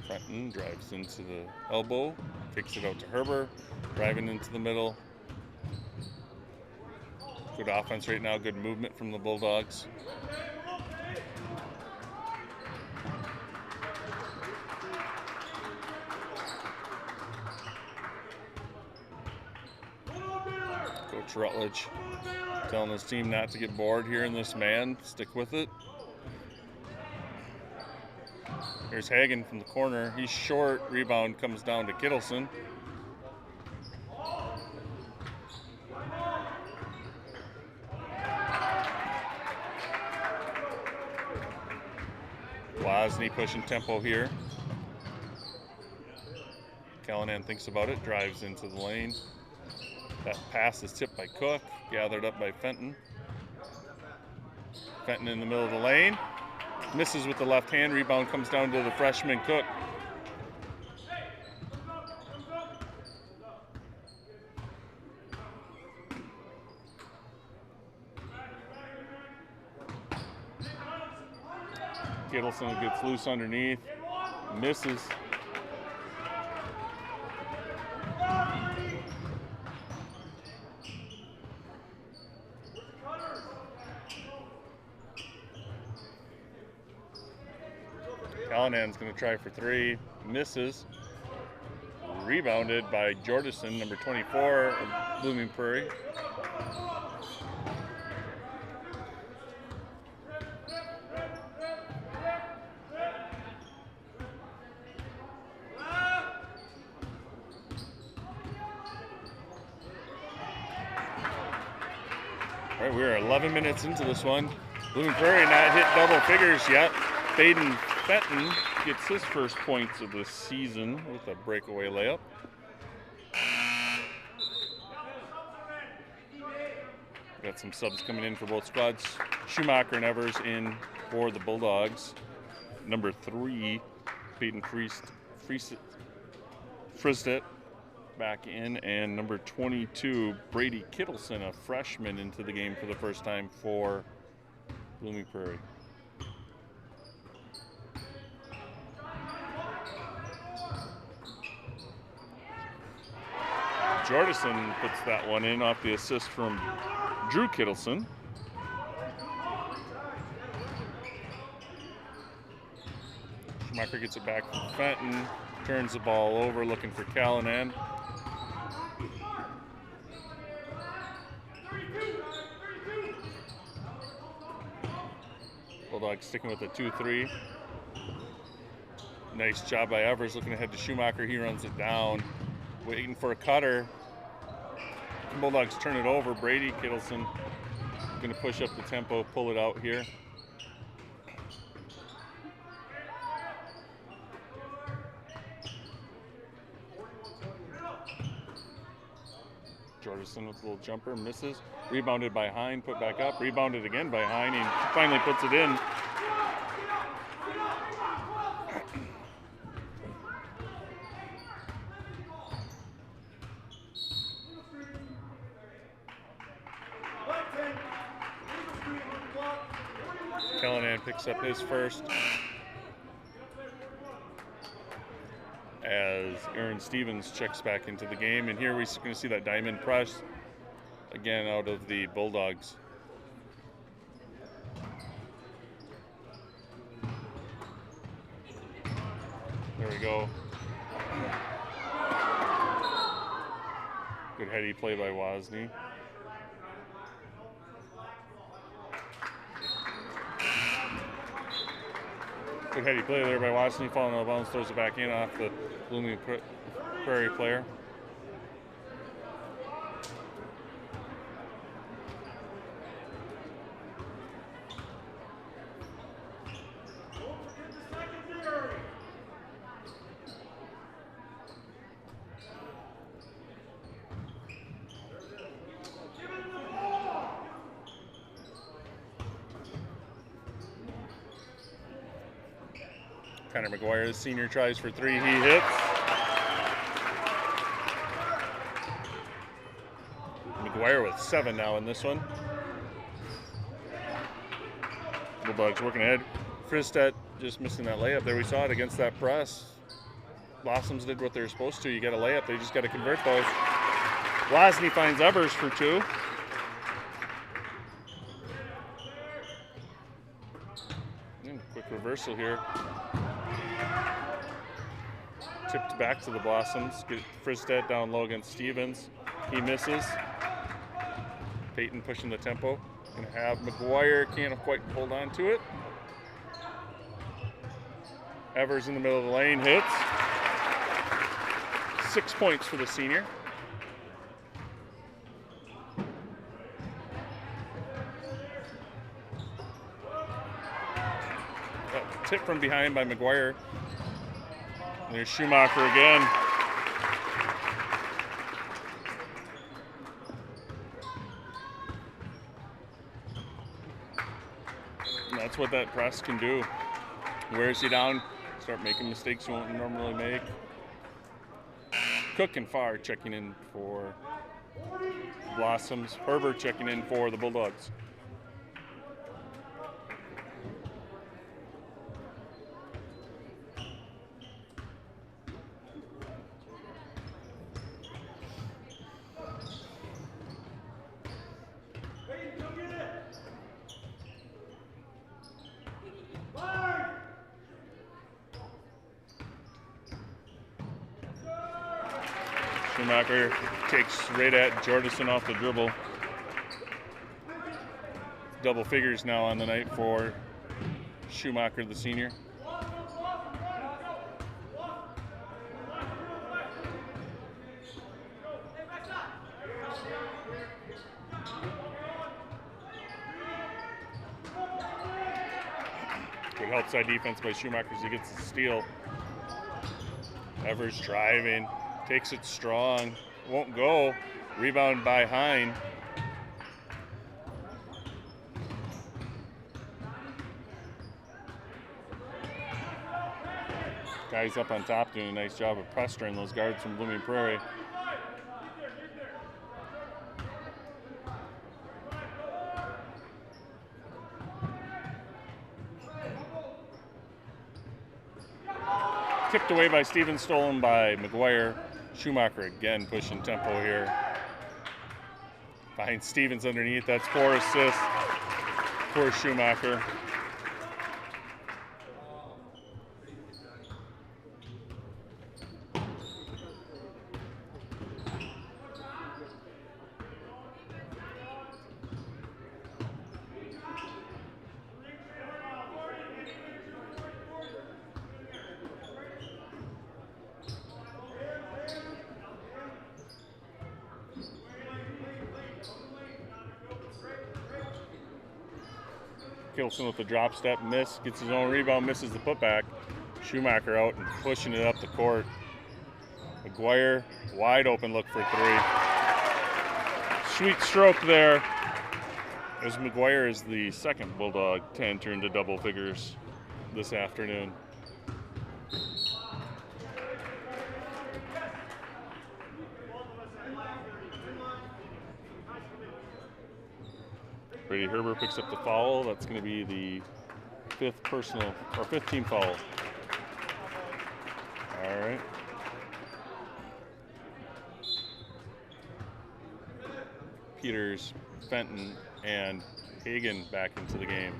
Fenton drives into the elbow, takes it out to Herber, driving into the middle. Good offense right now, good movement from the Bulldogs. Coach Rutledge telling his team not to get bored here in this man, stick with it. Here's Hagen from the corner. He's short. Rebound comes down to Kittleson. Wozni pushing tempo here. Callahan thinks about it, drives into the lane. That pass is tipped by Cook, gathered up by Fenton. Fenton in the middle of the lane. Misses with the left hand. Rebound comes down to the freshman Cook. Kittleson gets loose underneath. Misses. Callahan's going to try for three, misses. Rebounded by Jordison, number 24 of Blooming Prairie. All right, we're 11 minutes into this one. Blooming Prairie not hit double figures yet. Baden Fenton gets his first points of the season with a breakaway layup. Got some subs coming in for both squads. Schumacher and Evers in for the Bulldogs. Number 3, Peyton Fristet back in, and number 22, Brady Kittleson, a freshman, into the game for the first time for Blooming Prairie. Jordison puts that one in off the assist from Drew Kittleson. Schumacher gets it back from Fenton, turns the ball over, looking for Callahan. Bulldogs sticking with a 2-3. Nice job by Evers, looking ahead to Schumacher. He runs it down, waiting for a cutter. Bulldogs turn it over. Brady Kittleson going to push up the tempo, pull it out here. Jordison with a little jumper, misses. Rebounded by Hine, put back up. Rebounded again by Hine, and finally puts it in. Callahan picks up his first as Aaron Stevens checks back into the game. And here we're going to see that diamond press again out of the Bulldogs. There we go. Good heady play by Wozni. Good heady play there by Wozni, falling out of bounds, throws it back in off the Blooming Prairie player. Connor McGuire, the senior, tries for three. He hits. McGuire with 7 now in this one. Bulldogs working ahead. Fristedt just missing that layup there. We saw it against that press. Blossoms did what they were supposed to. You got a layup. They just got to convert those. Wozni finds Evers for 2. Quick reversal here. Tipped back to the Blossoms. Get Fristedt down low against Stevens. He misses. Peyton pushing the tempo. Gonna have McGuire, can't quite hold on to it. Evers in the middle of the lane, hits. 6 points for the senior. Tip from behind by McGuire. And there's Schumacher again. And that's what that press can do. Wears you down, start making mistakes you won't normally make. Cook and Farr checking in for Blossoms. Herbert checking in for the Bulldogs. Schumacher takes right at Jordison off the dribble. Double figures now on the night for Schumacher, the senior. Good help side defense by Schumacher as he gets the steal. Evers driving. Takes it strong, won't go. Rebound by Hine. Guys up on top doing a nice job of pressuring those guards from Blooming Prairie. Tipped away by Stevens, stolen by McGuire. Schumacher again pushing tempo here. Finds Stevens underneath. That's 4 assists for Schumacher. Kilson with the drop step, miss, gets his own rebound, misses the putback. Schumacher out and pushing it up the court. McGuire, wide open look for 3. Sweet stroke there. As McGuire is the second Bulldog to enter into double figures this afternoon. Brady Herbert picks up the foul. That's going to be the 5th team foul. All right. Peters, Fenton, and Hagan back into the game.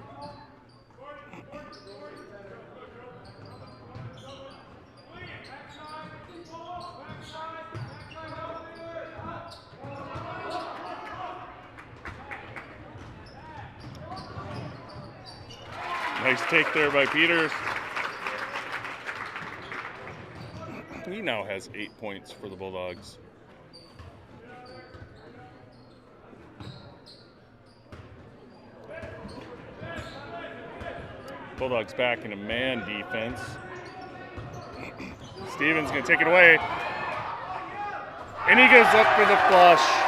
Nice take there by Peters. He now has 8 points for the Bulldogs. Bulldogs back in a man defense. Stevens going to take it away. And he goes up for the flush.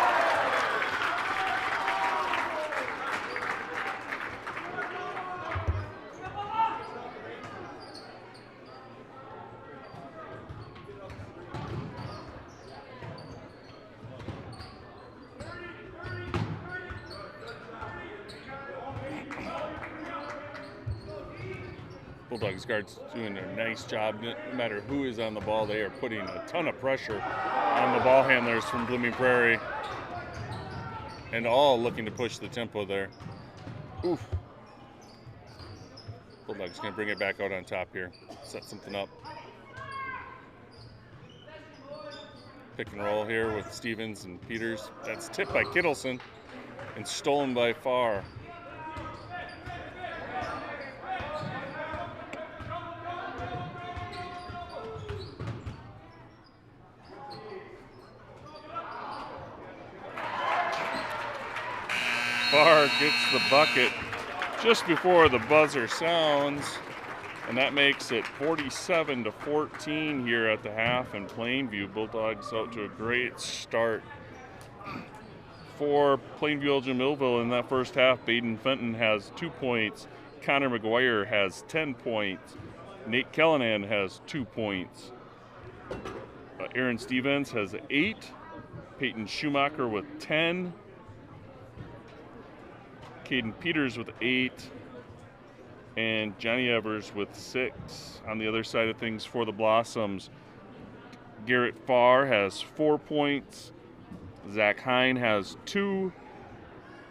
Bulldogs guards doing a nice job. No matter who is on the ball, they are putting a ton of pressure on the ball handlers from Blooming Prairie. And all looking to push the tempo there. Oof. Bulldogs going to bring it back out on top here. Set something up. Pick and roll here with Stevens and Peters. That's tipped by Kittleson and stolen by Farr. Farr gets the bucket just before the buzzer sounds, and that makes it 47-14 here at the half in Plainview. Bulldogs out to a great start. For Plainview Elgin Millville in that first half, Baden Fenton has 2 points. Connor McGuire has 10 points. Nate Callanan has 2 points. Aaron Stevens has 8. Peyton Schumacher with 10. Caden Peters with 8. And Johnny Evers with 6. On the other side of things for the Blossoms, Garrett Farr has 4 points. Zach Hine has 2.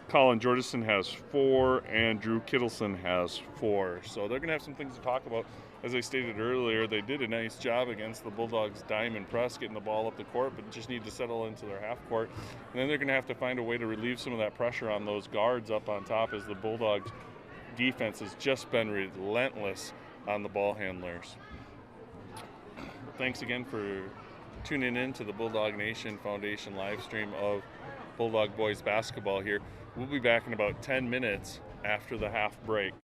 Colin Jordison has 4. And Drew Kittleson has 4. So they're going to have some things to talk about. As I stated earlier, they did a nice job against the Bulldogs' diamond press, getting the ball up the court, but just need to settle into their half court. And then they're going to have to find a way to relieve some of that pressure on those guards up on top, as the Bulldogs' defense has just been relentless on the ball handlers. Thanks again for tuning in to the Bulldog Nation Foundation live stream of Bulldog Boys basketball here. We'll be back in about 10 minutes after the half break.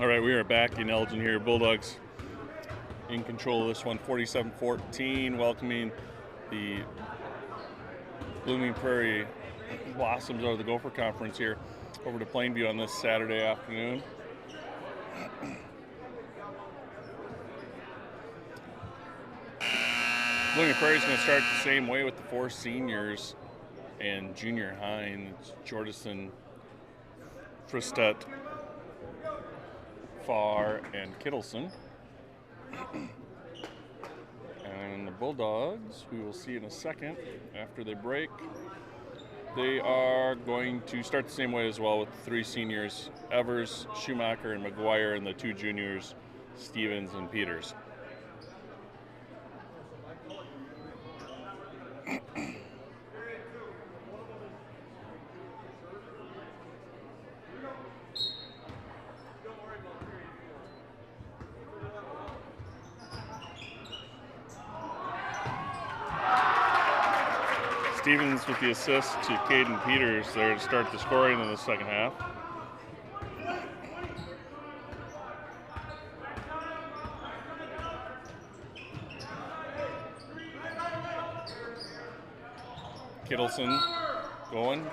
All right, we are back in Elgin here. Bulldogs in control of this one, 47-14, welcoming the Blooming Prairie Blossoms out of the Gopher Conference here over to Plainview on this Saturday afternoon. Blooming Prairie is going to start the same way with the 4 seniors and junior high. It's Jordison, Fristet, Farr, and Kittleson. And the Bulldogs, we will see in a second after they break. They are going to start the same way as well with the 3 seniors, Evers, Schumacher, and McGuire, and the 2 juniors, Stevens and Peters. Stevens with the assist to Caden Peters there to start the scoring in the second half. Kittleson going.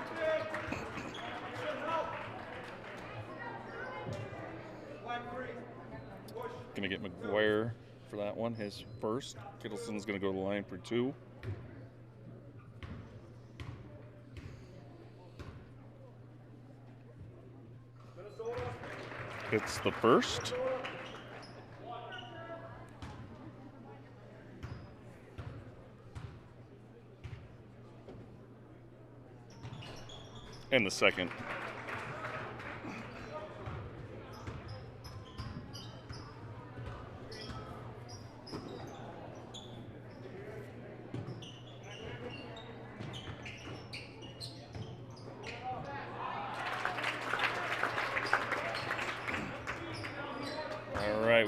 Gonna get McGuire for that one, his first. Kittleson's gonna go to the line for 2. It's the first. And the second.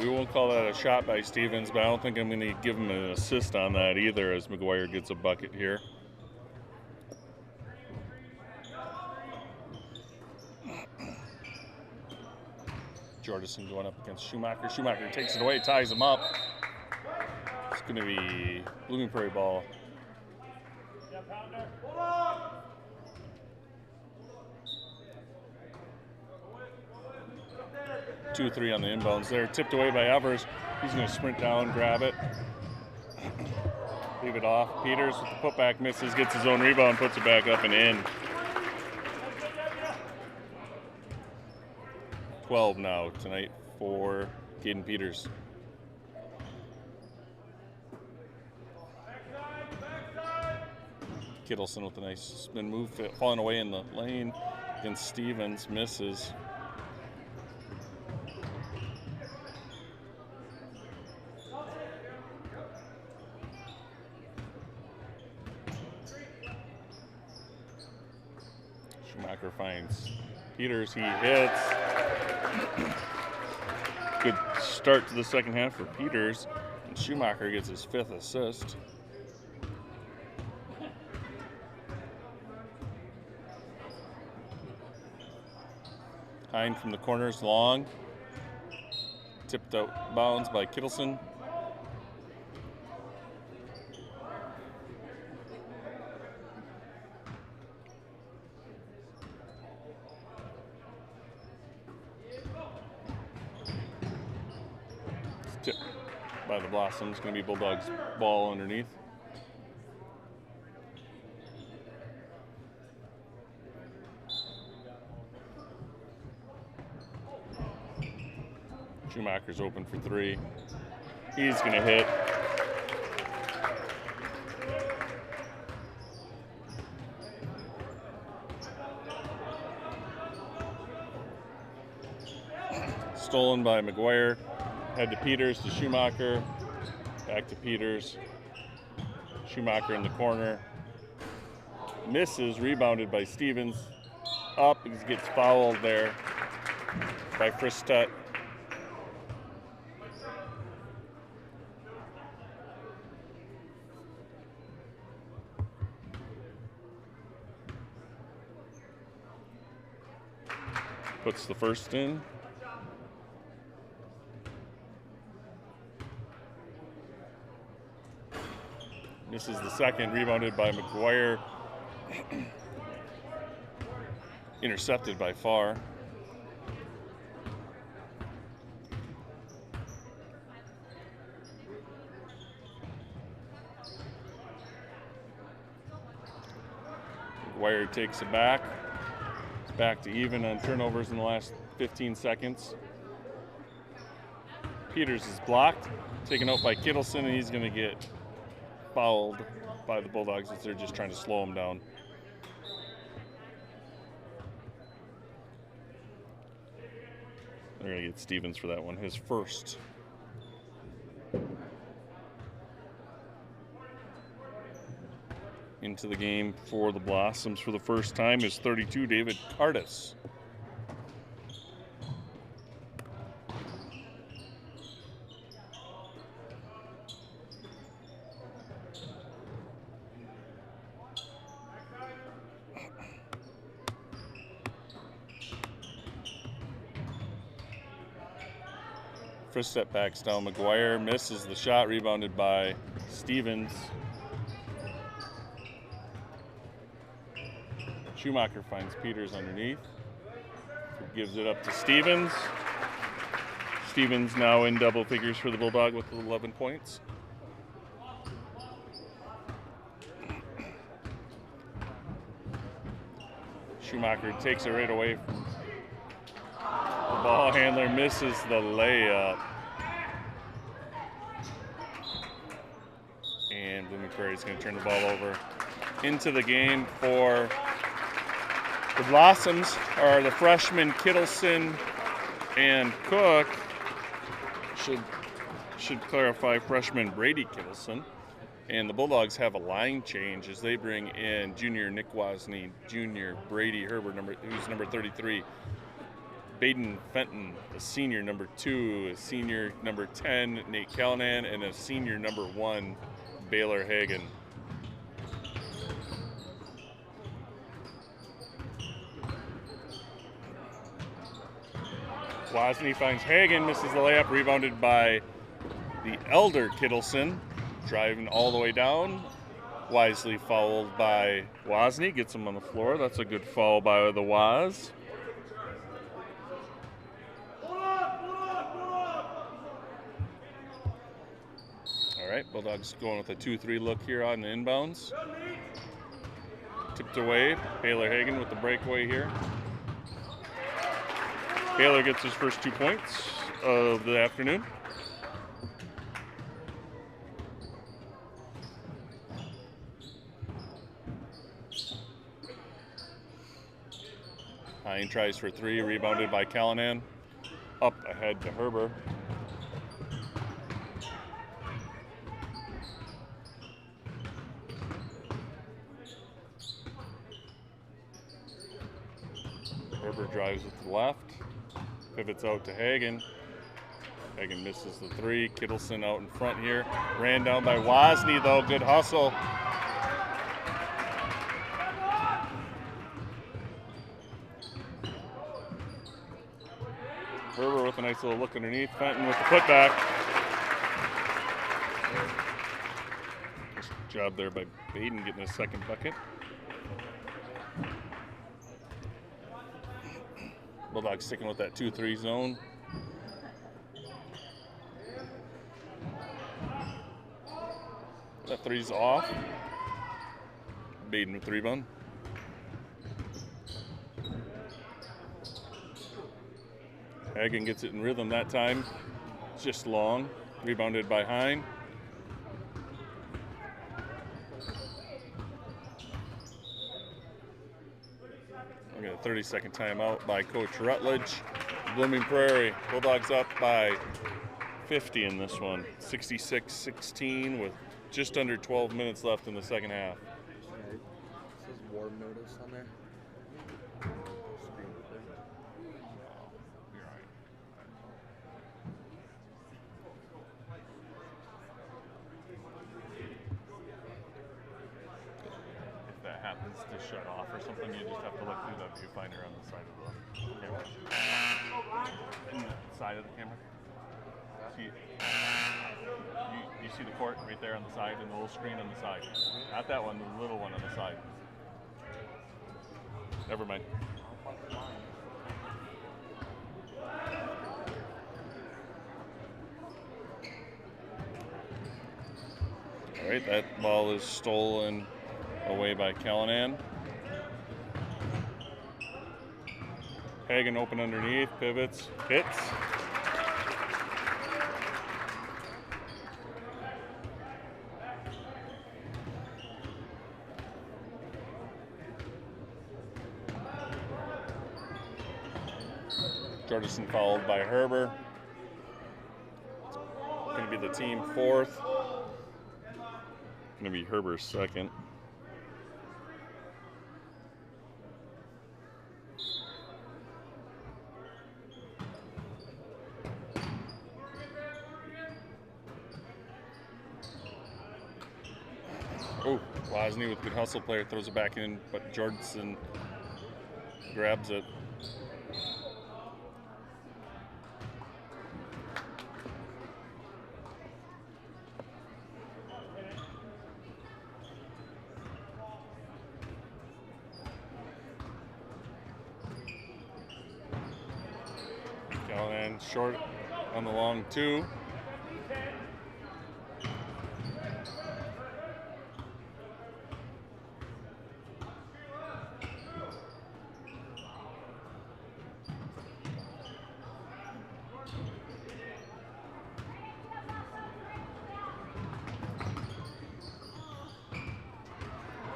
We won't call that a shot by Stevens, but I don't think I'm going to give him an assist on that either as McGuire gets a bucket here. Jordison going up against Schumacher. Schumacher takes it away, ties him up. It's going to be Blooming Prairie ball. 2-3 on the inbounds there. Tipped away by Evers. He's going to sprint down, grab it. Leave it off. Peters with the putback misses, gets his own rebound, puts it back up and in. 12 now tonight for Caden Peters. Kittleson with a nice spin move, falling away in the lane against Stevens, misses. Schumacher finds Peters, he hits. Good start to the second half for Peters, and Schumacher gets his 5th assist. Hind from the corners, long. Tipped out bounds by Kittleson. Tipped by the Blossoms. Going to be Bulldogs ball underneath. Schumacher's open for 3. He's going to hit. Stolen by McGuire. Head to Peters, to Schumacher. Back to Peters. Schumacher in the corner. Misses, rebounded by Stevens. Up, he gets fouled there by Fristet. Puts the first in. Misses the second, rebounded by McGuire. Intercepted by Farr. McGuire takes it back. It's back to even on turnovers in the last 15 seconds. Peters is blocked, taken out by Kittleson, and he's going to get fouled by the Bulldogs as they're just trying to slow him down. They're going to get Stevens for that one, his first. Into the game for the Blossoms for the first time is 32, David Cardis. First step backs down. McGuire misses the shot, rebounded by Stevens. Schumacher finds Peters underneath. Gives it up to Stevens. Stevens now in double figures for the Bulldog with 11 points. Schumacher takes it right away from the ball handler, misses the layup. And Blooming Prairie is going to turn the ball over. Into the game for the Blossoms are the freshmen Kittleson and Cook. Should clarify freshman Brady Kittleson. And the Bulldogs have a line change as they bring in junior Nick Wozni, junior Brady Herbert, who's number 33. Baden Fenton, a senior number 2, a senior number 10, Nate Callanan, and a senior number 1, Baylor Hagan. Wozni finds Hagan, misses the layup, rebounded by the elder Kittleson, driving all the way down. Wisely fouled by Wozni, gets him on the floor. That's a good foul by the Woz. All right, Bulldogs going with a 2-3 look here on the inbounds. Tipped away, Baylor Hagan with the breakaway here. Baylor gets his first 2 points of the afternoon. Hine tries for 3, rebounded by Callanan. Up ahead to Herbert. Herbert drives it to the left. Pivots out to Hagan. Hagan misses the 3. Kittleson out in front here. Ran down by Wozni though. Good hustle. Herbert with a nice little look underneath. Fenton with the putback. Nice job there by Baden getting his second bucket. Bulldogs sticking with that 2-3 zone. That 3's off. Baden with the rebound. Hagan gets it in rhythm that time. It's just long. Rebounded by Hine. We got a 30-second timeout by Coach Rutledge. Blooming Prairie. Bulldogs up by 50 in this one. 66-16 with just under 12 minutes left in the second half. It says warm notice on there. If that happens to shut off or something, you just have to look through that viewfinder on the side of the camera. In the side of the camera. See, you see see the court right there on the side and the little screen on the side? Not that one, the little one on the side. Never mind. All right, that ball is stolen away by Callanan. Hagen open underneath, pivots, hits. Jordison followed by Herber. Going to be the team fourth. Going to be Herber's second. Oh, Wozni with good hustle player throws it back in, but Jordison grabs it. Callahan short on the long two.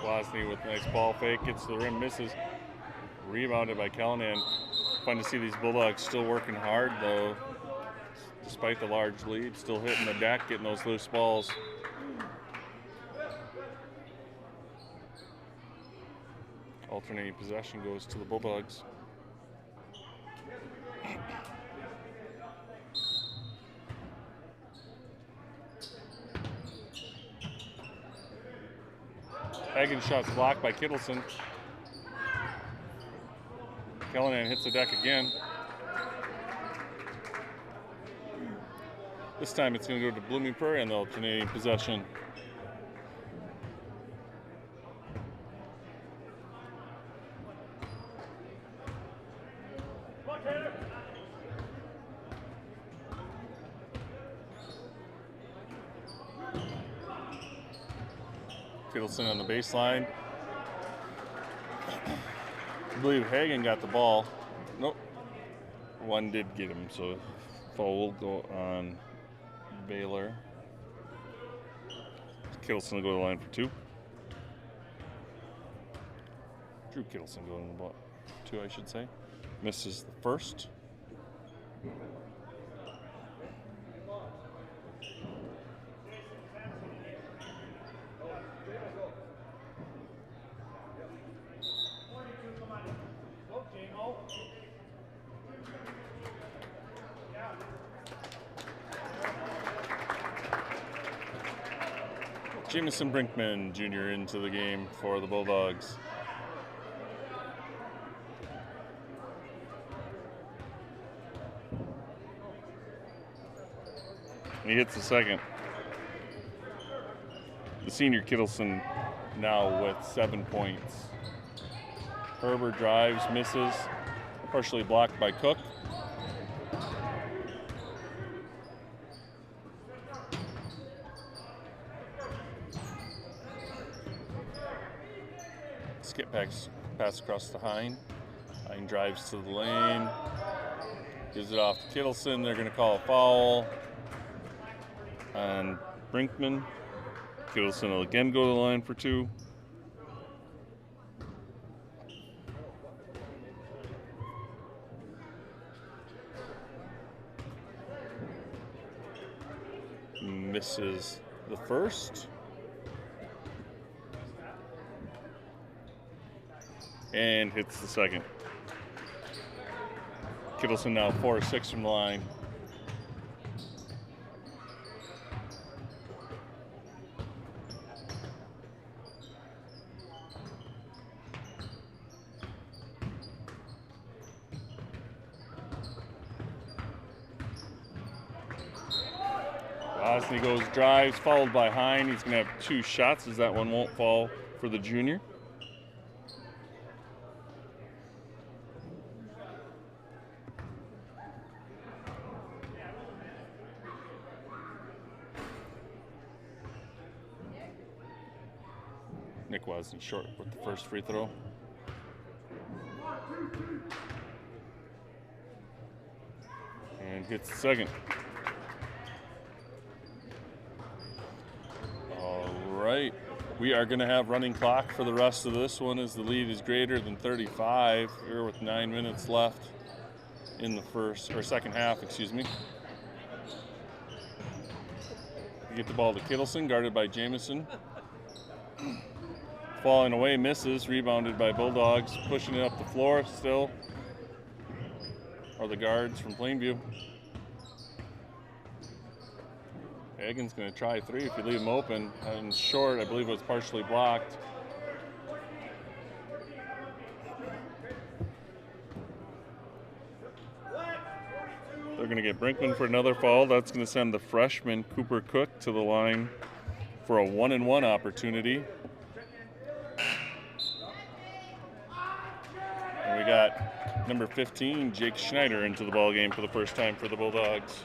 Wozni with nice ball fake, gets to the rim, misses. Rebounded by Callahan. Fun to see these Bulldogs still working hard, though, despite the large lead, still hitting the deck, getting those loose balls. Alternating possession goes to the Bulldogs. Hagen shot's blocked by Kittleson. Callahan hits the deck again. This time it's going to go to Blooming Prairie on the alternating possession. Kittleson on the baseline. I believe Hagen got the ball. Nope. One did get him, so foul will go on Baylor. Kittleson will go to the line for two. Drew Kittleson going to the two, I should say. Misses the first. Jamison Brinkman Jr. into the game for the Bulldogs. He hits the second. The senior Kittleson now with 7 points. Herbert drives, misses, partially blocked by Cook. Skip pass across to Hine. Hine drives to the lane. Gives it off to Kittleson. They're going to call a foul on Brinkman. Kittleson will again go to the line for two. Misses the first. And hits the second. Kittleson now 4 of 6 from the line. Osney goes, drives, followed by Hine. He's going to have 2 shots as that one won't fall for the junior. Nick Osney short with the first free throw. And gets the second. All right. We are going to have running clock for the rest of this one as the lead is greater than 35 here with 9 minutes left in the second half, excuse me. We get the ball to Kittleson, guarded by Jamison. Falling away, misses, rebounded by Bulldogs. Pushing it up the floor still are the guards from Plainview. Hagen's going to try 3 if you leave him open. And short, I believe it was partially blocked. They're going to get Brinkman for another foul. That's going to send the freshman Cooper Cook to the line for a 1-and-1 opportunity. And we got number 15, Jake Schneider, into the ball game for the first time for the Bulldogs.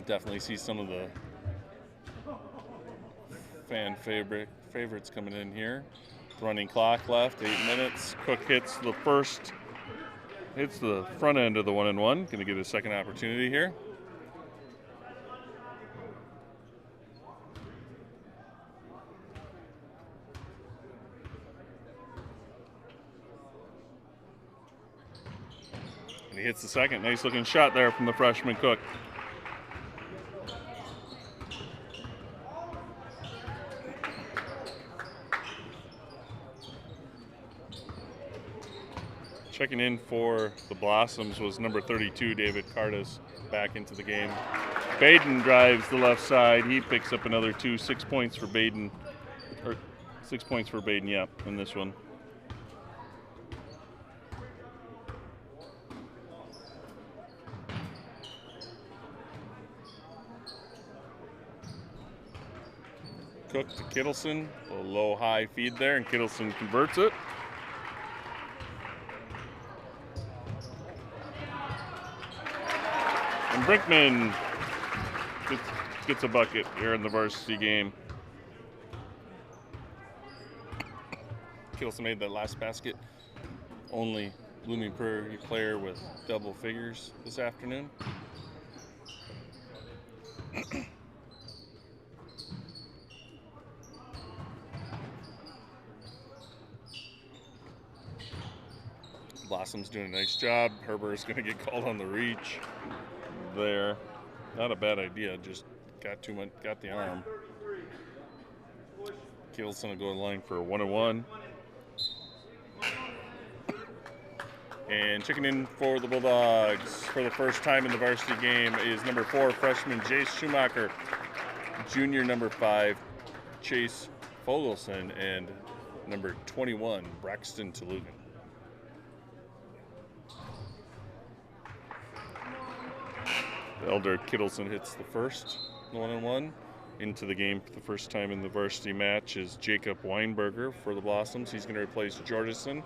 Definitely see some of the fan favorites coming in here. Running clock left, 8 minutes. Cook hits the front end of the 1-and-1. Going to get a second opportunity here. And he hits the second. Nice looking shot there from the freshman Cook. Checking in for the Blossoms was number 32, David Cartas, back into the game. Baden drives the left side. He picks up another 2, 6 points for Baden. Or 6 points for Baden, yep, in this one. Cook to Kittleson, a low-high feed there, and Kittleson converts it. And Brinkman gets a bucket here in the varsity game. Kittleson made that last basket. Only Blooming Prairie player with double figures this afternoon. Blossom's doing a nice job. Herbert's going to get called on the reach there. Not a bad idea, just got the arm. Kittleson will go to the line for a 1-and-1. And checking in for the Bulldogs for the first time in the varsity game is number 4, freshman Jace Schumacher, junior number 5, Chase Fogelson, and number 21, Braxton Tolugan. Elder Kittleson hits the first 1-and-1. Into the game for the first time in the varsity match is Jacob Weinberger for the Blossoms. He's going to replace Jordison.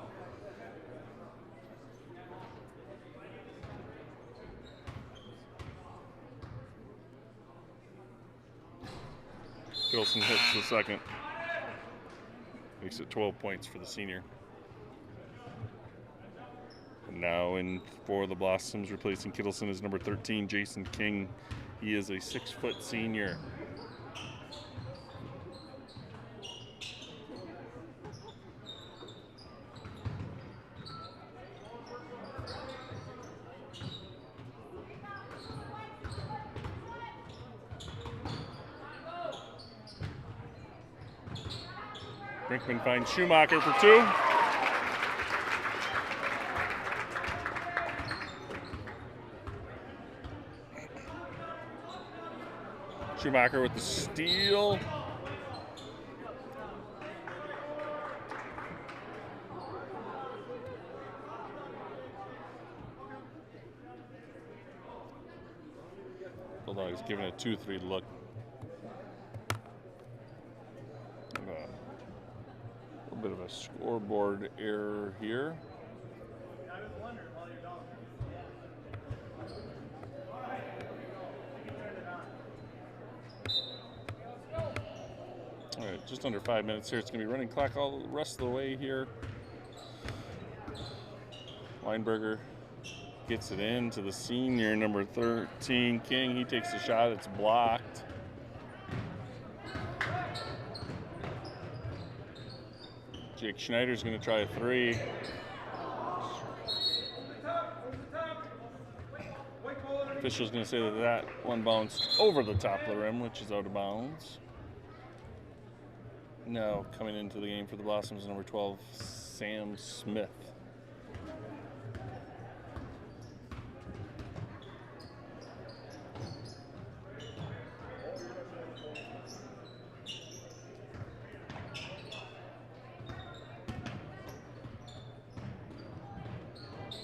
Kittleson hits the second. Makes it 12 points for the senior. Now in for the Blossoms, replacing Kittleson is number 13, Jason King. He is a 6-foot senior. Brinkman finds Schumacher for 2. Schumacher with the steal. Bulldogs giving a 2-3 look. A little bit of a scoreboard error here. All right, just under 5 minutes here. It's going to be running clock all the rest of the way here. Weinberger gets it in to the senior, number 13, King. He takes a shot. It's blocked. Jake Schneider's going to try a 3. Official's going to say that one bounced over the top of the rim, which is out of bounds. Now coming into the game for the Blossoms, number 12, Sam Smith.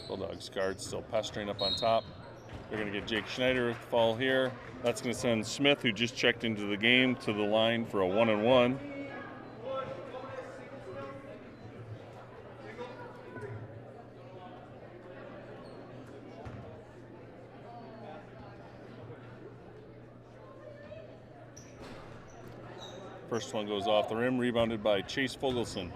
Bulldogs guard still pestering up on top. They're going to get Jake Schneider with the fall here. That's going to send Smith, who just checked into the game, to the line for a 1-on-1. First one goes off the rim, rebounded by Chase Fogelson.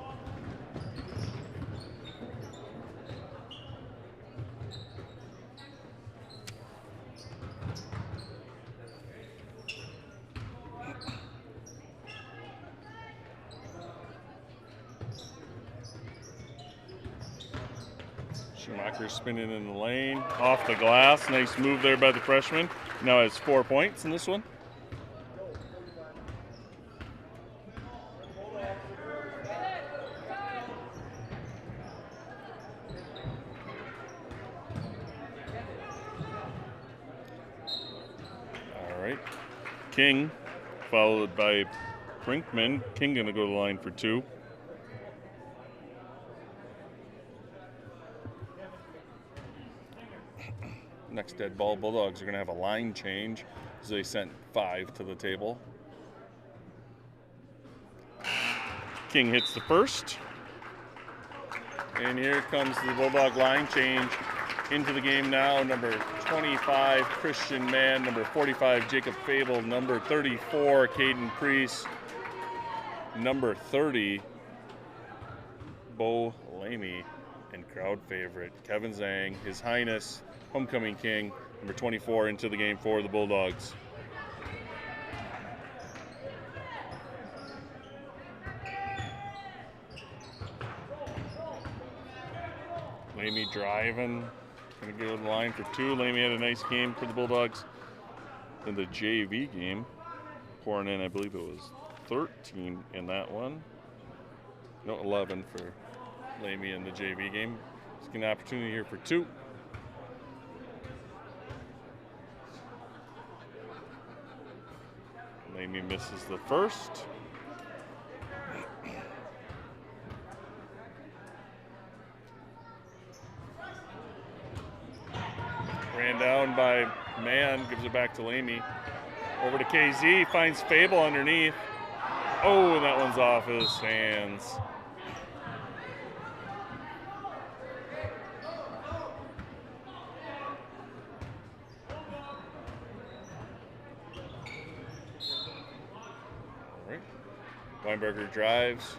Schumacher spinning in the lane, off the glass. Nice move there by the freshman. Now has 4 points in this one. All right. King, followed by Brinkman. King going to go to the line for 2. Next dead ball, Bulldogs are going to have a line change as they sent 5 to the table. King hits the first. And here comes the Bulldog line change into the game now. Number 25, Christian Mann. Number 45, Jacob Fable. Number 34, Caden Priest. Number 30, Bo Lamy. And crowd favorite, Kevin Zhang, His Highness, Homecoming King, number 24, into the game for the Bulldogs. Lamy driving, going to go to the line for 2. Lamy had a nice game for the Bulldogs in the JV game, pouring in, I believe it was 13 in that one. No, 11 for Lamy in the JV game. He's getting an opportunity here for 2. Lamy misses the first. Ran down by Mann, gives it back to Lamy. Over to KZ, finds Fable underneath. Oh, and that one's off his hands. Weinberger drives,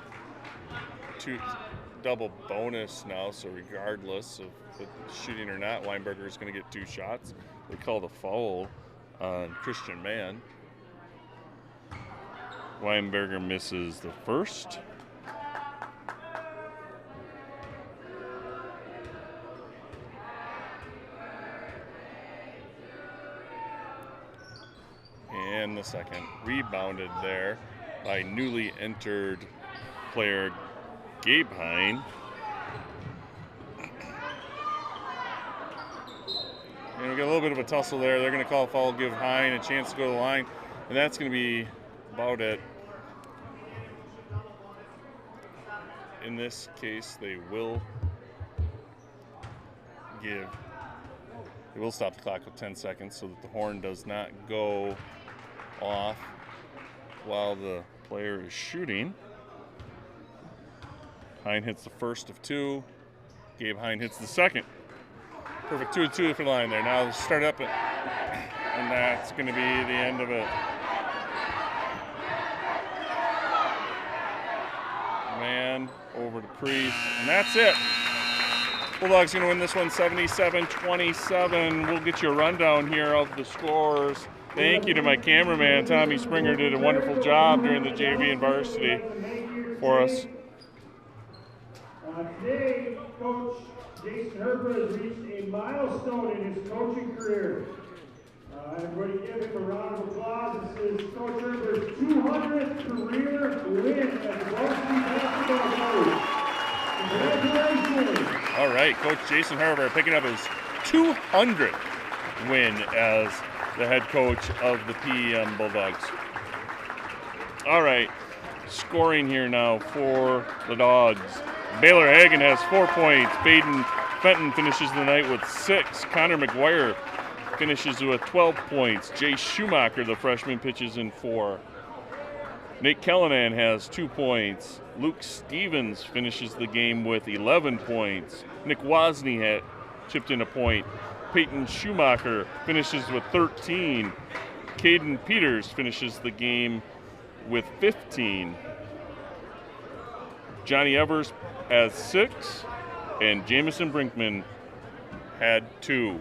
2 double bonus now, so regardless of shooting or not, Weinberger is going to get 2 shots. They call the foul on Christian Mann. Weinberger misses the first. And the second, rebounded there by newly entered player Gabe Hine. And we got a little bit of a tussle there. They're going to call a foul, give Hine a chance to go to the line, and that's going to be about it. In this case, they will give They will stop the clock with 10 seconds so that the horn does not go off while the player is shooting. Hine hits the first of two. Gabe Hine hits the second. Perfect 2-2 for the line there. Now start up, and that's going to be the end of it. Man over to Priest, and that's it. Bulldogs going to win this one 77-27. We'll get you a rundown here of the scores. Thank you to my cameraman, Tommy Springer, did a wonderful job during the JV and Varsity for us. Today, Coach Jason Herbert has reached a milestone in his coaching career. Everybody give him a round of applause. This is Coach Herbert's 200th career win as a varsity basketball coach. Congratulations. All right, Coach Jason Herbert picking up his 200th win as the head coach of the PEM Bulldogs. All right, scoring here now for the Dogs. Baylor Hagan has 4 points. Baden Fenton finishes the night with 6. Connor McGuire finishes with 12 points. Jay Schumacher, the freshman, pitches in 4. Nate Callanan has 2 points. Luke Stevens finishes the game with 11 points. Nick Wozni had chipped in a point. Peyton Schumacher finishes with 13. Caden Peters finishes the game with 15. Johnny Evers has 6, and Jamison Brinkman had 2.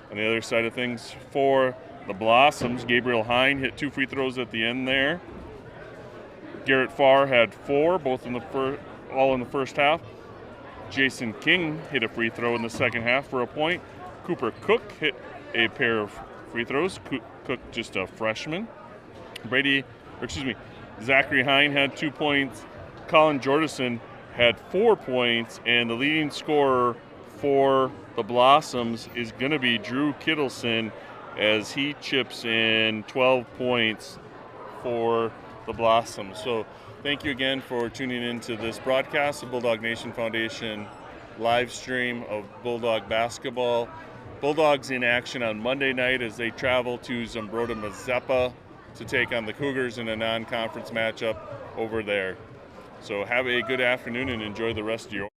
On the other side of things, for the Blossoms, Gabriel Hine hit 2 free throws at the end there. Garrett Farr had 4, both in the all in the first half. Jason King hit a free throw in the second half for a point. Cooper Cook hit a pair of free throws. Cook just a freshman. Zachary Hine had 2 points. Colin Jordison had 4 points, and the leading scorer for the Blossoms is going to be Drew Kittleson as he chips in 12 points for the Blossoms. So thank you again for tuning in to this broadcast of Bulldog Nation Foundation live stream of Bulldog basketball. Bulldogs in action on Monday night as they travel to Zumbrota Mazeppa to take on the Cougars in a non-conference matchup over there. So have a good afternoon and enjoy the rest of your